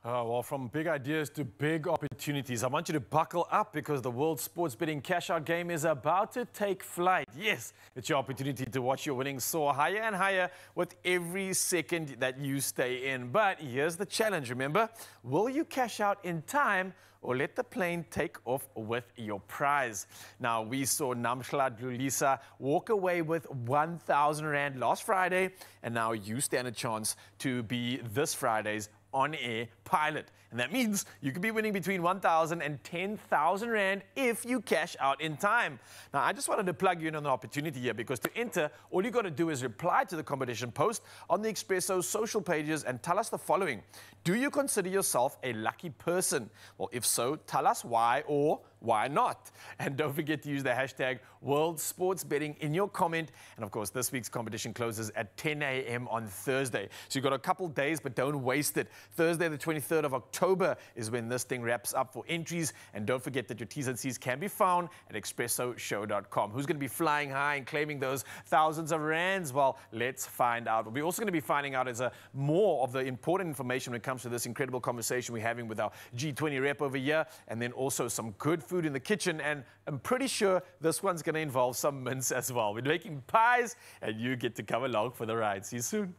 Oh, well, from big ideas to big opportunities. I want you to buckle up because the World Sports Betting Cash-Out game is about to take flight. Yes, it's your opportunity to watch your winnings soar higher and higher with every second that you stay in. But here's the challenge, remember? Will you cash out in time or let the plane take off with your prize? Now, we saw Namhla Dlulisa walk away with 1,000 Rand last Friday, and now you stand a chance to be this Friday's on-air pilot. And that means you could be winning between 1,000 and 10,000 Rand if you cash out in time. Now, I just wanted to plug you in on the opportunity here because to enter, all you got to do is reply to the competition post on the Expresso social pages and tell us the following. Do you consider yourself a lucky person? Well, if so, tell us why or why not? And don't forget to use the hashtag World Sports Betting in your comment. And of course, this week's competition closes at 10 a.m. on Thursday. So you've got a couple days, but don't waste it. Thursday, the 23rd of October is when this thing wraps up for entries. And don't forget that your T's and C's can be found at expressoshow.com. Who's going to be flying high and claiming those thousands of rands? Well, let's find out. We're also going to be finding out more of the important information when it comes to this incredible conversation we're having with our G20 rep over here, and then also some good food in the kitchen, and I'm pretty sure this one's going to involve some mince as well. We're making pies, and you get to come along for the ride. See you soon.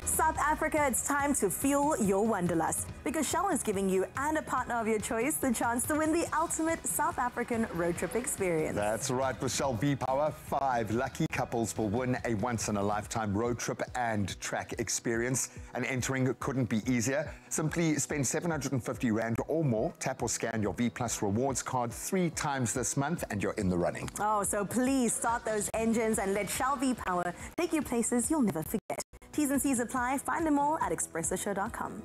South Africa, it's time to fuel your wanderlust because Shell is giving you and a partner of your choice the chance to win the ultimate South African road trip experience. That's right. With Shell V-Power, 5 lucky couples will win a once-in-a-lifetime road trip and track experience. And entering couldn't be easier. Simply spend 750 Rand or more, tap or scan your V Plus rewards card 3 times this month, and you're in the running. Oh, so please start those engines and let Shell V-Power take you places you'll never forget. T's and C's apply. Find them all at expressoshow.com.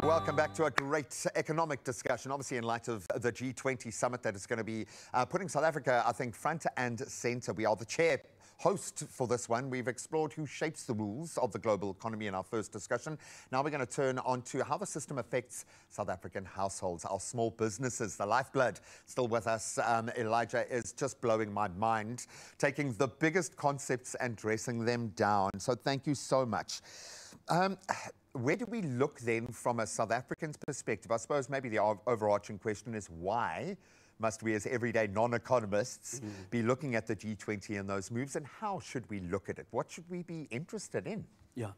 Welcome back to a great economic discussion, obviously in light of the G20 summit that is going to be putting South Africa, I think, front and centre. We are the chair host for this one. We've explored who shapes the rules of the global economy in our first discussion. Now we're going to turn on to how the system affects South African households, our small businesses, the lifeblood. Still with us, Elijah is just blowing my mind, taking the biggest concepts and dressing them down. So thank you so much. Where do we look then from a South African's perspective? I suppose maybe the overarching question is why must we as everyday non-economists be looking at the G20 and those moves, and how should we look at it? What should we be interested in? Yeah.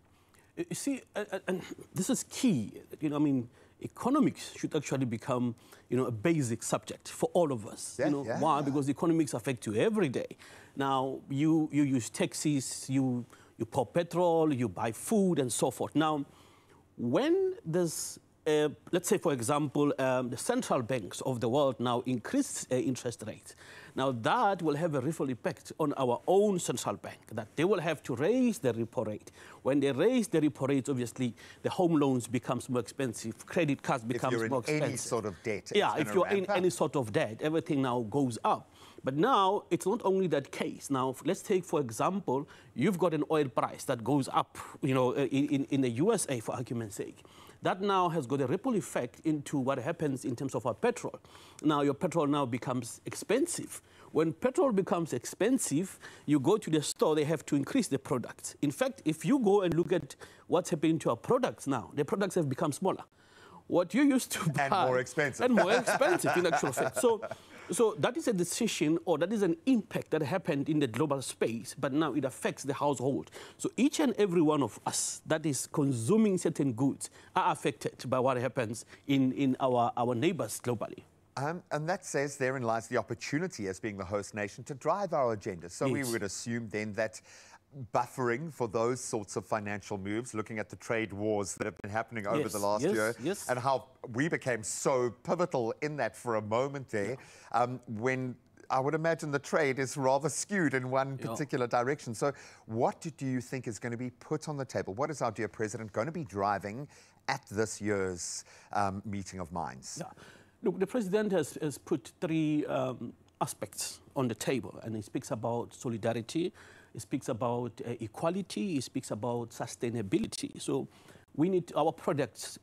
You see, and this is key. You know, I mean, economics should actually become, you know, a basic subject for all of us. Yeah, you know, why? Because economics affect you every day. Now, you use taxis, you pour petrol, you buy food, and so forth. Now, when there's, let's say, for example, the central banks of the world now increase interest rates, now that will have a ripple effect on our own central bank, that they will have to raise the repo rate. When they raise the repo rate, obviously, the home loans becomes more expensive, credit cards becomes more expensive. If you're in any sort of debt. Yeah, if you're in any sort of debt, everything now goes up. But now, it's not only that case. Now, let's take, for example, you've got an oil price that goes up, you know, in the USA, for argument's sake. That now has got a ripple effect into what happens in terms of our petrol. Now, your petrol now becomes expensive. When petrol becomes expensive, you go to the store, they have to increase the products. In fact, if you go and look at what's happening to our products now, the products have become smaller. What you used to buy... And more expensive. And more expensive, in actual fact. So that is a decision, or that is an impact that happened in the global space, but now it affects the household. So each and every one of us that is consuming certain goods are affected by what happens in our neighbors globally. And that says therein lies the opportunity as being the host nation to drive our agenda. So we would assume then that buffering for those sorts of financial moves, looking at the trade wars that have been happening over the last year, and how we became so pivotal in that for a moment there, when I would imagine the trade is rather skewed in one particular direction. So what do you think is going to be put on the table? What is our dear president going to be driving at this year's meeting of minds? Yeah. Look, the president has put three aspects on the table, and he speaks about solidarity, he speaks about equality, he speaks about sustainability. So we need our projects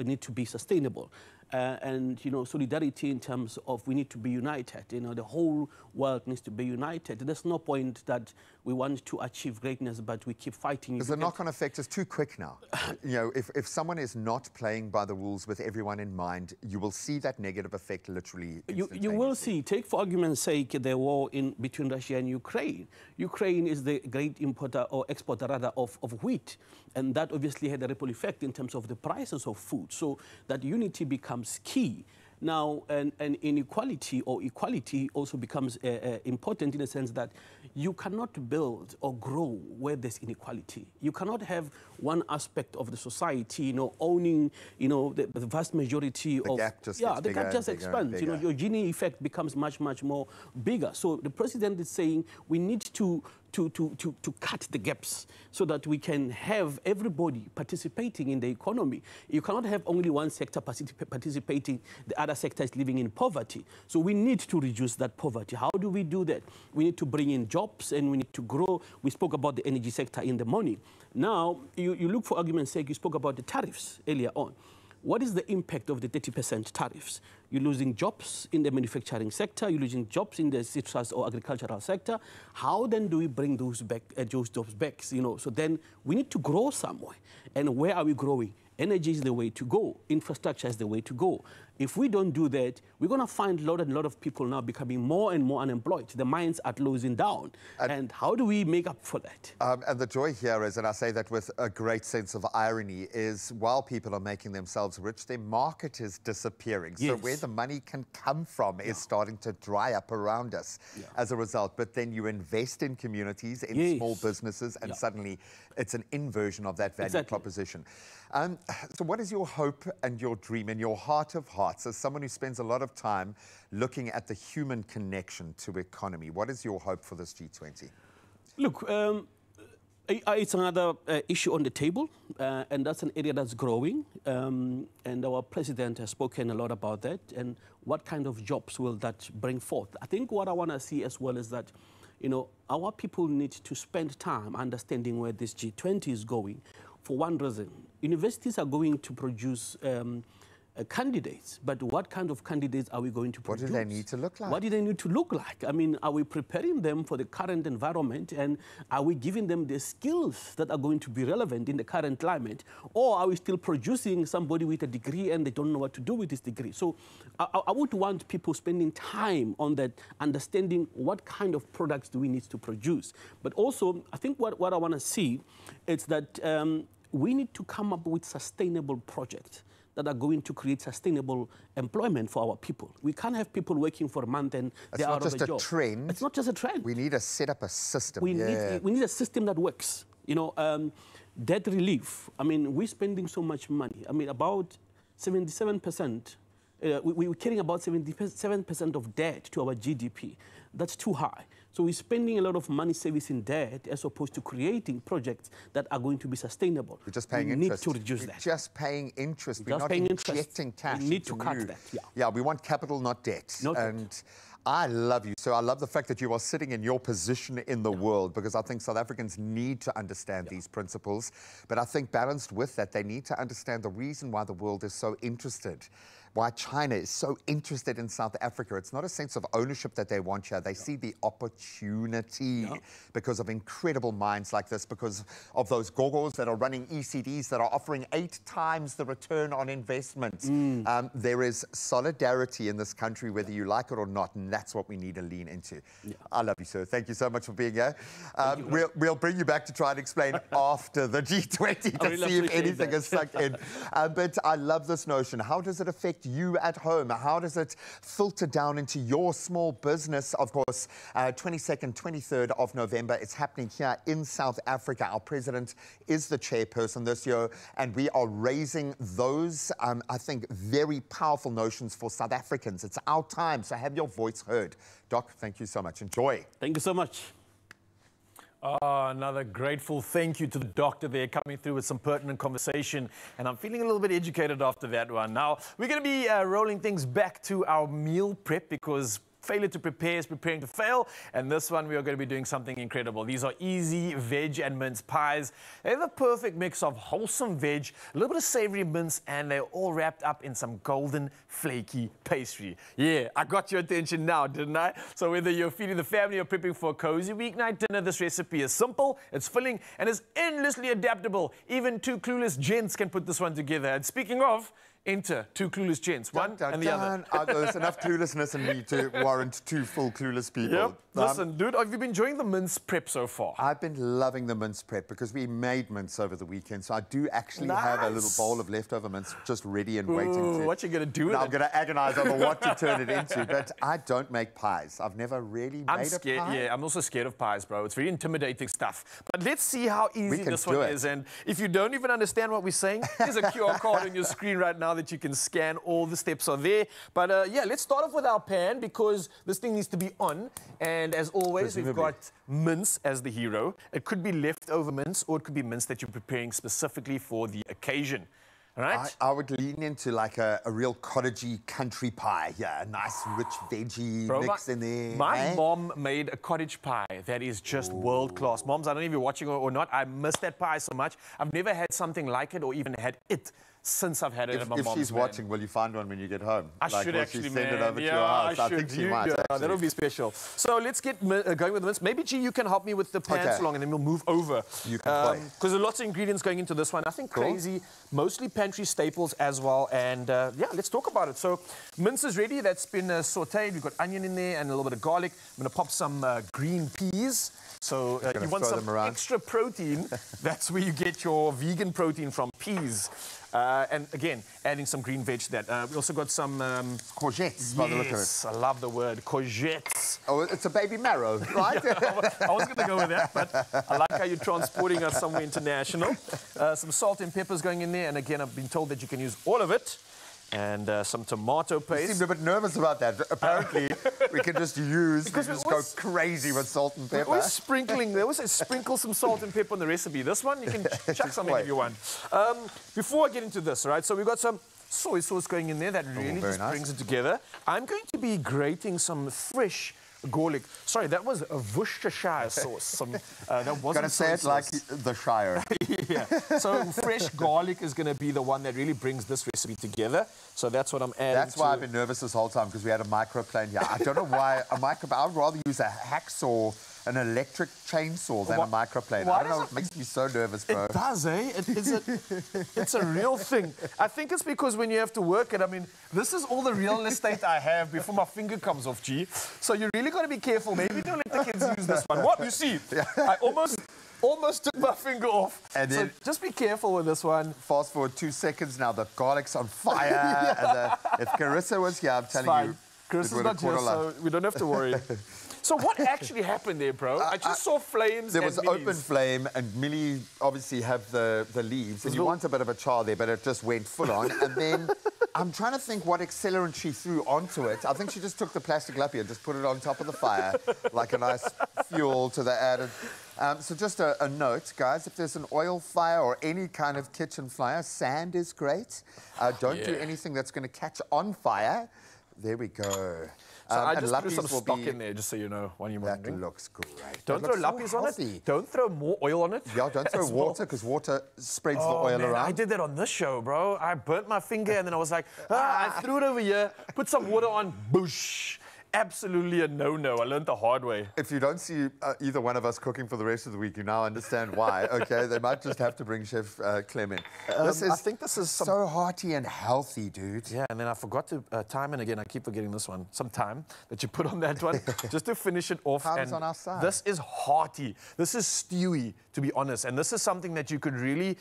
need to be sustainable. And, you know, solidarity in terms of we need to be united. You know, the whole world needs to be united. There's no point that we want to achieve greatness, but we keep fighting. Because the knock-on effect is too quick now. You know, if someone is not playing by the rules with everyone in mind, you will see that negative effect literally instantaneously. You will see. Take, for argument's sake, the war between Russia and Ukraine. Ukraine is the great importer or exporter, rather, of wheat. And that obviously had a ripple effect in terms of the prices of food. So that unity becomes key. Now, and inequality or equality also becomes important in the sense that you cannot build or grow where there's inequality. You cannot have one aspect of the society, you know, owning, you know, the vast majority of... Gap just the gap just expands. You know, your Gini effect becomes much, much more bigger. So the president is saying we need to cut the gaps so that we can have everybody participating in the economy. You cannot have only one sector participating, the other sector is living in poverty. So we need to reduce that poverty. How do we do that? We need to bring in jobs and we need to grow. We spoke about the energy sector in the morning. Now, you look, for argument's sake, you spoke about the tariffs earlier on. What is the impact of the 30% tariffs? You're losing jobs in the manufacturing sector, you're losing jobs in the citrus or agricultural sector. How then do we bring those jobs back? You know, so then we need to grow somewhere. And where are we growing? Energy is the way to go. Infrastructure is the way to go. If we don't do that, we're going to find a lot of people now becoming more and more unemployed. The mines are closing down. And how do we make up for that? And the joy here is, and I say that with a great sense of irony, is while people are making themselves rich, their market is disappearing. So where the money can come from is starting to dry up around us as a result. But then you invest in communities, in small businesses, and suddenly it's an inversion of that value proposition. So what is your hope and your dream in your heart of hearts as someone who spends a lot of time looking at the human connection to economy? What is your hope for this G20? Look, It's another issue on the table, and that's an area that's growing. And our president has spoken a lot about that. And what kind of jobs will that bring forth? I think what I want to see as well is that, you know, our people need to spend time understanding where this G20 is going. For one reason, universities are going to produce candidates, but what kind of candidates are we going to produce? What do they need to look like? What do they need to look like? I mean, are we preparing them for the current environment, and are we giving them the skills that are going to be relevant in the current climate? Or are we still producing somebody with a degree and they don't know what to do with this degree? So I would want people spending time on that, understanding what kind of products do we need to produce. But also, I think what I want to see is that we need to come up with sustainable projects that are going to create sustainable employment for our people. We can't have people working for a month and they're out of a job. It's not just a trend. It's not just a trend. We need to set up a system. We need a system that works. You know, debt relief. I mean, we're spending so much money. I mean, about 77%. We're carrying about 77% of debt to our GDP. That's too high. So we're spending a lot of money servicing debt as opposed to creating projects that are going to be sustainable. We're just paying We interest. need to reduce that. Just paying interest. We're not injecting cash. We need to cut that. Yeah, we want capital, not debt. And I love you. So I love the fact that you are sitting in your position in the world, because I think South Africans need to understand these principles. But I think balanced with that, they need to understand the reason why the world is so interested, why China is so interested in South Africa. It's not a sense of ownership that they want here. They see the opportunity because of incredible minds like this, because of those gogos that are running ECDs that are offering 8 times the return on investment. There is solidarity in this country, whether you like it or not, and that's what we need to lean into. I love you, sir. Thank you so much for being here. We'll bring you back to try and explain after the G20 to see if anything is sunk in. But I love this notion. How does it affect you at home? How does it filter down into your small business? Of course, 22nd, 23rd of November, it's happening here in South Africa. Our president is the chairperson this year, and we are raising those, I think, very powerful notions for South Africans. It's our time, so have your voice heard. Doc, thank you so much. Enjoy. Thank you so much. Oh, another grateful thank you to the doctor there, coming through with some pertinent conversation. And I'm feeling a little bit educated after that one. Now, we're going to be rolling things back to our meal prep, because failure to prepare is preparing to fail. And this one, we are going to be doing something incredible. These are easy veg and mince pies. They have a perfect mix of wholesome veg, a little bit of savory mince, and they're all wrapped up in some golden flaky pastry. Yeah, I got your attention now, didn't I? So whether you're feeding the family or prepping for a cozy weeknight dinner, this recipe is simple, it's filling, and is endlessly adaptable. Even 2 clueless gents can put this one together. And speaking of, enter 2 clueless gents, one and the other. There's enough cluelessness in me to warrant 2 full clueless people. Yep. Listen, dude, have you been enjoying the mince prep so far? I've been loving the mince prep because we made mince over the weekend, so I do actually have a little bowl of leftover mince just ready and waiting to... What you going to do with it? I'm going to agonize over what to turn it into, but I don't make pies. I've never really made a pie. Yeah, I'm also scared of pies, bro. It's very intimidating stuff. But let's see how easy this one is. And if you don't even understand what we're saying, there's a QR code on your screen right now that you can scan. All the steps are there. But yeah, let's start off with our pan, because this thing needs to be on. And as always, we've got mince as the hero. It could be leftover mince, or it could be mince that you're preparing specifically for the occasion. All right? I would lean into like a real cottagey country pie. Yeah, a nice rich veggie mix in there. My mom made a cottage pie that is just world class. Moms, I don't know if you're watching or not. I miss that pie so much. I've never had something like it, or even had it since I've had it at my mom's. If she's watching, will you find one when you get home? I should actually, send it over to your house? I think she might. Yeah, that would be special. So let's get going with the mince. Maybe, G, you can help me with the pan so long, and then we'll move over. You can play. Because there's lots of ingredients going into this one. Nothing crazy, mostly pantry staples as well. And yeah, let's talk about it. So mince is ready. That's been sauteed. We've got onion in there and a little bit of garlic. I'm going to pop some green peas. So you want some extra protein. That's where you get your vegan protein from, peas. And again, adding some green veg to that. We also got some... courgettes, by the look of it. Yes, I love the word, courgettes. Oh, it's a baby marrow, right? I was going to go with that, but I like how you're transporting us somewhere international. Some salt and peppers going in there, and again, I've been told that you can use all of it. And some tomato paste. You seemed a bit nervous about that. Apparently, we can just use. Because we just go crazy with salt and pepper. We're sprinkling. They always say sprinkle some salt and pepper on the recipe. This one, you can chuck something if you want. Before I get into this, right, so we've got some soy sauce going in there that really just brings it together. I'm going to be grating some fresh garlic. Sorry, that was a Worcestershire sauce. That wasn't Gonna say it sauce. like the Shire. Yeah. So fresh garlic is going to be the one that really brings this recipe together. So that's what I'm adding. That's why I've been nervous this whole time, because we had a microplane here. I don't know why a microplane. I would rather use a hacksaw, an electric chainsaw than a microplane. I don't know. It makes me so nervous, bro. It does, eh? It's a real thing. I think it's because when you have to work it, I mean, this is all the real estate I have before my finger comes off, G. So you really got to be careful. Maybe don't let the kids use this one. What? You see, I almost took my finger off. And then, so just be careful with this one. Fast forward 2 seconds now, the garlic's on fire. And if Carissa was here, I'm telling you, Carissa's not here, so we don't have to worry. So what actually happened there, bro? I just saw flames. There was open flame, and Millie obviously have the leaves, and you want a bit of a char there, but it just went full on. And then I'm trying to think what accelerant she threw onto it. I think she just took the plastic lappy and just put it on top of the fire, like a nice fuel to the added. So just a note, guys, if there's an oil fire or any kind of kitchen fire, sand is great. Don't do anything that's going to catch on fire. There we go. So I just threw some stock in there, just so you know, when you're wondering. That looks great. Don't throw lappies on it. Don't throw more oil on it. Yeah, don't throw water, because water spreads the oil around. I did that on this show, bro. I burnt my finger, and then I was like, I threw it over here, put some water on, boosh. Absolutely a no-no. I learned the hard way. If you don't see either one of us cooking for the rest of the week, you now understand why. Okay, they might just have to bring Chef Clem in. I think this is so hearty and healthy, dude. Yeah, and then I forgot to time, and again, I keep forgetting this one. Some thyme that you put on that one, just to finish it off. Thyme's on our side. This is hearty. This is stewy, to be honest. And this is something that you could really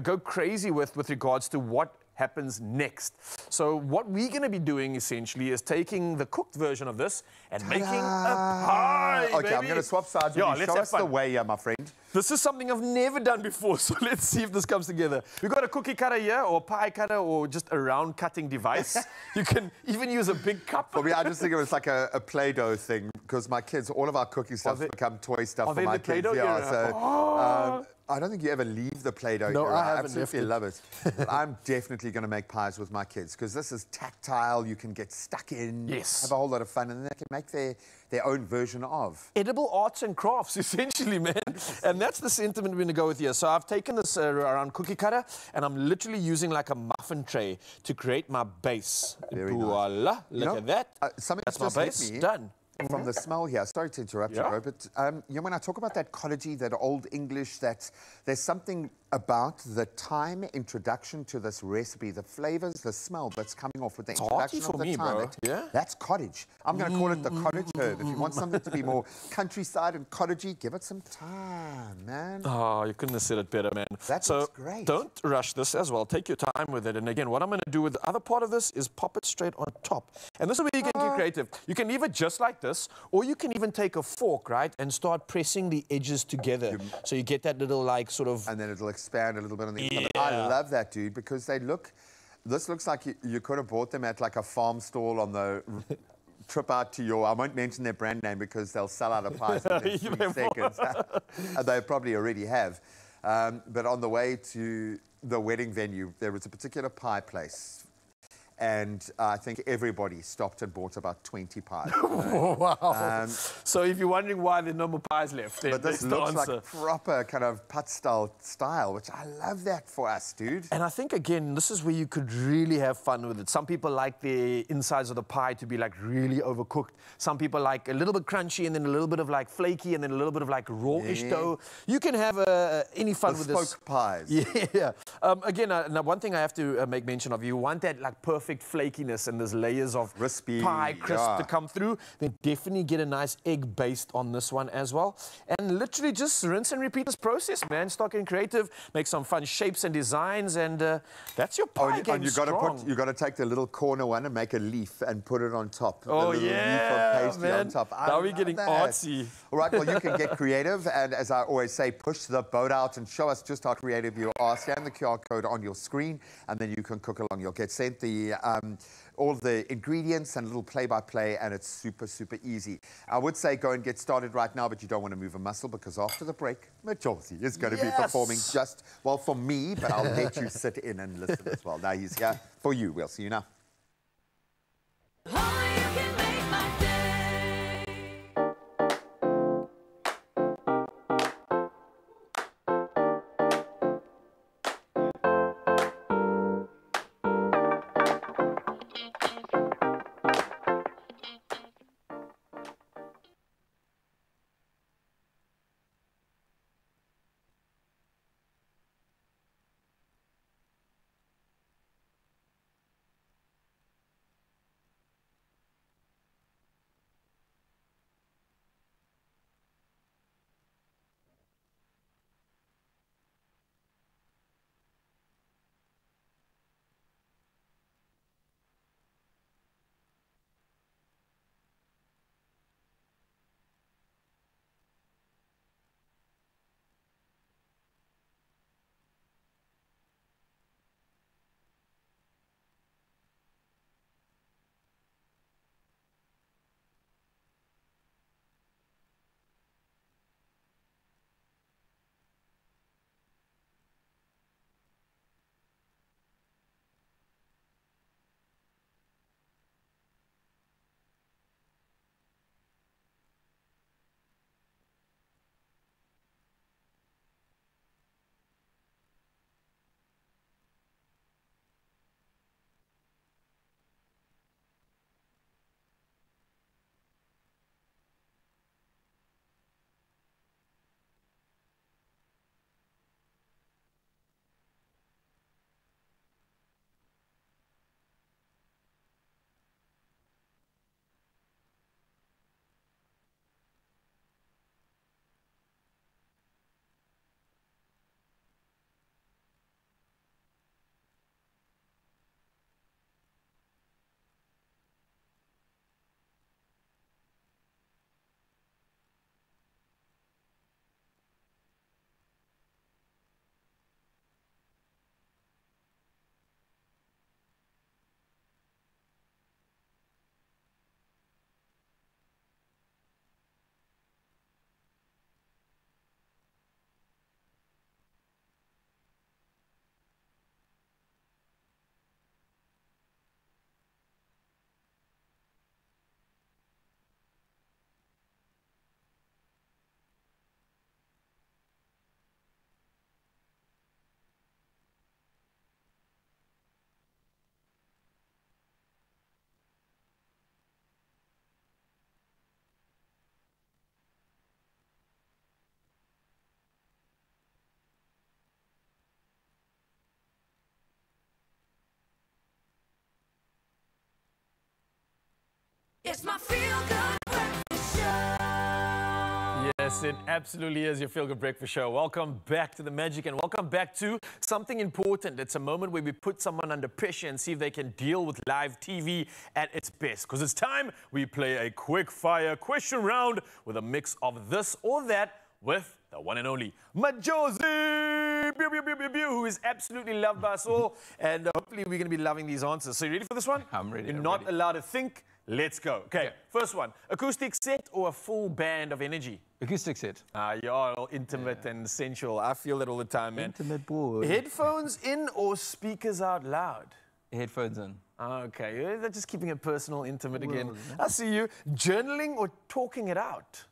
go crazy with regards to what happens next. So what we're going to be doing essentially is taking the cooked version of this and making a pie. Okay, I'm going to swap sides with you. Show us the way here, my friend. This is something I've never done before, so let's see if this comes together. We've got a cookie cutter here, or pie cutter, or just a round cutting device. You can even use a big cup. For me, I just think it was like a Play-Doh thing, because my kids, all of our cooking stuff become toy stuff for my kids. Yeah, so I don't think you ever leave the Play-Doh. No, I haven't. Absolutely love it. But I'm definitely going to make pies with my kids, because this is tactile. You can get stuck in, have a whole lot of fun, and then they can make their own version of. Edible arts and crafts, essentially, man. And that's the sentiment we're going to go with here. So I've taken this around cookie cutter, and I'm literally using like a muffin tray to create my base. Very Voila. nice. Look at that. Something's That's my just hit base. me. Done. From the smell here, sorry to interrupt you, bro, but you know, when I talk about that cottagey, that old English, that there's something about the thyme introduction to this recipe, the flavors, the smell that's coming off with the introduction of the thyme. That's cottage. I'm going to call it the cottage herb. If you want something to be more countryside and cottagey, give it some time, man. Oh, you couldn't have said it better, man. That looks great. Don't rush this as well. Take your time with it. And again, what I'm going to do with the other part of this is pop it straight on top. And this is where you can get creative. You can leave it just like this, or you can even take a fork, right, and start pressing the edges together. So you get that little, like, sort of... And then it'll expand a little bit on the inside. I love that, dude, because they look... This looks like you could have bought them at, like, a farm stall on the... trip out to your... I won't mention their brand name because they'll sell out of pies within 3 seconds. And they probably already have. But on the way to the wedding venue, there was a particular pie place. And I think everybody stopped and bought about 20 pies. Wow. So if you're wondering why there's no more pies left, then but this looks like proper kind of pat-style style, which I love that for us, dude. And I think, again, this is where you could really have fun with it. Some people like the insides of the pie to be, like, really overcooked. Some people like a little bit crunchy and then a little bit of, like, flaky and then a little bit of, like, raw-ish dough. You can have any fun with this. Bespoke pies. Yeah. Again, now one thing I have to make mention of, you want that, like, perfect flakiness and there's layers of crispy pie crisp to come through, then definitely get a nice egg based on this one as well. And literally just rinse and repeat this process, man. Start getting creative, make some fun shapes and designs, and that's your pie game. And you got to take the little corner one and make a leaf and put it on top. Oh, the little leaf of pastry on top. Now we're getting artsy. All right, well, you can get creative, and as I always say, push the boat out and show us just how creative you are. Scan the QR code on your screen, and then you can cook along. You'll get sent the all the ingredients and a little play-by-play, and it's super, super easy. I would say go and get started right now, but you don't want to move a muscle because after the break, Majosi is going to be performing just, well, for me, but I'll let you sit in and listen as well. Now he's here for you. We'll see you now. It's my feel-good breakfast show. Yes, it absolutely is your Feel Good Breakfast Show. Welcome back to the magic and welcome back to something important. It's a moment where we put someone under pressure and see if they can deal with live TV at its best. Because it's time we play a quick fire question round with a mix of this or that with the one and only Majosi, who is absolutely loved by us all. And hopefully we're going to be loving these answers. So you ready for this one? I'm ready. You're not allowed to think. Let's go. Okay, first one. Acoustic set or a full band of energy? Acoustic set. You're all intimate and sensual. I feel that all the time, man. Intimate boy. Headphones in or speakers out loud? Headphones in. Okay, they're just keeping it personal, intimate again. I see you. Journaling or talking it out?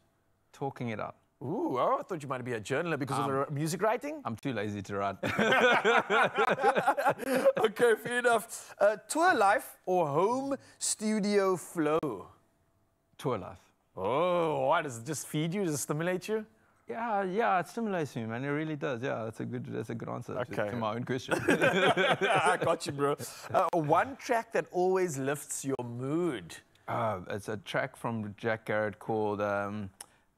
Talking it out. Ooh, I thought you might be a journaler because of the music writing? I'm too lazy to write. Okay, fair enough. Tour life or home studio flow? Tour life. Oh, why? Does it just feed you? Does it stimulate you? Yeah, it stimulates me, man. It really does. Yeah, that's a good answer to my own question. I got you, bro. One track that always lifts your mood? It's a track from Jack Garrett called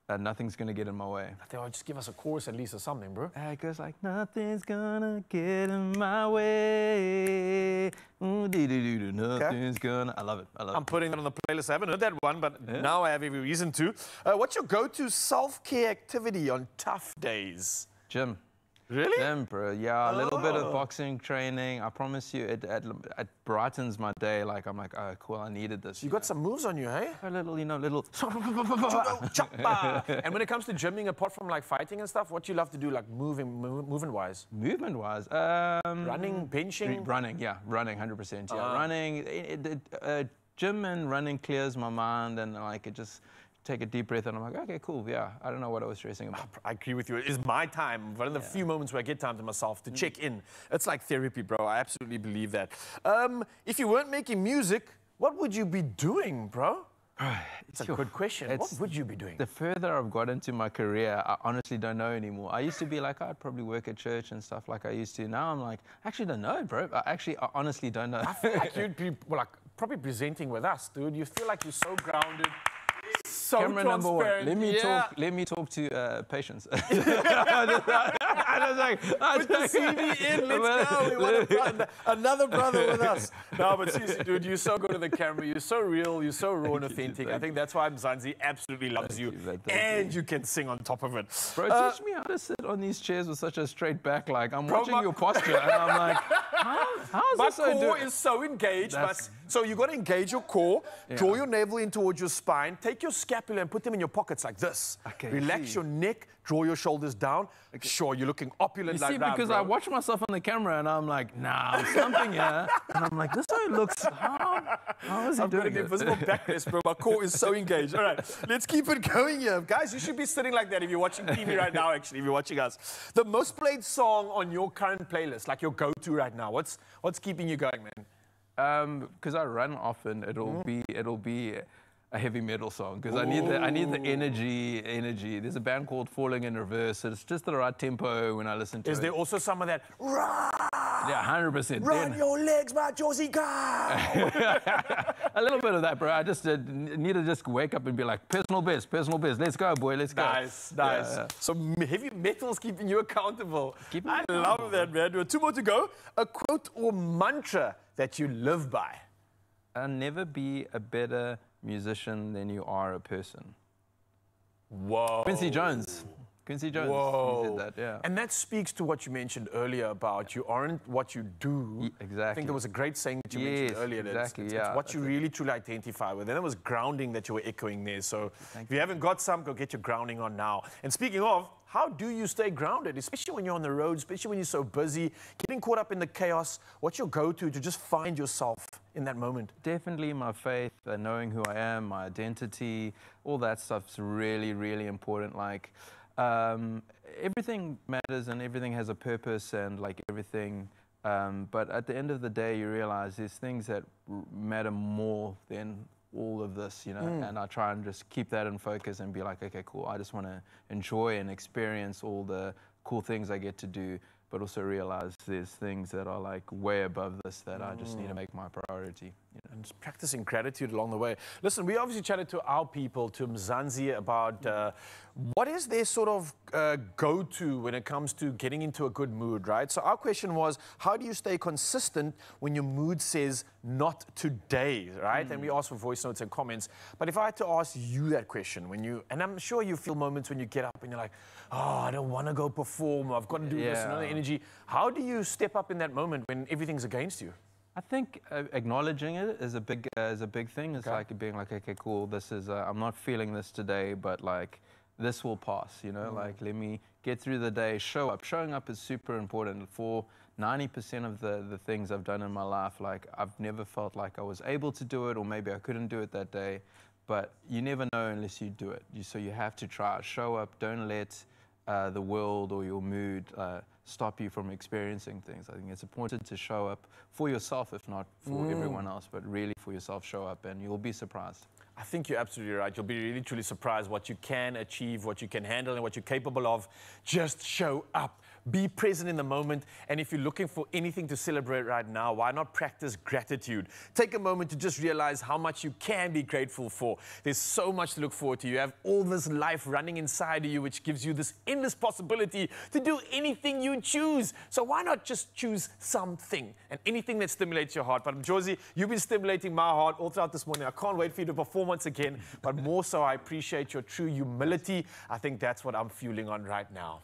Nothing's Gonna Get in My Way. Just give us a chorus at least or something, bro. It goes like, nothing's gonna get in my way. Nothing's gonna... I love it. I'm putting that on the playlist. I haven't heard that one, but now I have every reason to. What's your go-to self-care activity on tough days? Gym. Really? Gym, bro. Yeah, a little bit of boxing training. I promise you, it brightens my day. Like, I'm like, oh, cool, I needed this. You got some moves on you, hey? A little, you know, little... And when it comes to gymming, apart from like fighting and stuff, what do you love to do, like movement-wise? Movement-wise? Running, benching? Running, yeah. Running, 100%. Yeah, running. Gym and running clears my mind, and like, it just... take a deep breath and I'm like, okay, cool, yeah. I don't know what I was stressing about. I agree with you. It's my time. One of the few moments where I get time to myself to check in. It's like therapy, bro. I absolutely believe that. If you weren't making music, what would you be doing, bro? It's a good question. What would you be doing? The further I've got into my career, I honestly don't know anymore. I used to be like, I'd probably work at church and stuff like I used to. Now I'm like, I actually don't know, bro. I honestly don't know. I feel like you'd be like probably presenting with us, dude. You feel like you're so grounded. So Camera number one. Let me talk to patients. I was like, put the CD in, let's go. We want another brother with us. No, but seriously, dude, you're so good at the camera. You're so real. You're so raw and authentic. I think that's why Mzansi absolutely loves you. And you can sing on top of it. Bro, teach me how to sit on these chairs with such a straight back. Like, I'm watching your posture, and I'm like, how is this so My core is so engaged. So you got to engage your core, draw your navel in towards your spine, take your scapula and put them in your pockets like this. Okay, relax your neck, draw your shoulders down. Sure, you're looking opulent like that, that, because bro. I watch myself on the camera and I'm like, nah, something here. And I'm like, this is how it looks. How is he doing it? Invisible back rest, bro. My core is so engaged. All right, let's keep it going here. Guys, you should be sitting like that if you're watching TV right now, actually, if you're watching us. The most played song on your current playlist, like your go-to right now, what's keeping you going, man? Because I run often, it'll be a heavy metal song, because I need the energy. There's a band called Falling in Reverse. It's just the right tempo when I listen to it. Is there also some of that? Yeah, 100%. Run your legs, my Josie cow. A little bit of that, bro. I just need to just wake up and be like, personal best. Let's go, boy. Let's go. Nice. So heavy metal's keeping you accountable. I love that, man. We have 2 more to go. A quote or mantra that you live by. I'll never be a better musician than you are a person. Whoa. Quincy Jones. Whoa. He said that, yeah. And that speaks to what you mentioned earlier about you aren't what you do. Exactly. I think there was a great saying that you mentioned earlier. Exactly, it's yeah. what you really truly identify with. And it was grounding that you were echoing there. So if you haven't got some, go get your grounding on now. And speaking of, how do you stay grounded, especially when you're on the road, especially when you're so busy, getting caught up in the chaos? What's your go-to to just find yourself in that moment? Definitely my faith, knowing who I am, my identity, all that stuff's really, really important. Like, everything matters and everything has a purpose and like everything. But at the end of the day, you realize there's things that matter more than all of this, you know, and I try and just keep that in focus and be like, okay, cool, I just want to enjoy and experience all the cool things I get to do, but also realize there's things that are like way above this that I just need to make my priority. You know? And just practicing gratitude along the way. Listen, we obviously chatted to our people, to Mzansi, about what is their sort of go-to when it comes to getting into a good mood, right? So our question was, how do you stay consistent when your mood says not today, right? And we asked for voice notes and comments. But if I had to ask you that question, and I'm sure you feel moments when you get up and you're like, oh, I don't want to go perform, I've got to do this, another energy. How do you step up in that moment when everything's against you? I think acknowledging it is a big thing. It's like being like, okay, cool, this is, I'm not feeling this today, but like, this will pass, you know, like, let me get through the day, show up. Showing up is super important. For 90% of the things I've done in my life, like, I've never felt like I was able to do it, or maybe I couldn't do it that day, but you never know unless you do it. So you have to try, show up, don't let the world or your mood stop you from experiencing things. I think it's important to show up for yourself, if not for everyone else, but really for yourself, show up, and you'll be surprised. I think you're absolutely right. You'll be really, truly surprised what you can achieve, what you can handle, and what you're capable of. Just show up. Be present in the moment. And if you're looking for anything to celebrate right now, why not practice gratitude? Take a moment to just realize how much you can be grateful for. There's so much to look forward to. You have all this life running inside of you, which gives you this endless possibility to do anything you choose. So why not just choose something, and anything that stimulates your heart? But Josie, you've been stimulating my heart all throughout this morning. I can't wait for you to perform once again, but more so, I appreciate your true humility. I think that's what I'm fueling on right now.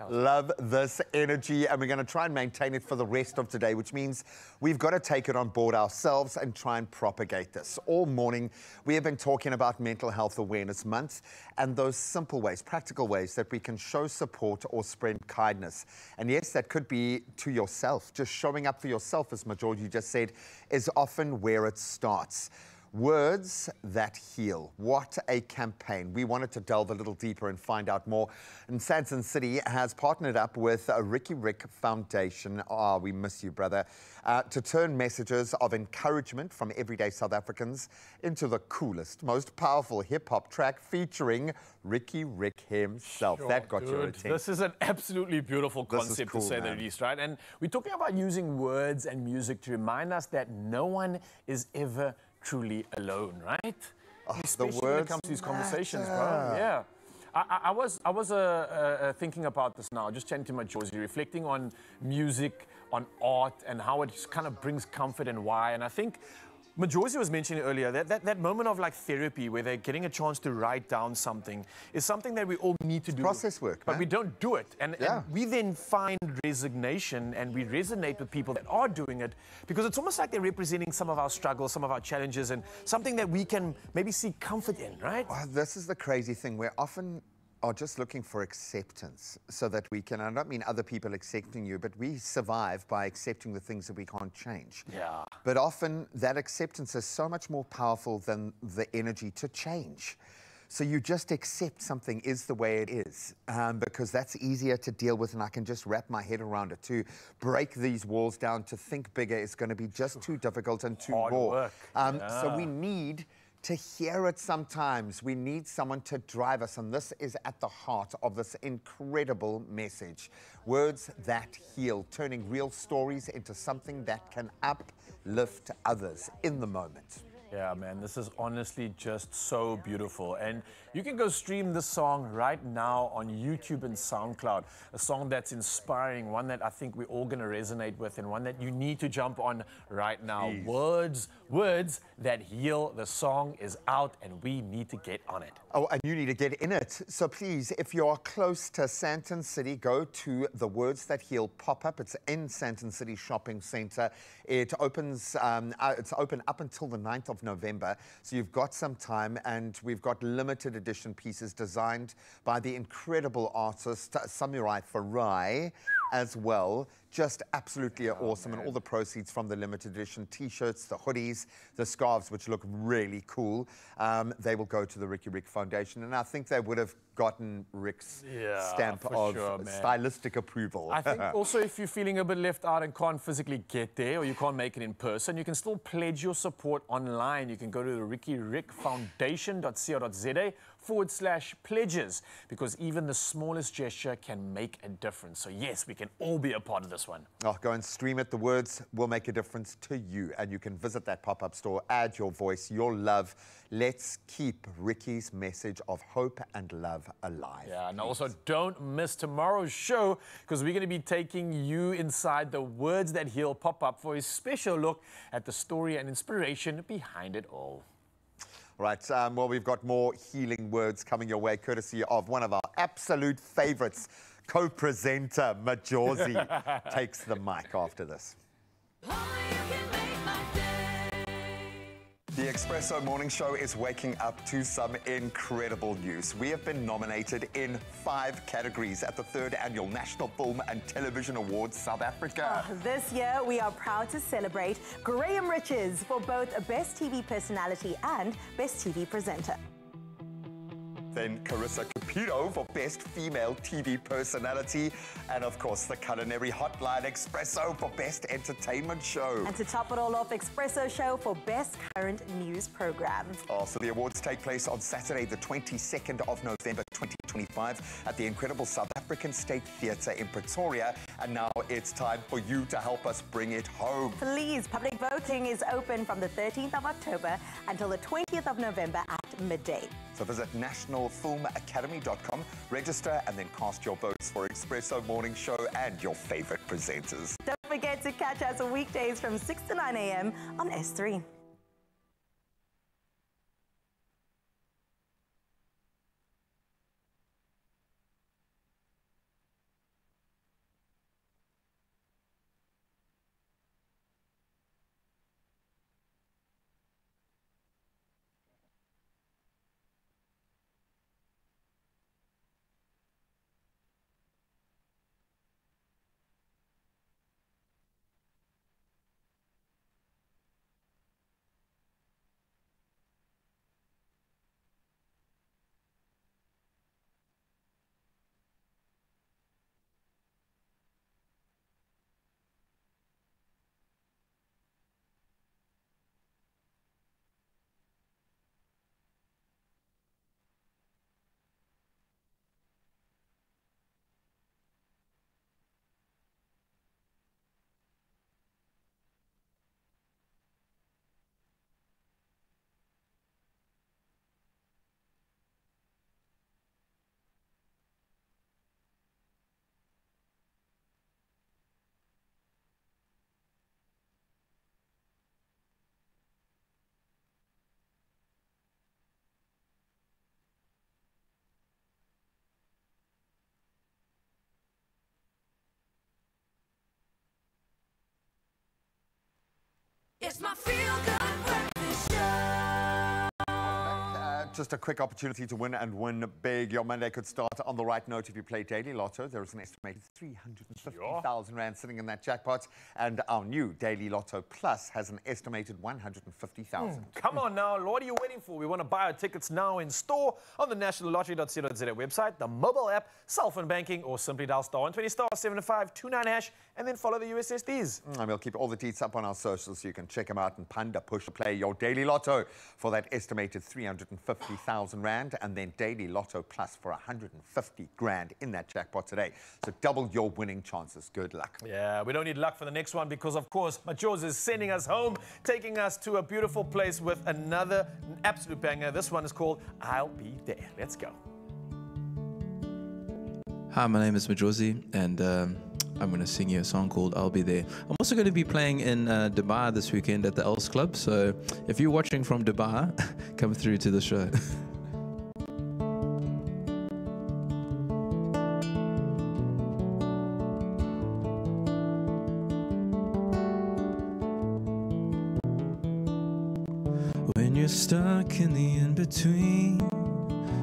Love this energy, and we're going to try and maintain it for the rest of today, which means we've got to take it on board ourselves and try and propagate this. All morning, we have been talking about Mental Health Awareness Month and those simple ways, practical ways that we can show support or spread kindness. And yes, that could be to yourself. Just showing up for yourself, as Majorji just said, is often where it starts. Words that heal. What a campaign. We wanted to delve a little deeper and find out more. And Sandton City has partnered up with a Ricky Rick Foundation, we miss you, brother, to turn messages of encouragement from everyday South Africans into the coolest, most powerful hip-hop track featuring Ricky Rick himself. Sure, that got your attention. This is an absolutely beautiful concept, cool, to say the least, right? And we're talking about using words and music to remind us that no one is ever truly alone, right? Especially when it comes to these conversations, bro. Yeah. I was thinking about this now, just chatting to my Josie, reflecting on music, on art, and how it kind of brings comfort and why. And I think Majosi was mentioning earlier that moment of like therapy where they're getting a chance to write down something is something that we all need to do. Process work, but we don't do it. And we then find resignation and we resonate with people that are doing it because it's almost like they're representing some of our struggles, some of our challenges, and something that we can maybe seek comfort in, right? Well, this is the crazy thing. We're often are just looking for acceptance so that we can, I don't mean other people accepting you, but we survive by accepting the things that we can't change. Yeah. But often that acceptance is so much more powerful than the energy to change. So you just accept something is the way it is, because that's easier to deal with and I can just wrap my head around it. To break these walls down, to think bigger is going to be just too difficult and too raw. So we need to hear it sometimes. We need someone to drive us, and this is at the heart of this incredible message. Words that heal, turning real stories into something that can uplift others in the moment. Yeah, man, this is honestly just so beautiful. And you can go stream this song right now on YouTube and SoundCloud. A song that's inspiring, one that I think we're all going to resonate with, and one that you need to jump on right now. Words that heal. The song is out, and we need to get on it. Oh, and you need to get in it. So please, if you're close to Sandton City, go to the Words That Heal pop-up. It's in Sandton City Shopping Centre. It opens, it's open up until the 9th of November. So you've got some time, and we've got limited edition pieces designed by the incredible artist Samurai Farai as well. Just absolutely awesome. And all the proceeds from the limited edition t-shirts, the hoodies, the scarves, which look really cool, they will go to the Ricky Rick Foundation. And I think they would have gotten Rick's stamp of stylistic approval. I think also if you're feeling a bit left out and can't physically get there, or you can't make it in person, you can still pledge your support online. You can go to the rickyrickfoundation.co.za/pledges, because even the smallest gesture can make a difference. So yes, we can all be a part of this one. Oh, go and stream it. The words will make a difference to you. And you can visit that pop-up store, add your voice, your love. Let's keep Ricky's message of hope and love alive. Yeah, and also don't miss tomorrow's show, because we're going to be taking you inside the Words That Heal pop-up for a special look at the story and inspiration behind it all. Right, well, we've got more healing words coming your way, courtesy of one of our absolute favorites, co-presenter Majosi takes the mic after this. The Expresso Morning Show is waking up to some incredible news. We have been nominated in 5 categories at the 3rd Annual National Film and Television Awards South Africa. This year, we are proud to celebrate Graham Riches for both Best TV Personality and Best TV Presenter. Then Carissa Capito for Best Female TV Personality. And of course, the culinary hotline Expresso for Best Entertainment Show. And to top it all off, Expresso Show for Best Current News Program. Oh, so the awards take place on Saturday, the 22nd of November 2025 at the incredible South African State Theatre in Pretoria. And now it's time for you to help us bring it home. Please, public voting is open from the 13th of October until the 20th of November at midday. So visit nationalfilmacademy.com, register, and then cast your votes for Expresso Morning Show and your favorite presenters. Don't forget to catch us weekdays from 6 to 9 a.m. on S3. It's my feel-good breakfast show. Just a quick opportunity to win and win big. Your Monday could start on the right note if you play Daily Lotto. There is an estimated 350,000 Rand sitting in that jackpot. And our new Daily Lotto Plus has an estimated 150,000. Come on now, what are you waiting for? We want to buy our tickets now in store on the nationallottery.co.za website, the mobile app, cell phone banking, or simply dial *120 *7529# and then follow the USSDs. And we'll keep all the deets up on our socials so you can check them out and panda push play your Daily Lotto for that estimated 350,000 Rand, and then Daily Lotto Plus for 150 grand in that jackpot today. So double your winning chances. Good luck. Yeah, we don't need luck for the next one because, of course, Majoz is sending us home, taking us to a beautiful place with another absolute banger. This one is called I'll Be There. Let's go. Hi, my name is Majozi, and I'm going to sing you a song called I'll Be There. I'm also going to be playing in Dubai this weekend at the Els Club, so if you're watching from Dubai, come through to the show. When you're stuck in the in-between,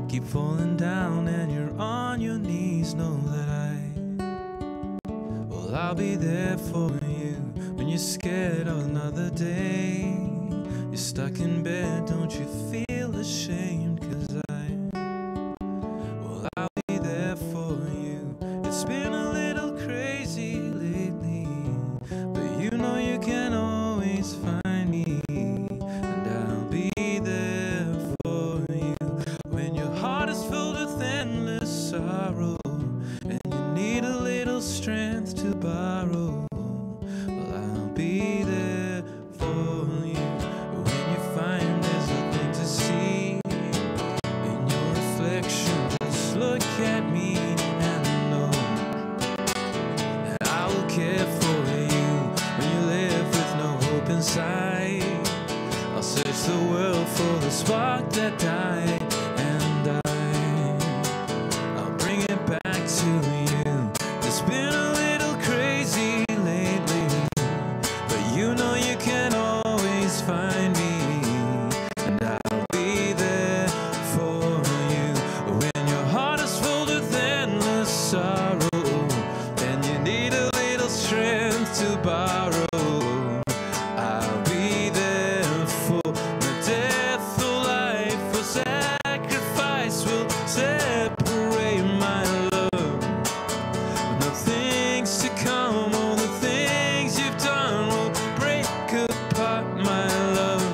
keep falling down and you're on your knees, know that I'll be there for you. When you're scared of another day, you're stuck in bed, don't you feel ashamed? 'Cause I'll be there for you. It's been a little crazy lately, but you know you can always find me, and I'll be there for you. When your heart is filled with endless sorrow, and you need a little strength to borrow, well, I'll be there for you. When you find there's nothing to see in your reflection, just look at me and know that I will care for you. When you live with no hope inside, I'll search the world for the spark that died, and I'll bring it back to you. It's been a little crazy lately, but you know you can always find me, and I'll be there for you. When your heart is filled with endless sorrow, and you need a little strength to borrow, I'll be there for the death or life or sacrifice will separate my love. The things to come, all the things you've done will break apart my love.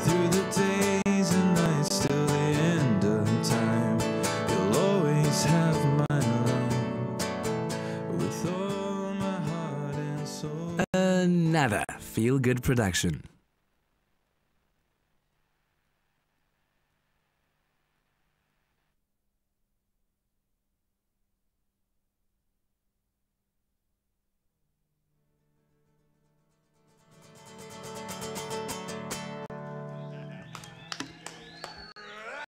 Through the days and nights till the end of time, you'll always have my love. With all my heart and soul. Another feel-good production.